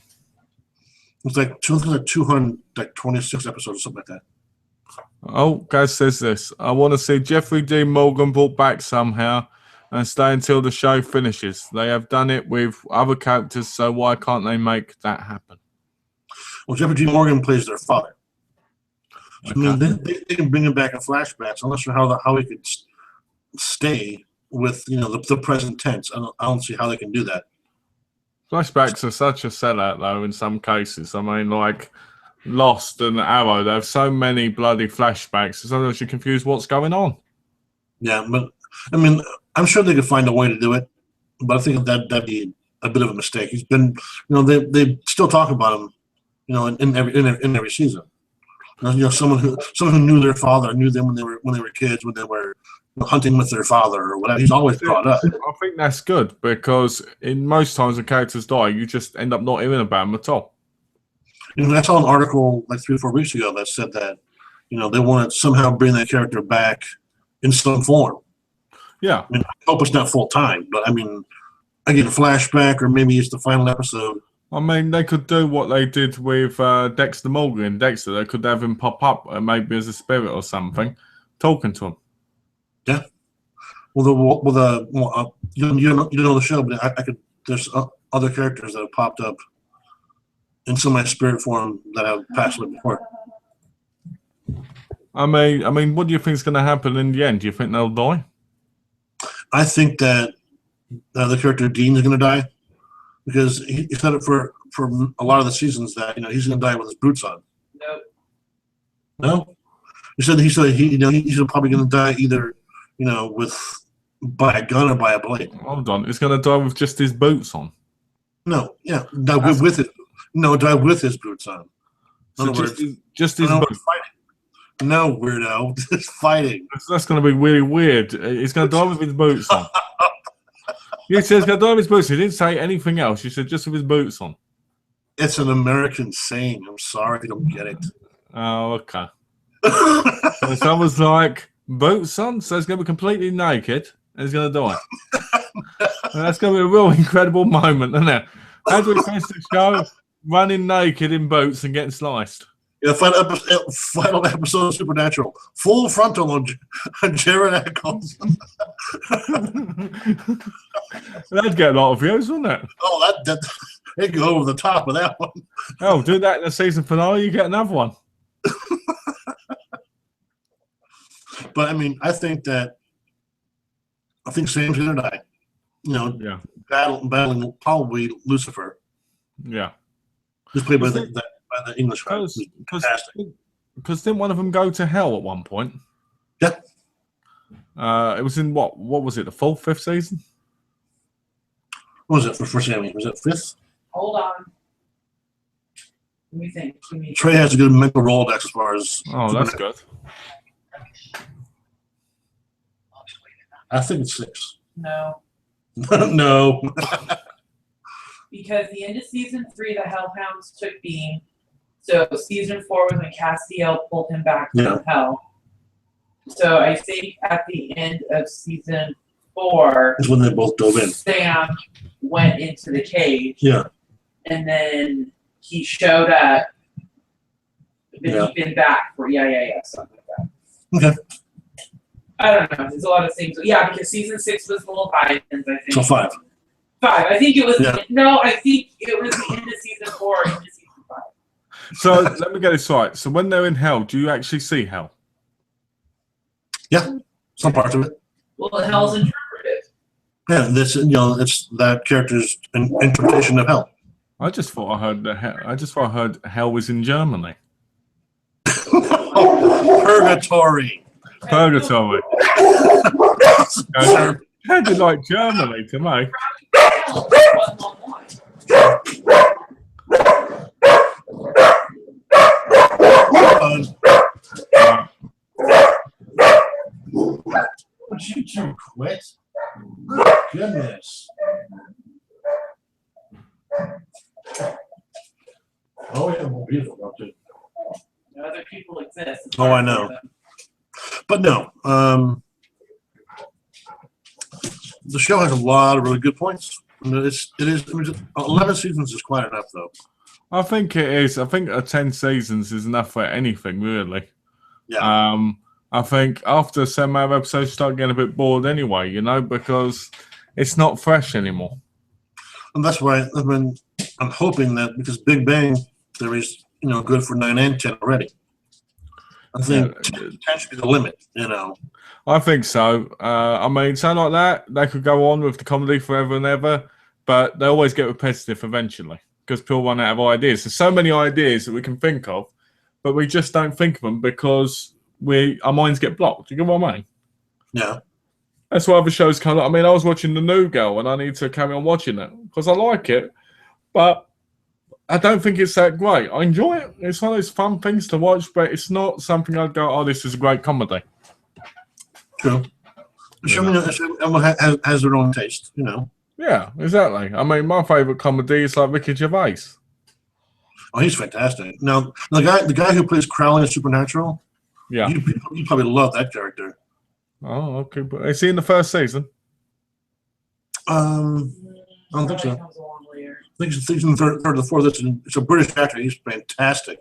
Speaker 2: It's like 226 episodes or something like that.
Speaker 1: Oh, guys says this. I want to see Jeffrey Dean Morgan brought back somehow and stay until the show finishes. They have done it with other characters, so why can't they make that happen?
Speaker 2: Well, Jeffrey G. Morgan plays their father. So,
Speaker 1: Okay.
Speaker 2: I mean, they can bring him back in flashbacks. I'm not sure how he could stay with the present tense. I don't see how they can do that.
Speaker 1: Flashbacks are such a sellout, though, in some cases. I mean, like Lost and Arrow, they have so many bloody flashbacks. Sometimes you're confused what's going on.
Speaker 2: Yeah, but I mean, I'm sure they could find a way to do it, but I think that'd be a bit of a mistake. He's been, they still talk about him, in every season. Someone who knew their father, knew them when they were kids, when they were hunting with their father or whatever. He's always brought up.
Speaker 1: I think that's good because in most times when characters die, you just end up not hearing about them at all.
Speaker 2: I saw an article like 3 or 4 weeks ago that said that, they want to somehow bring that character back in some form.
Speaker 1: Yeah.
Speaker 2: I mean, I hope it's not full time, but I mean, I get a flashback or maybe it's the final episode.
Speaker 1: I mean, they could do what they did with Dexter Morgan and Dexter. They could have him pop up maybe as a spirit or something, talking to him.
Speaker 2: Yeah. Well, you don't know the show, but I could. There's other characters that have popped up in some of my spirit form that have passed away before.
Speaker 1: I mean, what do you think is going to happen in the end? Do you think they'll die?
Speaker 2: I think that the character Dean is going to die because he said it for a lot of the seasons that he's going to die with his boots on. No. He said he's probably going to die either by a gun or by a blade.
Speaker 1: Hold on, he's going to die with just his boots on.
Speaker 2: No, yeah, die with his boots on.
Speaker 1: So just his boots.
Speaker 2: Fighting. No, weirdo, just fighting.
Speaker 1: That's going to be really weird. He's going to die with his boots on. He says he's going to die with his boots. He didn't say anything else. He said just with his boots on.
Speaker 2: It's an American saying. I'm sorry if you don't get it.
Speaker 1: Oh, okay. So someone's like, boots on, so he's going to be completely naked and he's going to die. And that's going to be a real incredible moment, isn't it? How do we finish the show? Running naked in boots and getting sliced.
Speaker 2: Yeah, final episode of Supernatural. Full frontal on Jared Eccles.
Speaker 1: That'd get a lot of views, wouldn't it?
Speaker 2: Oh, they'd go over the top of that one.
Speaker 1: Oh, do that in the season finale, you get another one.
Speaker 2: But I mean, I think Sam's gonna die.
Speaker 1: Yeah.
Speaker 2: Battling probably Lucifer.
Speaker 1: Yeah.
Speaker 2: Just played by the English guy.
Speaker 1: Because didn't one of them go to hell at one point?
Speaker 2: Yeah.
Speaker 1: It was in what was it? The 4th, 5th season?
Speaker 2: What was it for Sammy? Was it 5th?
Speaker 3: Hold on. Let me think.
Speaker 2: Trey has a good mental Rolodex as far as.
Speaker 1: Oh, that's good.
Speaker 2: I think it's 6.
Speaker 3: No.
Speaker 2: No.
Speaker 3: Because the end of season 3, the Hellhounds took Bean. So season 4 was when Castiel pulled him back from hell. So I think at the end of season 4
Speaker 2: is when they both dove in.
Speaker 3: Sam went into the cage.
Speaker 2: Yeah.
Speaker 3: And then he showed up. But he'd been back for something like that.
Speaker 2: Okay.
Speaker 3: I don't know. There's a lot of things. Yeah, because season 6 was the Leviathans, I think.
Speaker 2: So 5.
Speaker 3: 5. I think it was.
Speaker 2: Yeah.
Speaker 3: No, I think it was the end of season 4 into season 5.
Speaker 1: So let me get this right. So when they're in hell, do you actually see hell?
Speaker 2: Yeah, some parts of it.
Speaker 3: Well, hell's interpreted.
Speaker 2: Yeah, it's that character's interpretation of hell.
Speaker 1: I just thought I heard hell was in Germany.
Speaker 2: Purgatory.
Speaker 1: Purgatory. Sounded like Germany to me.
Speaker 2: Would you two quit? Goodness. Oh yeah, well, beautiful, don't you?
Speaker 3: Other people exist.
Speaker 2: Oh, I know. But no, the show has a lot of really good points. It is 11 seasons is quite enough, though.
Speaker 1: I think it is. I think 10 seasons is enough for anything, really.
Speaker 2: Yeah.
Speaker 1: I think after some amount of episodes, you start getting a bit bored anyway, because it's not fresh anymore.
Speaker 2: And that's why I'm hoping that because Big Bang Theory good for 9 and 10 already. I think 10 should be the limit.
Speaker 1: I think so. I mean, something like that, they could go on with the comedy forever and ever, but they always get repetitive eventually because people run out of ideas. There's so many ideas that we can think of, but we just don't think of them because our minds get blocked. You get what I mean?
Speaker 2: Yeah.
Speaker 1: That's why other shows come up. I mean, I was watching The New Girl, and I need to carry on watching it because I like it, but I don't think it's that great. I enjoy it. It's one of those fun things to watch, but it's not something I'd go, oh, this is a great comedy.
Speaker 2: True. Everyone has their own taste,
Speaker 1: Yeah, exactly. I mean, my favourite comedy is like Ricky Gervais.
Speaker 2: Oh, he's fantastic. Now, the guy who plays Crowley in Supernatural,
Speaker 1: yeah,
Speaker 2: you probably love that character.
Speaker 1: Oh, okay. But is he in the first season?
Speaker 2: I don't think so. I think season third or the fourth. It's a British actor. He's fantastic.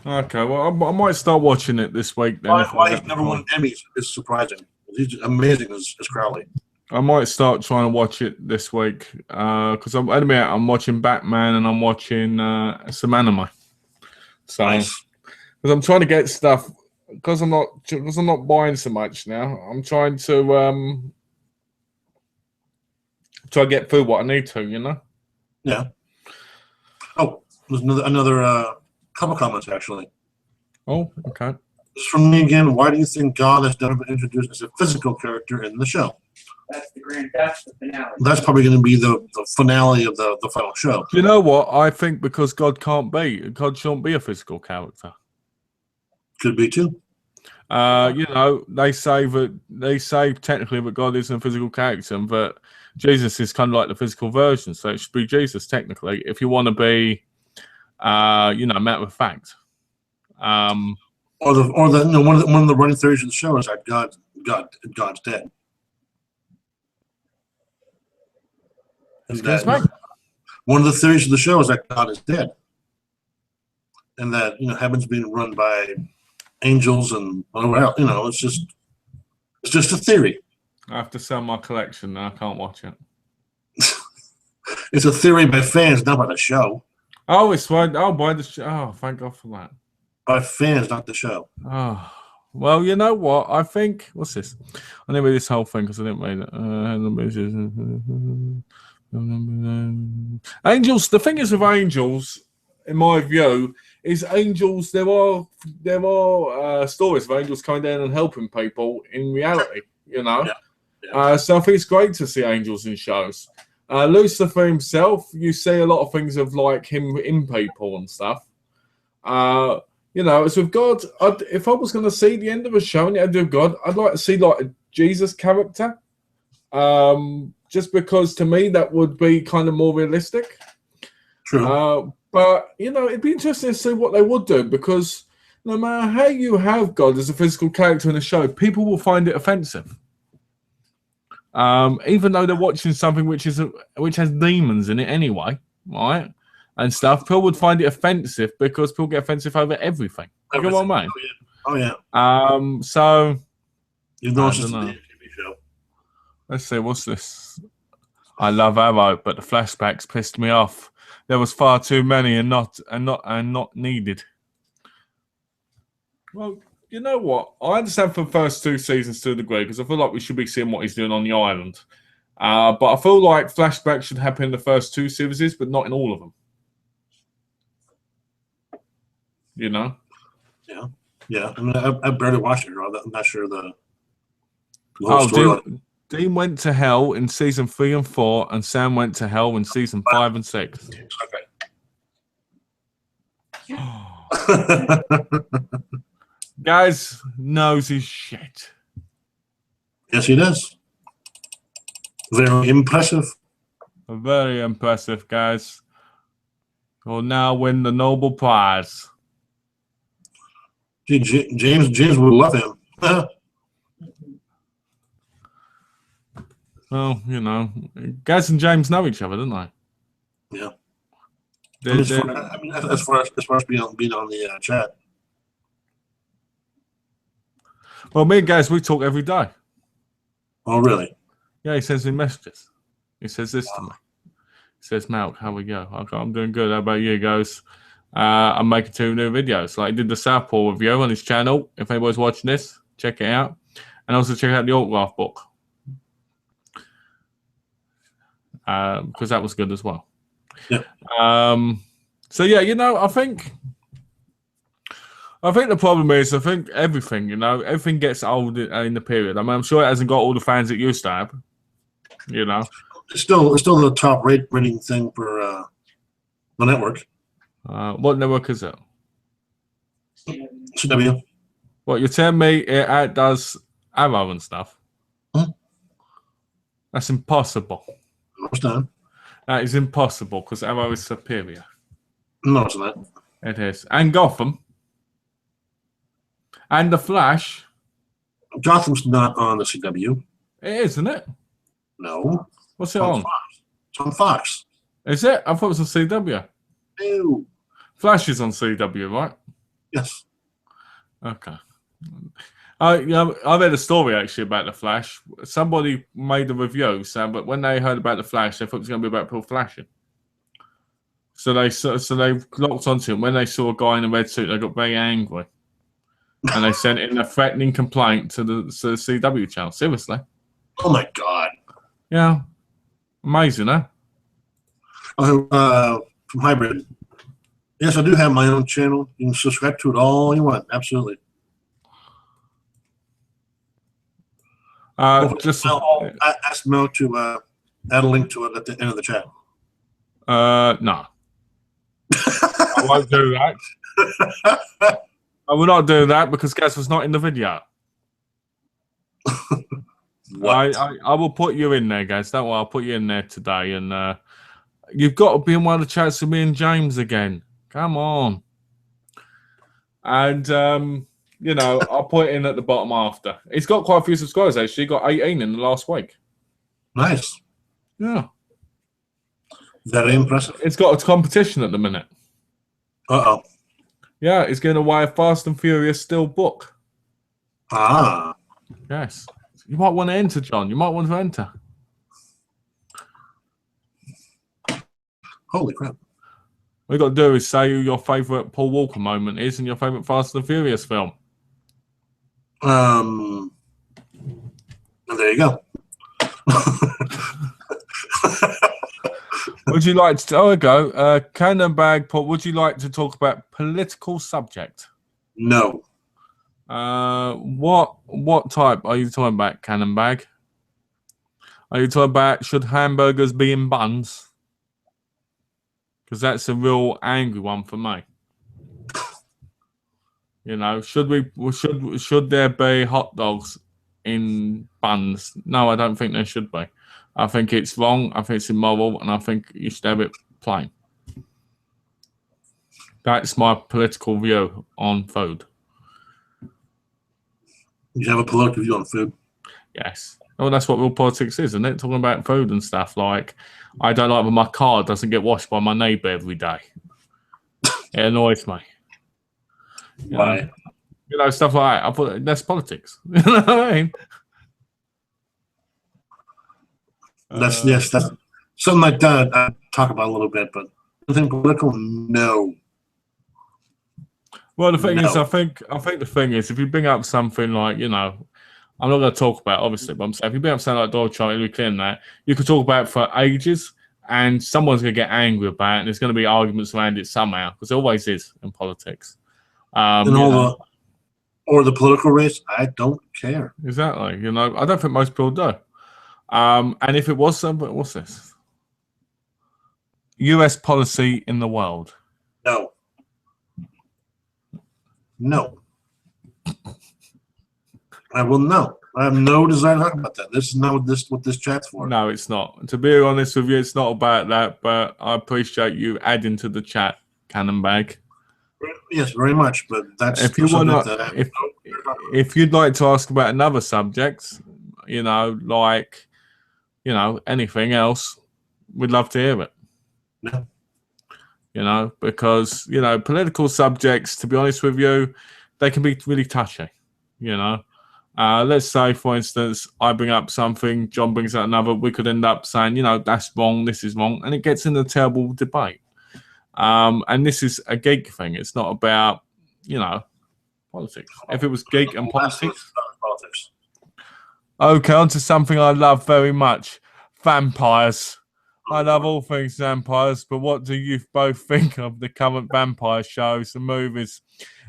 Speaker 1: Okay, well, I might start watching it this week then.
Speaker 2: Why he's never won Emmys is surprising. He's amazing as Crowley.
Speaker 1: I might start trying to watch it this week because I'm watching Batman and I'm watching some anime. So,
Speaker 2: nice.
Speaker 1: Because I'm trying to get stuff because I'm not buying so much now. I'm trying to try to get through what I need to,
Speaker 2: Yeah. Oh, there's another couple comments actually.
Speaker 1: Oh, okay.
Speaker 2: This is from me again. Why do you think God has never been introduced as a physical character in the show?
Speaker 3: That's the finale.
Speaker 2: That's probably going to be the finale of the final show.
Speaker 1: You know what? I think because God shouldn't be a physical character.
Speaker 2: Could be too.
Speaker 1: They say technically that God isn't a physical character, but Jesus is kind of like the physical version, so it should be Jesus technically. If you want to be, matter of fact.
Speaker 2: Or one of the running theories of the show is that God's dead. One of the theories of the show is that God is dead, and that heaven's being run by angels and whatever else. It's just a theory.
Speaker 1: I have to sell my collection now. I can't watch it.
Speaker 2: It's a theory by fans, not by the show.
Speaker 1: Oh, it's by the show. Oh, thank God for that.
Speaker 2: By fans, not the show.
Speaker 1: Oh, well, you know what? I think what's this? I didn't read this whole thing because I didn't read it. Angels. The thing is with angels, in my view, is angels. There are stories of angels coming down and helping people in reality.
Speaker 2: Yeah.
Speaker 1: So I think it's great to see angels in shows. Lucifer himself, you see a lot of things of like him in people and stuff. As with God, if I was going to see the end of a show and it had to do with God, I'd like to see like a Jesus character. Just because to me that would be kind of more realistic.
Speaker 2: True.
Speaker 1: But it'd be interesting to see what they would do because no matter how you have God as a physical character in a show, people will find it offensive. Even though they're watching something which has demons in it anyway, right? And stuff, people would find it offensive because people get offensive over everything. You know what I mean?
Speaker 2: Oh yeah.
Speaker 1: So
Speaker 2: you know, it's just a TV show.
Speaker 1: Let's see, what's this? I love Arrow, but the flashbacks pissed me off. There was far too many and not needed. Well, you know what? I understand for the first 2 seasons to a degree because I feel like we should be seeing what he's doing on the island. But I feel like flashbacks should happen in the first 2 series, but not in all of them.
Speaker 2: Yeah. I mean, I barely watched it. I'm not sure the whole story.
Speaker 1: Dean went to hell in season 3 and 4, and Sam went to hell in season 5 and 6.
Speaker 2: Okay.
Speaker 1: Guys knows his shit.
Speaker 2: Yes, he does. Very impressive.
Speaker 1: Very impressive, guys. Will now win the Nobel Prize.
Speaker 2: Gee, James would love him.
Speaker 1: Well, Gaz and James know each other, don't they?
Speaker 2: Yeah. As far as being on the chat.
Speaker 1: Well, me and Gaz, we talk every day.
Speaker 2: Oh, really?
Speaker 1: Yeah, he sends me messages. He says this to me. He says, Malk, how we go? I'm doing good. How about you guys? I'm making 2 new videos. Like I did the Southpaw review on his channel. If anybody's watching this, check it out. And also check out the autograph book. Because that was good as well.
Speaker 2: Yeah.
Speaker 1: So yeah, I think the problem is, I think everything, everything gets old in the period. I mean, I'm sure it hasn't got all the fans it used to have.
Speaker 2: It's still the top rating thing for the network.
Speaker 1: What network is it?
Speaker 2: CW.
Speaker 1: What, you're telling me it outdoes Arrow and stuff?
Speaker 2: Hmm?
Speaker 1: That's impossible.
Speaker 2: No, it's not.
Speaker 1: That is impossible because Arrow is superior.
Speaker 2: No, it's not.
Speaker 1: It is. And Gotham. And The Flash.
Speaker 2: Gotham's not on the CW.
Speaker 1: It is, isn't it?
Speaker 2: No.
Speaker 1: What's it on?
Speaker 2: Fox. It's on Fox.
Speaker 1: Is it? I thought it was on CW.
Speaker 2: No.
Speaker 1: Flash is on CW, right?
Speaker 2: Yes.
Speaker 1: Okay. I read a story actually about The Flash. Somebody made a review saying, but when they heard about The Flash, they thought it was going to be about people flashing. So they locked onto it. When they saw a guy in a red suit, they got very angry. And they sent in a threatening complaint to the CW channel. Seriously.
Speaker 2: Oh my God.
Speaker 1: Yeah. Amazing, huh?
Speaker 2: From Hybrid. Yes, I do have my own channel. You can subscribe to it all you want. Absolutely. I'll ask Mel to add a link to it at the end of the chat.
Speaker 1: No. I won't do that. I will not do that because Gaz was not in the video. I will put you in there, guys. Don't worry, I'll put you in there today. And you've got to be in one of the chats with me and James again. Come on. And, I'll put it in at the bottom after. It's got quite a few subscribers, actually. Got 18 in the last week.
Speaker 2: Nice.
Speaker 1: Yeah.
Speaker 2: Very impressive.
Speaker 1: It's got a competition at the minute.
Speaker 2: Uh-oh.
Speaker 1: Yeah, it's going to weigh a Fast and Furious Steel book.
Speaker 2: Ah.
Speaker 1: Yes. You might want to enter, John. You might want to enter.
Speaker 2: Holy crap.
Speaker 1: What you got to do is say who your favourite Paul Walker moment is and your favourite Fast and Furious film.
Speaker 2: There you go.
Speaker 1: Would you like to? Oh, go. Cannon Bag, Paul. Would you like to talk about political subject?
Speaker 2: No.
Speaker 1: What type are you talking about, Cannon Bag? Are you talking about should hamburgers be in buns? Because that's a real angry one for me. Should there be hot dogs in buns? No, I don't think there should be. I think it's wrong. I think it's immoral, and I think you should have it plain. That's my political view on food.
Speaker 2: You have a political view on food?
Speaker 1: Yes. Well, that's what real politics is, isn't it? Talking about food and stuff. Like, I don't like when my car doesn't get washed by my neighbour every day. It annoys me.
Speaker 2: Why?
Speaker 1: Stuff like that. I thought that's politics. You know what I mean?
Speaker 2: That's something like that I talk about a little bit, but anything political, no.
Speaker 1: Well, the thing is, I think the thing is, if you bring up something like, I'm not going to talk about it, obviously, but I'm saying if you bring up something like Donald Trump, Hillary Clinton, that you could talk about it for ages, and someone's going to get angry about it, and there's going to be arguments around it somehow, because there always is in politics.
Speaker 2: Or the political race, I don't care.
Speaker 1: Exactly. I don't think most people do. And if it was something, what's this? U.S. policy in the world.
Speaker 2: No. No. I will no. I have no desire to talk about that. This is not what this chat's for.
Speaker 1: No, it's not. To be honest with you, it's not about that, but I appreciate you adding to the chat, Cannon Bag.
Speaker 2: Yes, very much, but that's
Speaker 1: if you'd like to ask about another subject, anything else, we'd love to hear it.
Speaker 2: No.
Speaker 1: Because political subjects, to be honest with you, they can be really touchy. Let's say, for instance, I bring up something, John brings up another. We could end up saying, that's wrong, this is wrong, and it gets in a terrible debate. And this is a geek thing. It's not about, politics. If it was geek and politics. Okay, on to something I love very much. Vampires. I love all things vampires, but what do you both think of the current vampire shows and movies?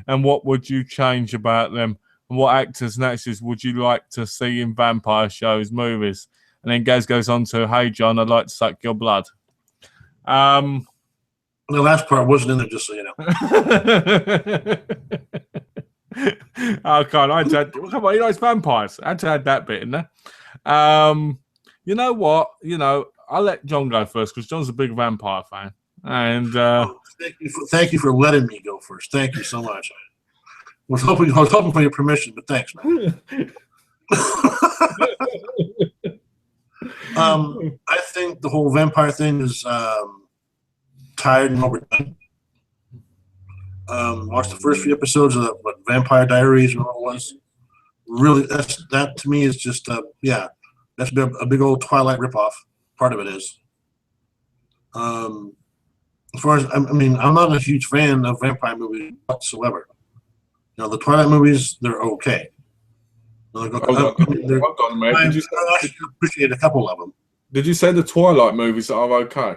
Speaker 1: And what would you change about them? And what actors and actresses would you like to see in vampire shows, movies? And then Gaz goes on to, hey, John, I'd like to suck your blood.
Speaker 2: The last part wasn't in there, just so you know.
Speaker 1: Oh, come on, he likes vampires. I had to add that bit in there. You know what? I'll let John go first because John's a big vampire fan. And
Speaker 2: thank you for letting me go first. Thank you so much. I was hoping for your permission, but thanks, man. I think the whole vampire thing is tired and overdone. Watched the first few episodes of Vampire Diaries or what it was. Really, that to me is just that's a big old Twilight ripoff. Part of it is. As far as I'm not a huge fan of vampire movies whatsoever. The Twilight movies, they're okay. I appreciate a couple of them.
Speaker 1: Did you say the Twilight movies are okay?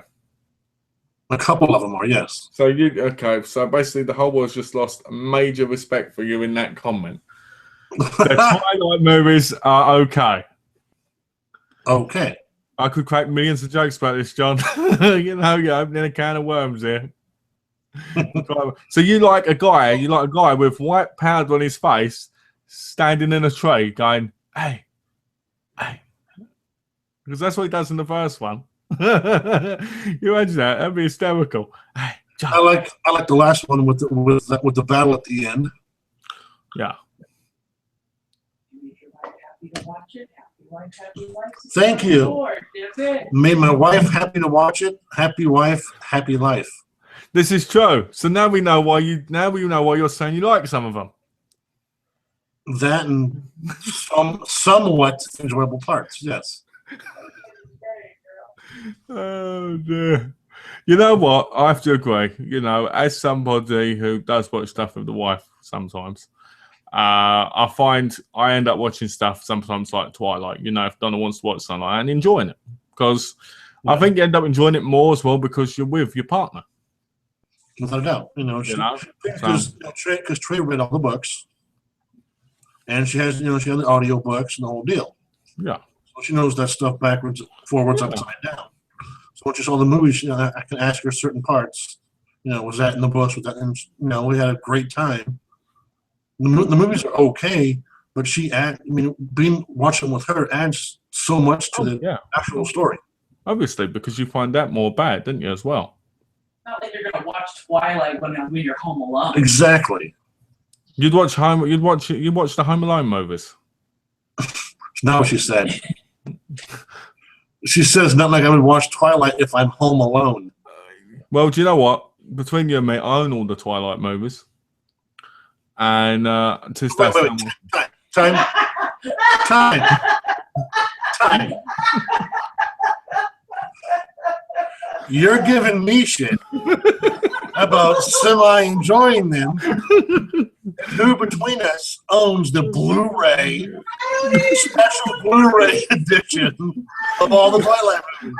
Speaker 2: A couple of them are, yes.
Speaker 1: So So basically, the whole world's just lost major respect for you in that comment. The Twilight movies are okay.
Speaker 2: Okay.
Speaker 1: I could crack millions of jokes about this, John. You're opening a can of worms here. So you like a guy with white powder on his face, standing in a tree, going, "Hey, hey," because that's what he does in the first one. You imagine that? That'd be hysterical. Hey, John.
Speaker 2: I like the last one with the battle at the end.
Speaker 1: Yeah.
Speaker 3: Happy to watch it. Happy wife.
Speaker 2: Thank you. Made my wife happy to watch it. Happy wife, happy life.
Speaker 1: This is true. So now we know why you're saying you like some of them.
Speaker 2: That and somewhat enjoyable parts, yes.
Speaker 1: Oh dear. You know what? I have to agree. As somebody who does watch stuff with the wife sometimes, I find I end up watching stuff sometimes like Twilight. If Donna wants to watch something and enjoying it, because I think you end up enjoying it more as well because you're with your partner.
Speaker 2: Without a doubt, because Trey read all the books, and she has the audio books and the whole deal.
Speaker 1: Yeah,
Speaker 2: so she knows that stuff backwards, forwards, upside down. So once you saw the movies, I can ask her certain parts. Was that in the books? Was that? And we had a great time. The movies are okay, but watching with her adds so much to the actual story.
Speaker 1: Obviously, because you find that more bad, didn't you, as well?
Speaker 3: Not like you're gonna watch Twilight when you're home alone.
Speaker 2: Exactly.
Speaker 1: You'd watch the Home Alone movies.
Speaker 2: Not what she said. She says not like I would watch Twilight if I'm home alone.
Speaker 1: Well, do you know what? Between you and me, I own all the Twilight movies. And
Speaker 2: time. You're giving me shit about semi-enjoying them. Who between us owns the Blu-ray, special Blu-ray edition of all the Twilight movies?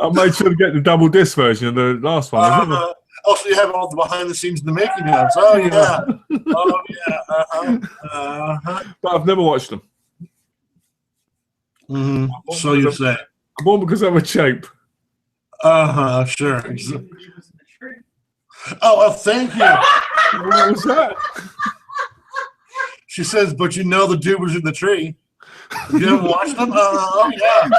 Speaker 1: I made sure to get the double disc version of the last one.
Speaker 2: Also, you have all the behind the scenes, the making of. Oh yeah, oh yeah.
Speaker 1: But I've never watched them.
Speaker 2: Mm-hmm. So you say?
Speaker 1: One because I'm a cheap.
Speaker 2: Sure. Oh, thank you.
Speaker 1: What was that?
Speaker 2: She says, but the dude was in the tree. You haven't watched them? Oh, yeah.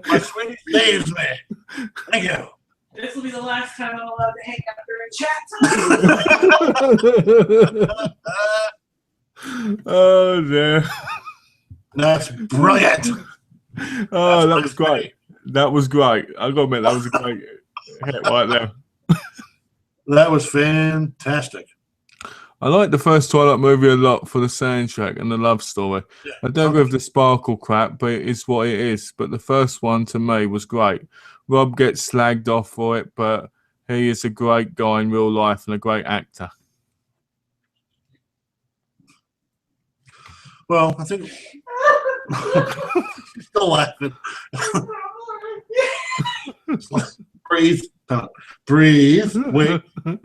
Speaker 2: My sweetie saves me. Thank you.
Speaker 3: This will be the last time I'm allowed to hang out during chat time.
Speaker 1: Oh, dear.
Speaker 2: That's brilliant.
Speaker 1: Oh, that was great. That was great. I've got to admit, that was a great hit right there.
Speaker 2: That was fantastic.
Speaker 1: I like the first Twilight movie a lot for the soundtrack and the love story.
Speaker 2: Yeah.
Speaker 1: I don't agree with the sparkle crap, but it is what it is. But the first one to me was great. Rob gets slagged off for it, but he is a great guy in real life and a great actor.
Speaker 2: Well, I think she's still laughing. Breathe. Breathe. Wait. Let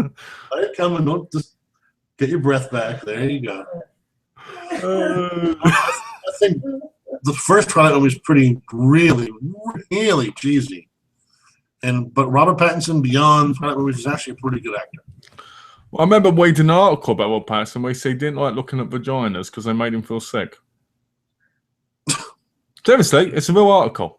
Speaker 2: it come and don't just get your breath back. There you go. I think the first Twilight movie was really cheesy. But Robert Pattinson beyond Twilight movies is actually a pretty good actor.
Speaker 1: Well, I remember reading an article about Rob Pattinson where he said he didn't like looking at vaginas because they made him feel sick. Seriously, it's a real article.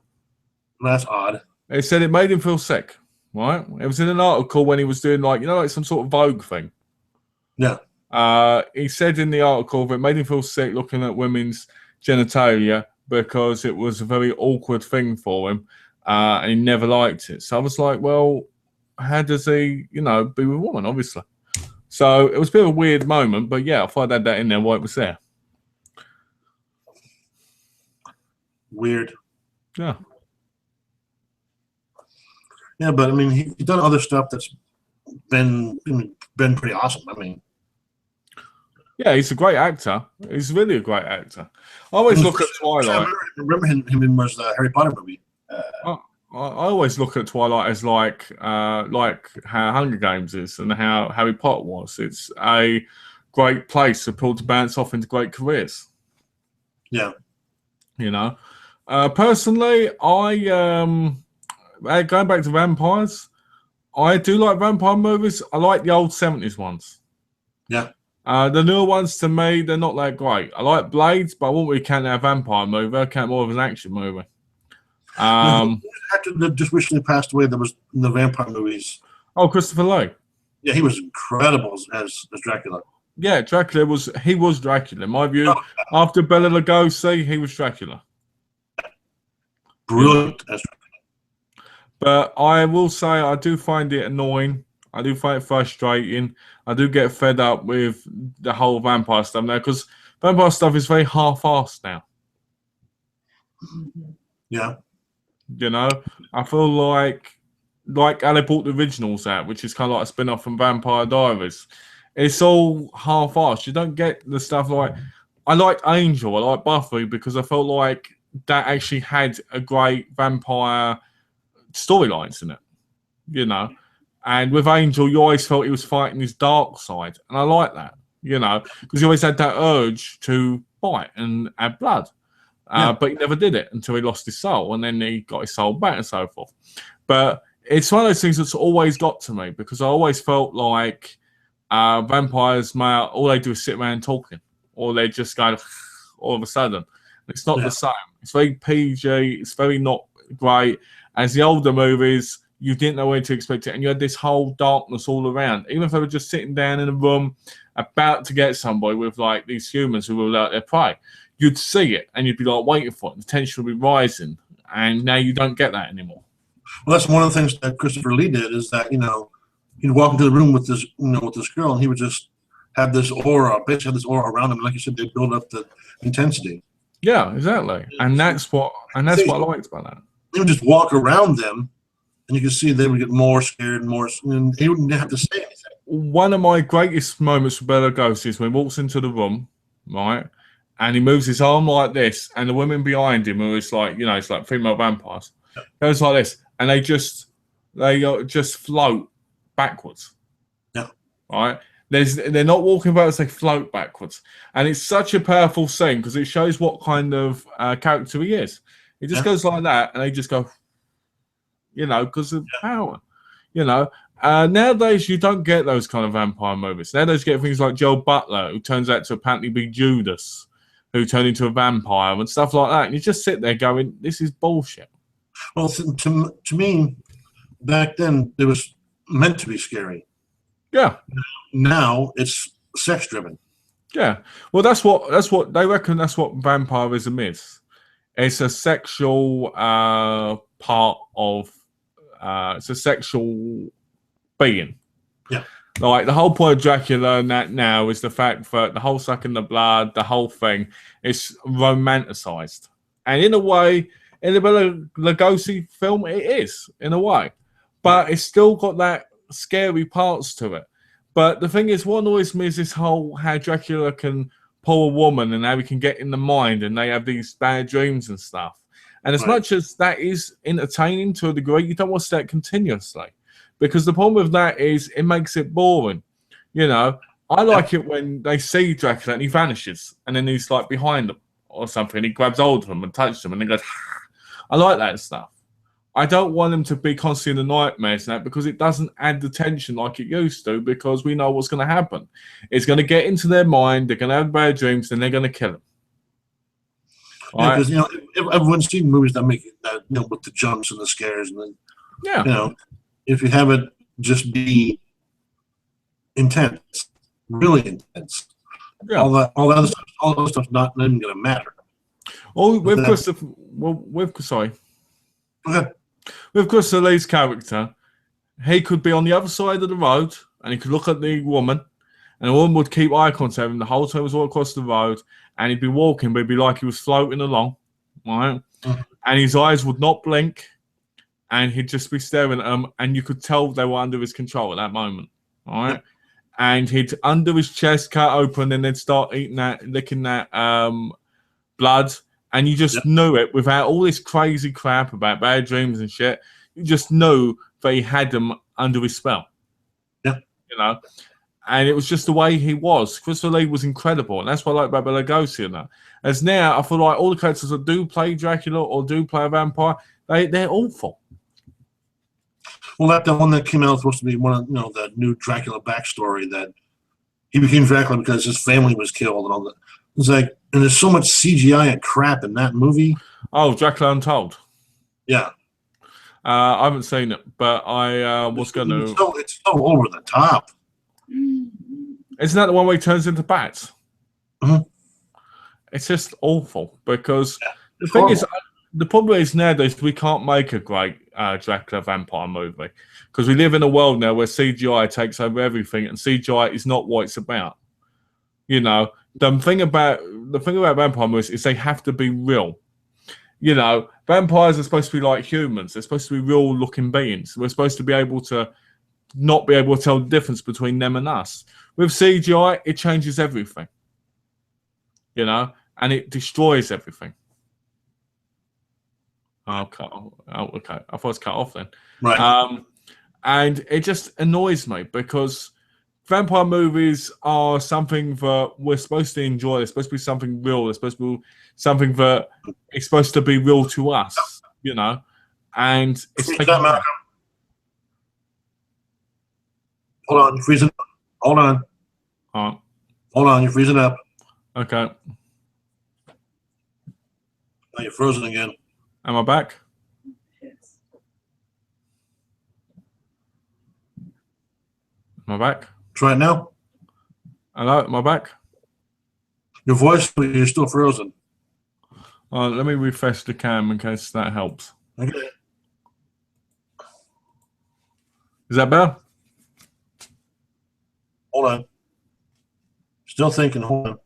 Speaker 2: That's odd.
Speaker 1: It said it made him feel sick, right? It was in an article when he was doing like some sort of Vogue thing.
Speaker 2: Yeah.
Speaker 1: He said in the article that it made him feel sick looking at women's genitalia because it was a very awkward thing for him, and he never liked it. So I was like, well, how does he, be with a woman, obviously? So it was a bit of a weird moment, but yeah, I thought I'd add that in there while it was there.
Speaker 2: Weird.
Speaker 1: Yeah.
Speaker 2: Yeah, but I mean, he's done other stuff that's been pretty awesome. I mean,
Speaker 1: yeah, he's a great actor. He's really a great actor. I always look at Twilight.
Speaker 2: I remember him in was the Harry Potter movie.
Speaker 1: I always look at Twilight as like how Hunger Games is and how Harry Potter was. It's a great place for people to bounce off into great careers.
Speaker 2: Yeah.
Speaker 1: Personally, going back to vampires, I do like vampire movies. I like the old 70s ones.
Speaker 2: Yeah.
Speaker 1: The newer ones, to me, they're not that great. I like Blades, but I won't really count that a vampire movie. I count more of an action movie.
Speaker 2: The actor that just recently passed away that was in the vampire movies.
Speaker 1: Oh, Christopher Lee.
Speaker 2: Yeah, he was incredible as Dracula.
Speaker 1: Yeah, Dracula was Dracula. In my view, after Bela Lugosi, he was Dracula.
Speaker 2: Brilliant as Dracula.
Speaker 1: But I will say I do find it annoying. I do find it frustrating. I do get fed up with the whole vampire stuff now because vampire stuff is very half-assed now.
Speaker 2: Yeah.
Speaker 1: I feel like how they brought the originals out, which is kind of like a spin-off from Vampire Diaries. It's all half-assed. You don't get the stuff like... I like Angel. I like Buffy because I felt like that actually had a great vampire storylines in it, And with Angel, you always felt he was fighting his dark side. And I like that, because he always had that urge to fight and add blood. But he never did it until he lost his soul, and then he got his soul back and so forth. But it's one of those things that's always got to me because I always felt like vampires, all they do is sit around talking, or they just go all of a sudden. It's not the same. It's very PG. It's very not great. As the older movies, you didn't know when to expect it, and you had this whole darkness all around. Even if they were just sitting down in a room about to get somebody with like these humans who were out their prey, you'd see it and you'd be like waiting for it. The tension would be rising, and now you don't get that anymore.
Speaker 2: Well, that's one of the things that Christopher Lee did is that he'd walk into the room with this with this girl, and he would just have this aura, basically have this aura around him. Like you said, they build up the intensity.
Speaker 1: Yeah, exactly, and that's what I liked about that.
Speaker 2: He would just walk around them, and you could see they would get more scared and more. And he wouldn't have to say anything. One
Speaker 1: of my greatest moments with Bela Lugosi is when he walks into the room, right, and he moves his arm like this, and the women behind him, who is like, it's like female vampires, goes like this, and they just float backwards.
Speaker 2: Yeah.
Speaker 1: Right. They're not walking backwards; they float backwards, and it's such a powerful scene because it shows what kind of character he is. He just goes like that, and they just go, because of power. Nowadays you don't get those kind of vampire movies. Nowadays you get things like Joe Butler, who turns out to apparently be Judas, who turned into a vampire and stuff like that. And you just sit there going, "This is bullshit."
Speaker 2: Well, to me, back then it was meant to be scary.
Speaker 1: Yeah.
Speaker 2: Now it's sex driven.
Speaker 1: Yeah. Well, that's what they reckon. That's what vampirism is. It's a sexual part of. It's a sexual being.
Speaker 2: Yeah.
Speaker 1: Like the whole point of Dracula and that now is the fact that the whole sucking the blood, the whole thing, is romanticized, and in a way, in a Bela Lugosi film, it is in a way, but it's still got that scary parts to it. But the thing is, what annoys me is this whole how Dracula can pull a woman and how he can get in the mind, and they have these bad dreams and stuff. And as much as that is entertaining to a degree, you don't watch that continuously. Because the problem with that is it makes it boring. You know, I like it when they see Dracula and he vanishes and then he's like behind them or something. He grabs hold of them and touches them and then goes, I like that stuff. I don't want them to be constantly in the nightmares and that because it doesn't add the tension like it used to because we know what's going to happen. It's going to get into their mind, they're going to have bad dreams, and they're going to kill them.
Speaker 2: Yeah, because, you know, everyone's seen movies that make it, that, you know, with the jumps and the scares and then, you know, if you have it just be intense, really intense, all that other stuff's not even going to matter.
Speaker 1: Oh, with Christopher, sorry.
Speaker 2: Okay.
Speaker 1: With Christopher Lee's character, he could be on the other side of the road and he could look at the woman, and the woman would keep eye contact with him the whole time he was all across the road, and he'd be walking, but it'd be like he was floating along, right? And his eyes would not blink. And he'd just be staring at them, and you could tell they were under his control at that moment, all right? And he'd under his chest cut open, and they'd start licking that blood, and you just knew it without all this crazy crap about bad dreams and shit. You just knew that he had them under his spell.
Speaker 2: Yeah,
Speaker 1: you know, and it was just the way he was. Christopher Lee was incredible, and that's what I like about Bela Lugosi and that. As now, I feel like all the characters that do play Dracula or do play a vampire, they're awful.
Speaker 2: Well, that the one that came out was supposed to be one of, you know, the new Dracula backstory that he became Dracula because his family was killed and all that. It's like, and there's so much CGI and crap in that movie.
Speaker 1: Oh, Dracula Untold.
Speaker 2: Yeah.
Speaker 1: I haven't seen it, but I was going to.
Speaker 2: It's so over the top.
Speaker 1: Isn't that the one where he turns into bats? It's just awful because the thing is, the problem is nowadays we can't make a great Dracula vampire movie because we live in a world now where CGI takes over everything, and CGI is not what it's about. You know, the thing about vampire movies is they have to be real. You know, vampires are supposed to be like humans. They're supposed to be real-looking beings. We're supposed to be able to not be able to tell the difference between them and us. With CGI, it changes everything. You know, and it destroys everything. Okay. I thought it was cut off then.
Speaker 2: Right.
Speaker 1: And it just annoys me because vampire movies are something that we're supposed to enjoy. They're supposed to be something real. They're supposed to be something that is supposed to be real to us, you know. And it's
Speaker 2: Hold on, you're freezing. Hold on.
Speaker 1: Hold
Speaker 2: on, you're freezing up.
Speaker 1: Okay.
Speaker 2: Now you're frozen again.
Speaker 1: Am I back?
Speaker 3: Yes.
Speaker 1: Am I back?
Speaker 2: Try it now.
Speaker 1: Hello, am I back?
Speaker 2: Your voice, but you're still frozen.
Speaker 1: Let me refresh the cam in case that helps.
Speaker 2: Okay.
Speaker 1: Is that better?
Speaker 2: Hold on. Still thinking. Hold on.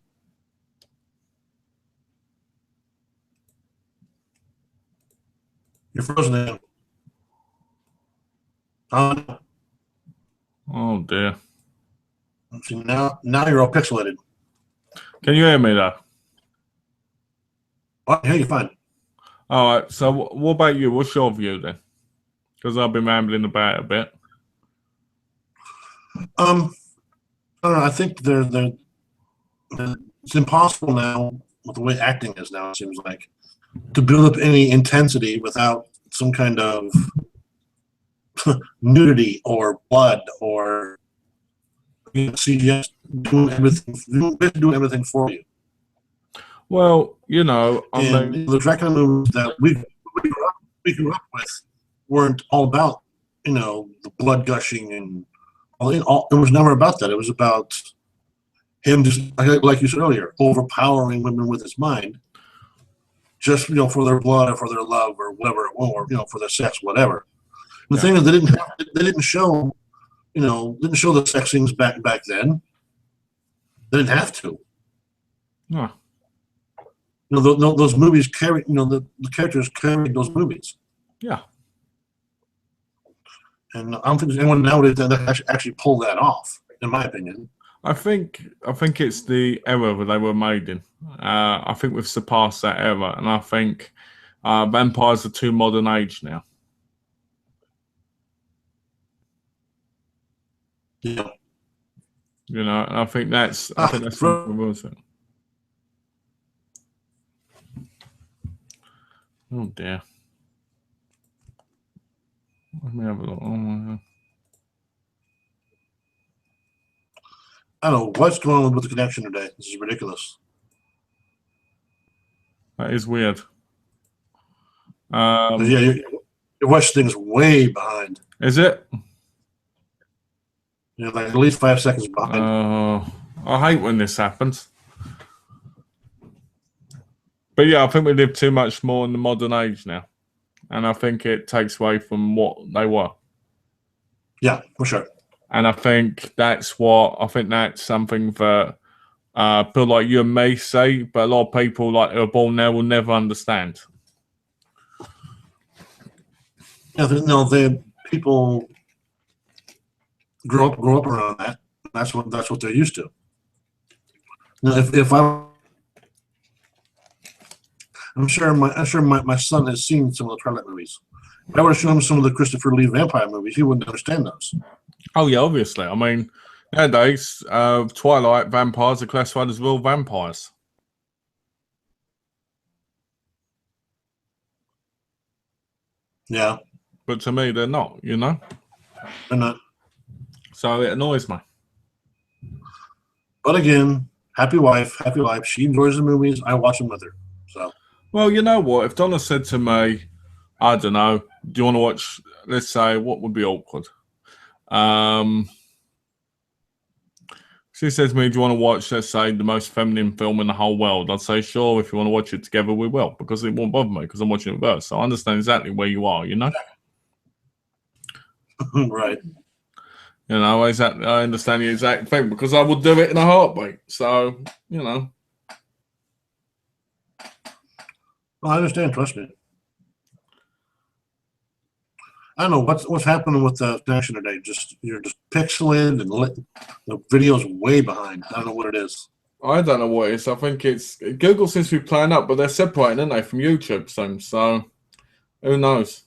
Speaker 2: You're frozen again.
Speaker 1: Oh dear.
Speaker 2: See, now you're all pixelated.
Speaker 1: Can you hear me though?
Speaker 2: Oh, yeah, you're fine.
Speaker 1: All right. So, what about you? What's your view then? Because I've been rambling about it a bit.
Speaker 2: I don't know. I think it's impossible now with the way acting is now. It seems like to build up any intensity without some kind of nudity or blood or CGI doing everything for you.
Speaker 1: Well, you know,
Speaker 2: the Dracula movies that we grew up with weren't all about, you know, the blood gushing and all. It was never about that. It was about him just, like you said earlier, overpowering women with his mind, just, you know, for their blood or for their love or whatever, or, you know, for their sex, whatever. The thing is, they didn't show didn't show the sex scenes back then. They didn't have to.
Speaker 1: No.
Speaker 2: Those movies carried. The characters carried those movies.
Speaker 1: Yeah.
Speaker 2: And I don't think there's anyone nowadays that actually pull that off, in my opinion.
Speaker 1: I think it's the era that they were made in. I think we've surpassed that era, and I think vampires are too modern age now.
Speaker 2: Yeah.
Speaker 1: And I think that's something worth it. Oh dear. Let me have a look. Oh my God.
Speaker 2: I don't know what's going on with the connection today. This is ridiculous.
Speaker 1: That is weird.
Speaker 2: Yeah, your West thing's way behind.
Speaker 1: Is it?
Speaker 2: Like at least 5 seconds behind.
Speaker 1: I hate when this happens. But yeah, I think we live too much more in the modern age now. And I think it takes away from what they were.
Speaker 2: Yeah, for sure.
Speaker 1: And I think that's something that people like you and me say, but a lot of people like who are born now will never understand.
Speaker 2: Yeah, people grow up around that. That's what they're used to. I'm sure my son has seen some of the Twilight movies. If I were to show him some of the Christopher Lee vampire movies, he wouldn't understand those.
Speaker 1: Oh yeah, obviously. I mean, nowadays, Twilight vampires are classified as real vampires.
Speaker 2: Yeah.
Speaker 1: But to me, they're not,
Speaker 2: They're not.
Speaker 1: So it annoys me.
Speaker 2: But again, happy wife. She enjoys the movies. I watch them with her. So.
Speaker 1: Well, you know what? If Donna said to me, I don't know, do you want to watch, let's say, what would be awkward? She says to me, do you want to watch, let's say, the most feminine film in the whole world? I'd say, sure, if you want to watch it together, we will, because it won't bother me, because I'm watching it with her. So I understand exactly where you are,
Speaker 2: Right.
Speaker 1: I understand the exact thing, because I would do it in a heartbeat. So,
Speaker 2: Well, I understand, trust me. I don't know what's happening with the connection today. You're just pixelated and the video's way behind. I don't know what it is.
Speaker 1: I don't know what it is. I think it's Google seems to be playing up, but they're separating, aren't they, from YouTube soon? So who knows?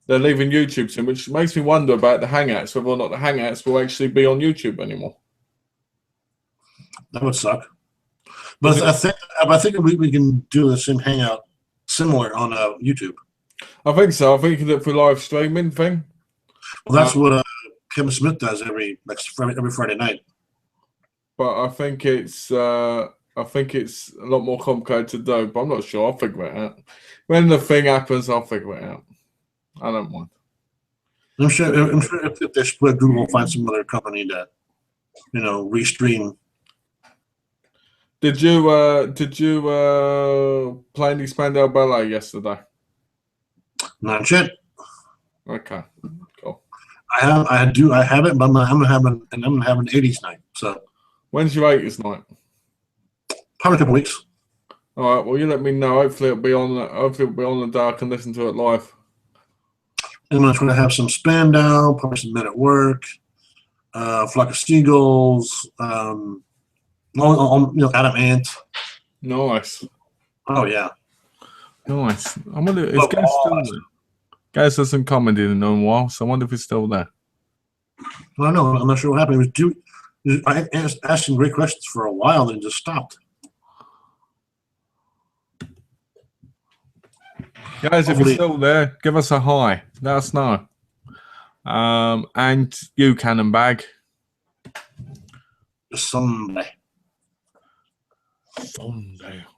Speaker 1: They're leaving YouTube soon, which makes me wonder about the Hangouts, whether or not the Hangouts will actually be on YouTube anymore.
Speaker 2: That would suck. But I think we can do the same Hangout similar on YouTube.
Speaker 1: I think so. I think you can do it for live streaming thing.
Speaker 2: Well, that's what Kevin Smith does every Friday night.
Speaker 1: But I think it's a lot more complicated to do. But I'm not sure. I'll figure it out. When the thing happens, I'll figure it out. I don't mind.
Speaker 2: I'm sure if they split, Google will find some other company that restream.
Speaker 1: Did you play any Spandau Ballet yesterday?
Speaker 2: Not yet.
Speaker 1: Okay, cool.
Speaker 2: I have it, but I'm gonna have an 80s night. So
Speaker 1: when's your 80s night?
Speaker 2: Probably a couple weeks.
Speaker 1: All right. Well, you let me know. Hopefully, it'll be on the day I can listen to it live.
Speaker 2: And I'm going to have some Spandau, probably some Men at Work, Flock of Seagulls, Adam Ant.
Speaker 1: Nice.
Speaker 2: Oh yeah.
Speaker 1: Nice. I wonder is Gaz still there? Gaz hasn't commented in a while, so I wonder if he's still there.
Speaker 2: I don't know. I'm not sure what happened. I asked him great questions for a while, then just stopped.
Speaker 1: Guys, if you're still there, give us a hi. Let us know. And you, Cannon Bag.
Speaker 2: Sunday.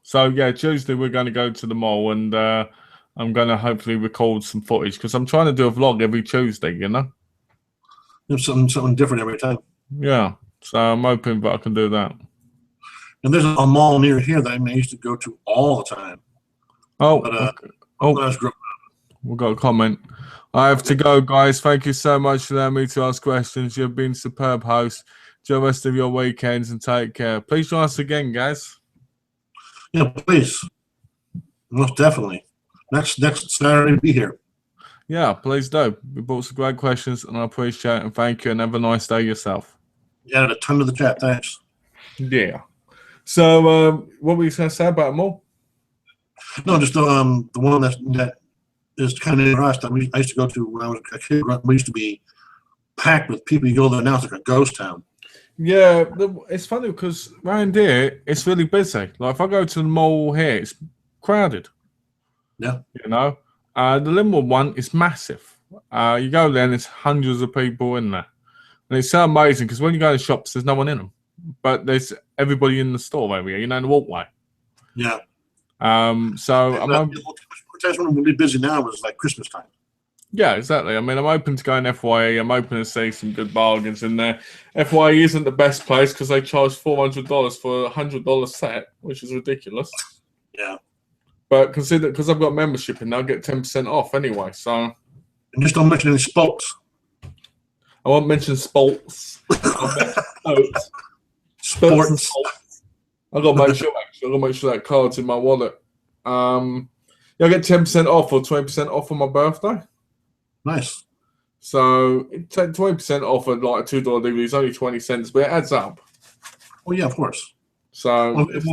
Speaker 1: So yeah, Tuesday we're going to go to the mall, and I'm going to hopefully record some footage because I'm trying to do a vlog every Tuesday.
Speaker 2: Something different every time.
Speaker 1: Yeah, so I'm hoping that I can do that.
Speaker 2: And there's a mall near here that I used to go to all the time.
Speaker 1: Oh,
Speaker 2: but,
Speaker 1: okay.
Speaker 2: when I was growing up.
Speaker 1: We've got a comment. I have to go, guys. Thank you so much for allowing me to ask questions. You've been superb hosts. Enjoy the rest of your weekends and take care. Please join us again, guys.
Speaker 2: Yeah, please. Most definitely. Next Saturday, be here.
Speaker 1: Yeah, please do. We brought some great questions, and I appreciate it. And thank you, and have a nice day yourself.
Speaker 2: You added a ton to the chat. Thanks.
Speaker 1: Yeah. So, what were you going to say about them all?
Speaker 2: No, just the one that is kind of near us that I used to go to when I was a kid. We used to be packed with people. You go there now, it's like a ghost town.
Speaker 1: Yeah, it's funny because around here it's really busy. Like if I go to the mall here, it's crowded.
Speaker 2: Yeah.
Speaker 1: You know, the Linwood one is massive. You go there and there's hundreds of people in there, and it's so amazing because when you go to shops, there's no one in them, but there's everybody in the store area. You know, in the walkway.
Speaker 2: Yeah.
Speaker 1: So I'm.
Speaker 2: That's when we'll be busy now. Is like Christmas time.
Speaker 1: Yeah, exactly. I mean, I'm open to going FYE. I'm open to see some good bargains in there. FYE isn't the best place because they charge $400 for a $100 set, which is ridiculous.
Speaker 2: Yeah.
Speaker 1: But consider because I've got membership and I'll get 10% off anyway. So.
Speaker 2: And just don't mention any sports.
Speaker 1: I won't mention sports.
Speaker 2: Sports.
Speaker 1: I've got to make sure. Actually, I've got to make sure that card's in my wallet. Yeah, I get 10% off or 20% off on my birthday.
Speaker 2: Nice.
Speaker 1: So 20% off at like a $2 DVD is only 20 cents, but it adds up.
Speaker 2: Well, yeah, of course.
Speaker 1: So
Speaker 2: well, if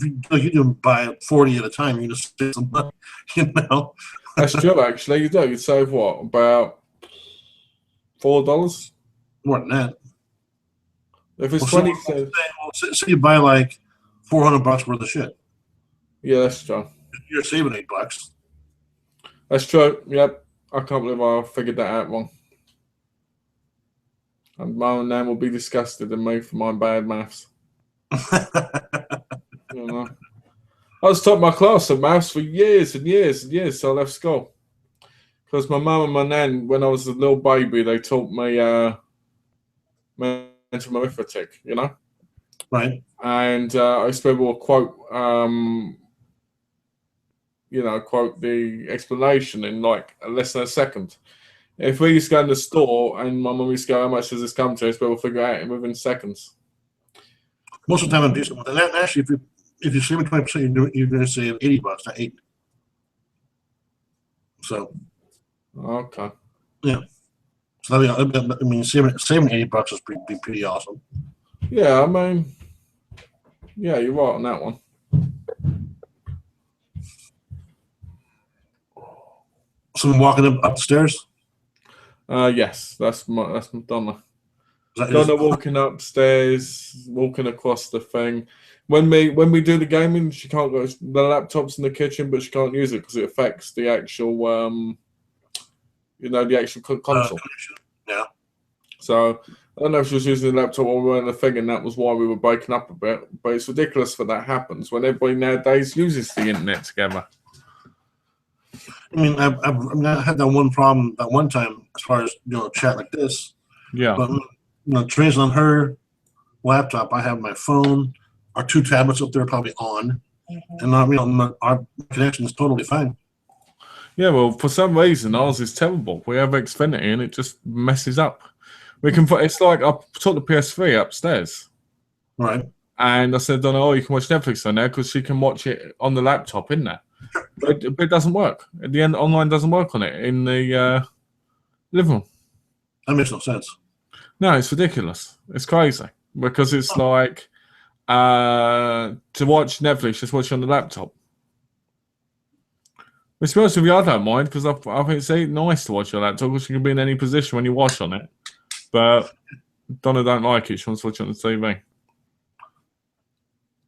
Speaker 2: you do buy 40 at a time, you just save some money, you know.
Speaker 1: That's true. Actually, you do. You save what, about $4?
Speaker 2: More than that.
Speaker 1: If it's 20 cents,
Speaker 2: say you buy like $400 worth of shit.
Speaker 1: Yeah, that's true.
Speaker 2: You're saving $8.
Speaker 1: That's true. Yep. I can't believe I figured that out wrong. And my own name will be disgusted in me for my bad maths. You know. I was taught my class of maths for years and years and years, so I left school. Because my mum and my nan, when I was a little baby, they taught me mental arithmetic, you know?
Speaker 2: Right.
Speaker 1: And I used to be able to quote quote the explanation in like less than a second. If we used to go in the store and my mum used to go, how much does this come to? I used to be able to figure it out within seconds.
Speaker 2: Most of the time I'm decent with it. And actually, if you're saving 20%, you're going to save $80, not $8. So.
Speaker 1: Okay.
Speaker 2: Yeah. So I mean, saving $80 is pretty awesome.
Speaker 1: Yeah, I mean, yeah, you're right on that one.
Speaker 2: Someone walking up the stairs?
Speaker 1: Yes, that's Donna.
Speaker 2: Donna
Speaker 1: walking upstairs, walking across the thing. When we do the gaming, she can't go. The laptop's in the kitchen, but she can't use it because it affects the actual, the actual console.
Speaker 2: Yeah.
Speaker 1: So I don't know if she was using the laptop or we were in the thing, and that was why we were breaking up a bit. But it's ridiculous that that happens when everybody nowadays uses the internet together.
Speaker 2: I mean, I had that one problem that one time as far as chat like this.
Speaker 1: Yeah.
Speaker 2: But Trey's on her laptop. I have my phone. Our 2 tablets up there are probably on, and our connection is totally fine.
Speaker 1: Yeah, well, for some reason ours is terrible. We have Xfinity and it just messes up. We can put it's like I took the PS3 upstairs.
Speaker 2: Right.
Speaker 1: And I said, "Oh, you can watch Netflix on there because she can watch it on the laptop, in there." But it doesn't work. At the end, online doesn't work on it in the living room.
Speaker 2: That makes no sense.
Speaker 1: No, it's ridiculous. It's crazy because it's like to watch Netflix, just watch it on the laptop. To be honest with you, I don't mind because I think it's nice to watch your laptop because you can be in any position when you watch on it. But Donna don't like it. She wants to watch it on the TV.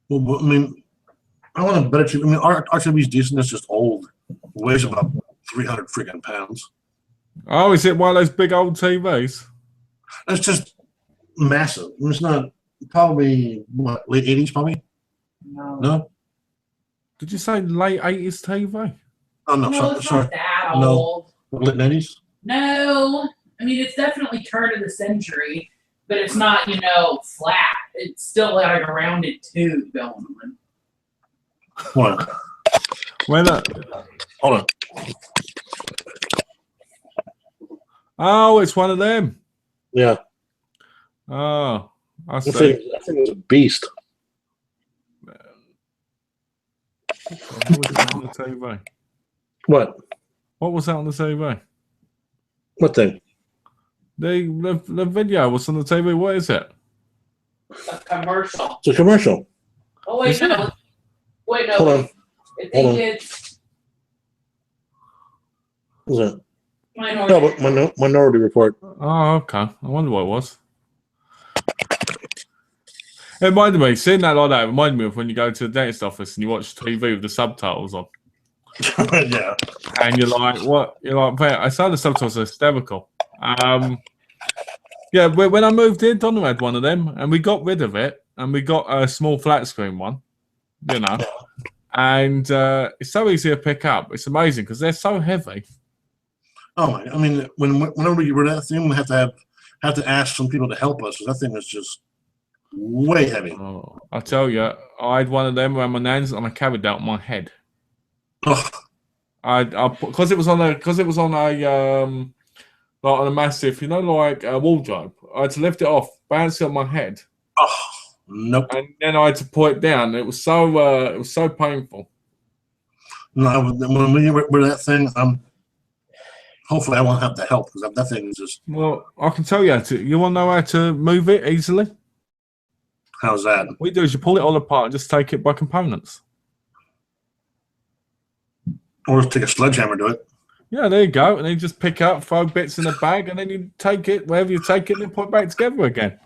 Speaker 2: Well, I mean, I want a better TV. I mean, our TV's decent. It's just old. Weighs about 300 freaking pounds.
Speaker 1: Oh, is it one of those big old TVs?
Speaker 2: It's just massive. It's not probably what, late 80s probably? No?
Speaker 1: Did you say late 80s TV?
Speaker 2: Oh no,
Speaker 3: No, it's
Speaker 2: sorry.
Speaker 3: not that old.
Speaker 2: Late 90s?
Speaker 3: No. I mean, it's definitely turn of the century, but it's not, flat. It's still like a rounded tube going on.
Speaker 2: What?
Speaker 1: When
Speaker 2: Hold on.
Speaker 1: Oh, it's one of them.
Speaker 2: Yeah,
Speaker 1: Oh, I
Speaker 2: I
Speaker 1: see.
Speaker 2: think it was a beast.
Speaker 1: What was that on the TV?
Speaker 2: What?
Speaker 1: What was that on the TV?
Speaker 2: What thing?
Speaker 1: The video was on the TV. What is it?
Speaker 3: A commercial.
Speaker 2: It's a commercial.
Speaker 3: Oh wait,
Speaker 1: Is it?
Speaker 3: no. Wait, no.
Speaker 2: Hold on.
Speaker 3: I
Speaker 2: Hold
Speaker 3: think
Speaker 2: on.
Speaker 3: it's
Speaker 2: What was that?
Speaker 3: Minority.
Speaker 2: No, but Minority Report.
Speaker 1: Oh, okay. I wonder what it was. It reminded me, seeing that like that, it reminded me of when you go to the dentist office and you watch TV with the subtitles on.
Speaker 2: Yeah.
Speaker 1: And you're like, what? You're like, "Man, I saw the subtitles are hysterical." Yeah, when I moved in, Donna had one of them, and we got rid of it, and we got a small flat screen one, you know. And it's so easy to pick up. It's amazing because they're so heavy.
Speaker 2: Oh my! I mean, whenever you were that thing, we have to ask some people to help us. 'Cause that thing is just way heavy.
Speaker 1: Oh, I tell you, I had one of them around my nan's, and I carried that on my head.
Speaker 2: Oh,
Speaker 1: I because it was on a like on a massive, like a wardrobe. I had to lift it off, bounce it on my head,
Speaker 2: oh, nope.
Speaker 1: and then I had to put it down. It was so painful.
Speaker 2: No, when we were that thing, hopefully I won't have to help because that thing is just.
Speaker 1: Well, I can tell you how to. You want to know how to move it easily?
Speaker 2: How's that?
Speaker 1: What you do is you pull it all apart and just take it by components.
Speaker 2: Or just take a sledgehammer to it.
Speaker 1: Yeah, there you go. And then you just pick up, throw bits in a bag, and then you take it wherever you take it, and then put it back together again.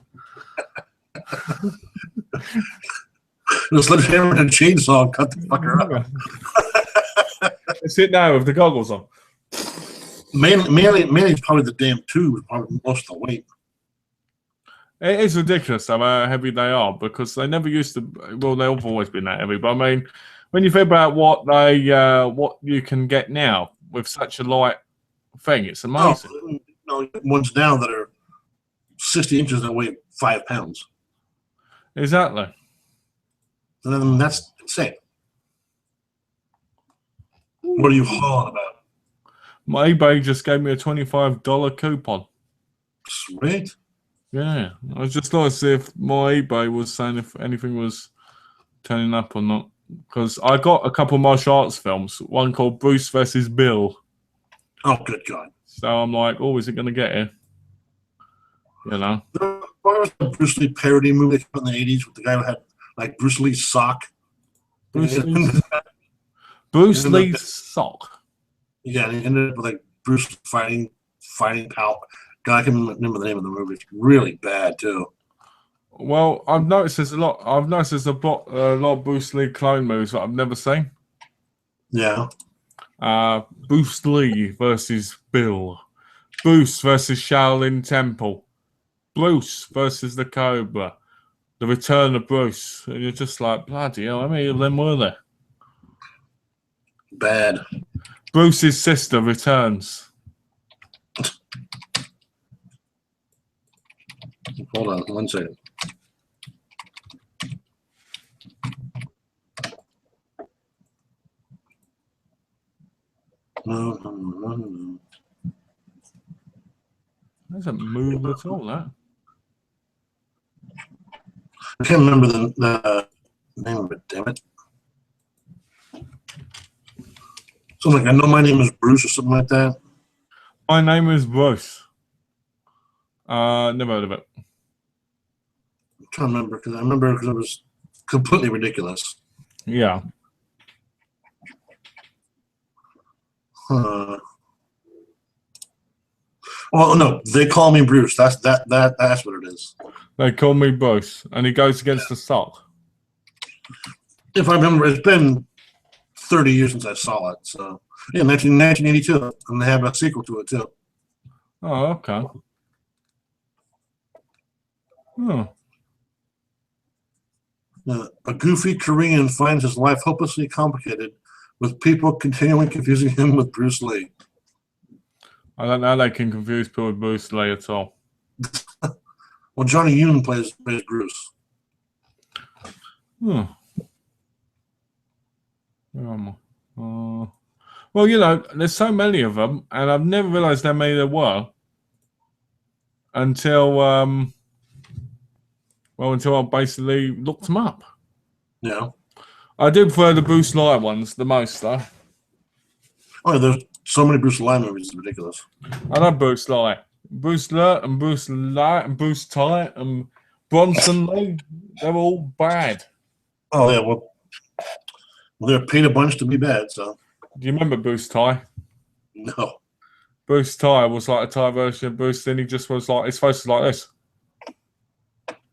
Speaker 2: The sledgehammer and a chainsaw and cut the fucker up.
Speaker 1: Sit now with the goggles on.
Speaker 2: Mainly probably the damn tube, probably most of the weight.
Speaker 1: It is ridiculous how heavy they are because they never used to. Well, they've always been that heavy. But I mean, when you think about what you can get now with such a light thing, it's amazing.
Speaker 2: Ones down that are 60 inches that weigh 5 pounds.
Speaker 1: Exactly.
Speaker 2: And then that's insane. What are you hauling about?
Speaker 1: My eBay just gave me a $25 coupon.
Speaker 2: Sweet.
Speaker 1: Yeah, I was just like to see if my eBay was saying if anything was turning up or not. Because I got a couple of martial arts films, one called Bruce versus Bill.
Speaker 2: Oh, good God.
Speaker 1: So I'm like, oh, is it going to get here? You know?
Speaker 2: There was a Bruce Lee parody movie that came out in the 80s with the guy who had like Bruce Lee's sock.
Speaker 1: Bruce Lee's sock.
Speaker 2: Yeah, and he ended up with like Bruce fighting pal. God, I can't remember the name of the movie. It's really bad too.
Speaker 1: Well, I've noticed there's a lot. I've noticed there's a lot of Bruce Lee clone movies that I've never seen.
Speaker 2: Yeah.
Speaker 1: Bruce Lee versus Bill. Bruce versus Shaolin Temple. Bruce versus the Cobra. The Return of Bruce. And you're just like, bloody hell, how many of them were there?
Speaker 2: Bad.
Speaker 1: Bruce's sister returns.
Speaker 2: Hold on 1 second. No.
Speaker 1: Doesn't move at all, that.
Speaker 2: I can't remember the name of it, damn it. Something like I know my name is Bruce or something like that.
Speaker 1: My name is Bruce. Never heard of it.
Speaker 2: I'm trying to remember because it was completely ridiculous.
Speaker 1: Yeah.
Speaker 2: Well, no, they call me Bruce. That's what it is.
Speaker 1: They call me Bruce, and he goes against the sock.
Speaker 2: If I remember, it's been 30 years since I saw it. So, yeah, 1982, and they have a sequel to it too.
Speaker 1: Oh, okay. Oh.
Speaker 2: A goofy Korean finds his life hopelessly complicated, with people continually confusing him with Bruce Lee.
Speaker 1: I don't know how they can confuse people with Bruce Lee at all.
Speaker 2: Well, Johnny Yoon plays Bruce.
Speaker 1: Hmm. Where am I? Well, there's so many of them, and I've never realised how many there were. until until I basically looked them up.
Speaker 2: Yeah.
Speaker 1: I do prefer the Bruce Lee ones the most, though.
Speaker 2: Oh, yeah, there's so many Bruce Lee movies. It's ridiculous.
Speaker 1: I love Bruce Lee. Bruce Lee and Bruce Lee and Bruce Ty and Bronson Lee. They're all bad.
Speaker 2: Oh yeah, well, they're paid a bunch to be bad. So
Speaker 1: Do you remember Bruce Ty?
Speaker 2: no.
Speaker 1: Bruce Ty was like a Thai version of Bruce. Then he just was like his face was like this.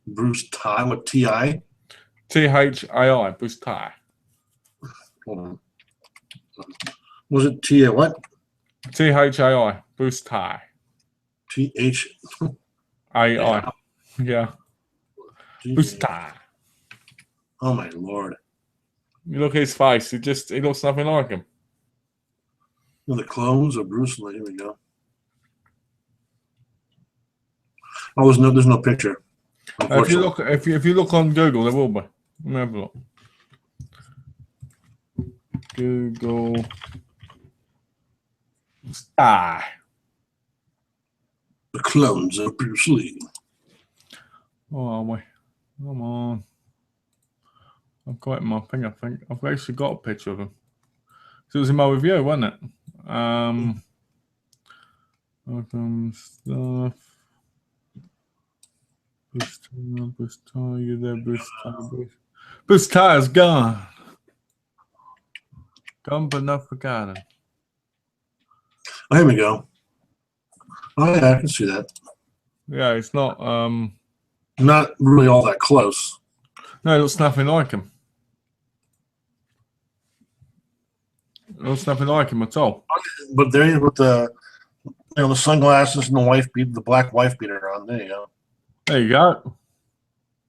Speaker 2: Bruce Ty with T-I?
Speaker 1: Thai. Bruce Ty.
Speaker 2: Hold on. Was it T-A what?
Speaker 1: Thai. Bruce Ty.
Speaker 2: T-H?
Speaker 1: AI. Yeah. Bruce Ty.
Speaker 2: Oh my Lord.
Speaker 1: You look at his face. He looks nothing like him.
Speaker 2: The clones of Bruce Lee. Here we go. Oh, there's no picture.
Speaker 1: If you look on Google, there will be. Let me have a look. Google star.
Speaker 2: The clones of Bruce Lee.
Speaker 1: Oh, are we? Come on. I've got it in my thing. I think I've actually got a picture of him. So it was in my review, wasn't it? Welcome stuff. Bruce Ty, you there, Bruce Ty? Bruce Ty's gone. Gone but not forgotten.
Speaker 2: Oh, here we go. Oh yeah, I can see that.
Speaker 1: Yeah, it's not.
Speaker 2: Not really all that close.
Speaker 1: No, it looks nothing like him. It looks nothing like him at all.
Speaker 2: But there he is with the sunglasses and the black wife beater on. There you go.
Speaker 1: There you go.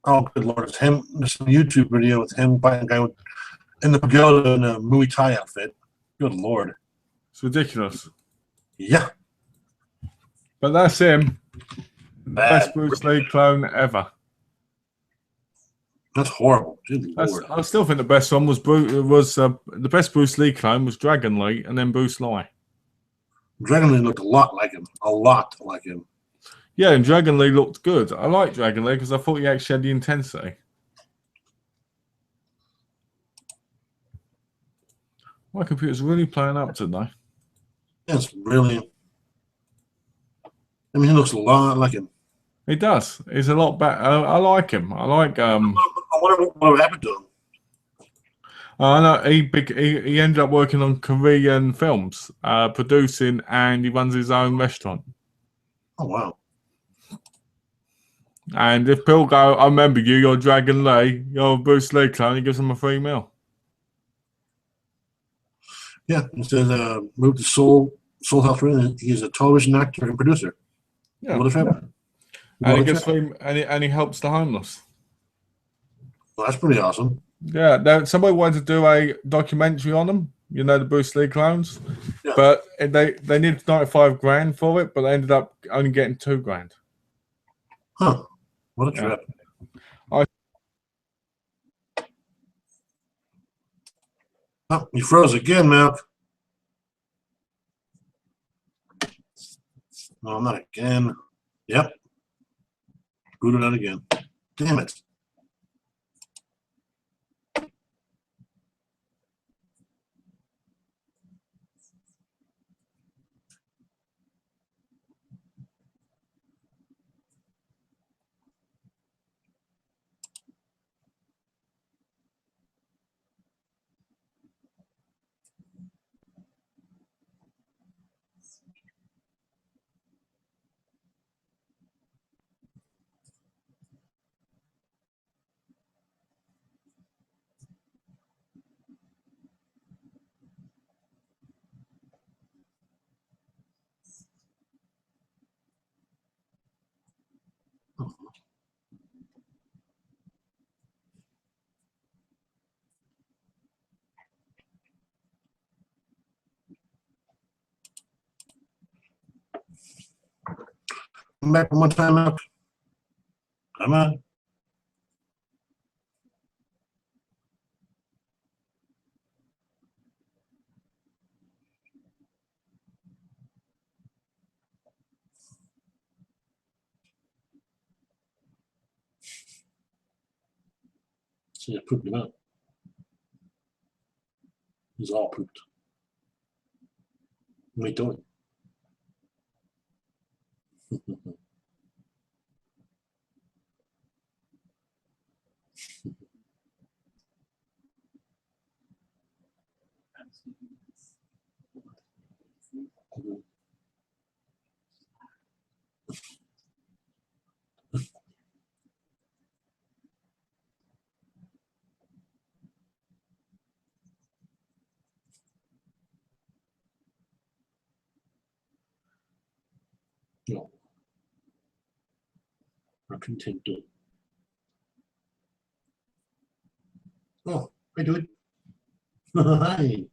Speaker 2: Oh, good Lord. It's him. This YouTube video with him fighting a guy in the pagoda in a Muay Thai outfit. Good Lord.
Speaker 1: It's ridiculous.
Speaker 2: Yeah.
Speaker 1: But that's him.
Speaker 2: Bad.
Speaker 1: Best Bruce Lee clone ever.
Speaker 2: That's horrible. Good Lord.
Speaker 1: I still think the best one was the best Bruce Lee clone was Dragon Lee and then Bruce Lee.
Speaker 2: Dragon Lee looked a lot like him. A lot like him.
Speaker 1: Yeah, and Dragon Lee looked good. I like Dragon Lee because I thought he actually had the intensity. My computer's really playing up today.
Speaker 2: It's really. I mean, he looks a lot like him.
Speaker 1: He does. He's a lot better. I like him. I like.
Speaker 2: I wonder what happened to him.
Speaker 1: I know he ended up working on Korean films, producing, and he runs his own restaurant.
Speaker 2: Oh wow.
Speaker 1: And if people go, I remember you, you're Dragon Lee, you're Bruce Lee clone, he gives them a free meal.
Speaker 2: Yeah, it says moved to Seoul South Korea. He's a television actor and producer.
Speaker 1: Yeah.
Speaker 2: What a family.
Speaker 1: And he gives free, and he helps the homeless.
Speaker 2: Well, that's pretty awesome.
Speaker 1: Yeah, somebody wanted to do a documentary on them, you know, the Bruce Lee clones.
Speaker 2: Yeah.
Speaker 1: But they needed 95 grand for it, but they ended up only getting 2 grand.
Speaker 2: Huh. What a trip. Oh, you froze again, Malk. No, not again. Yep. Booted out again. Damn it. Come back one more time, Malk. Come on. See, I pooped him out. He's all pooped. What are you doing? No. Or continue. Oh, I do it. Hi.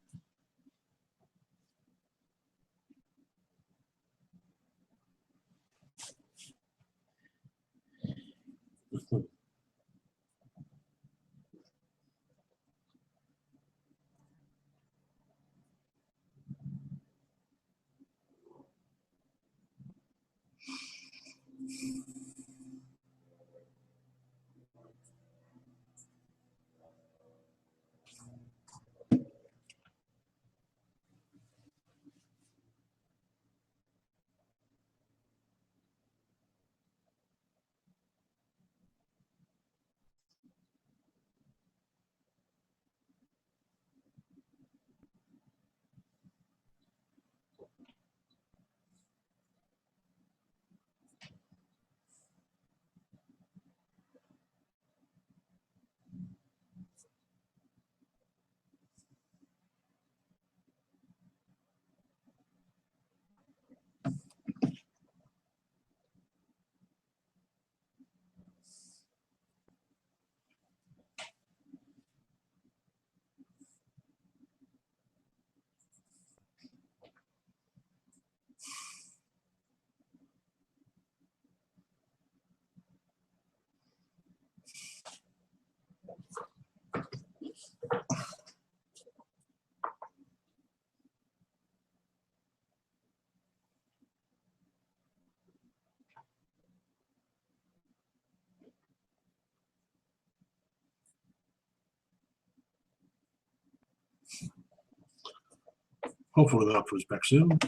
Speaker 2: Hopefully the output is back soon.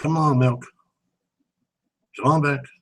Speaker 2: Come on, milk. Come on back.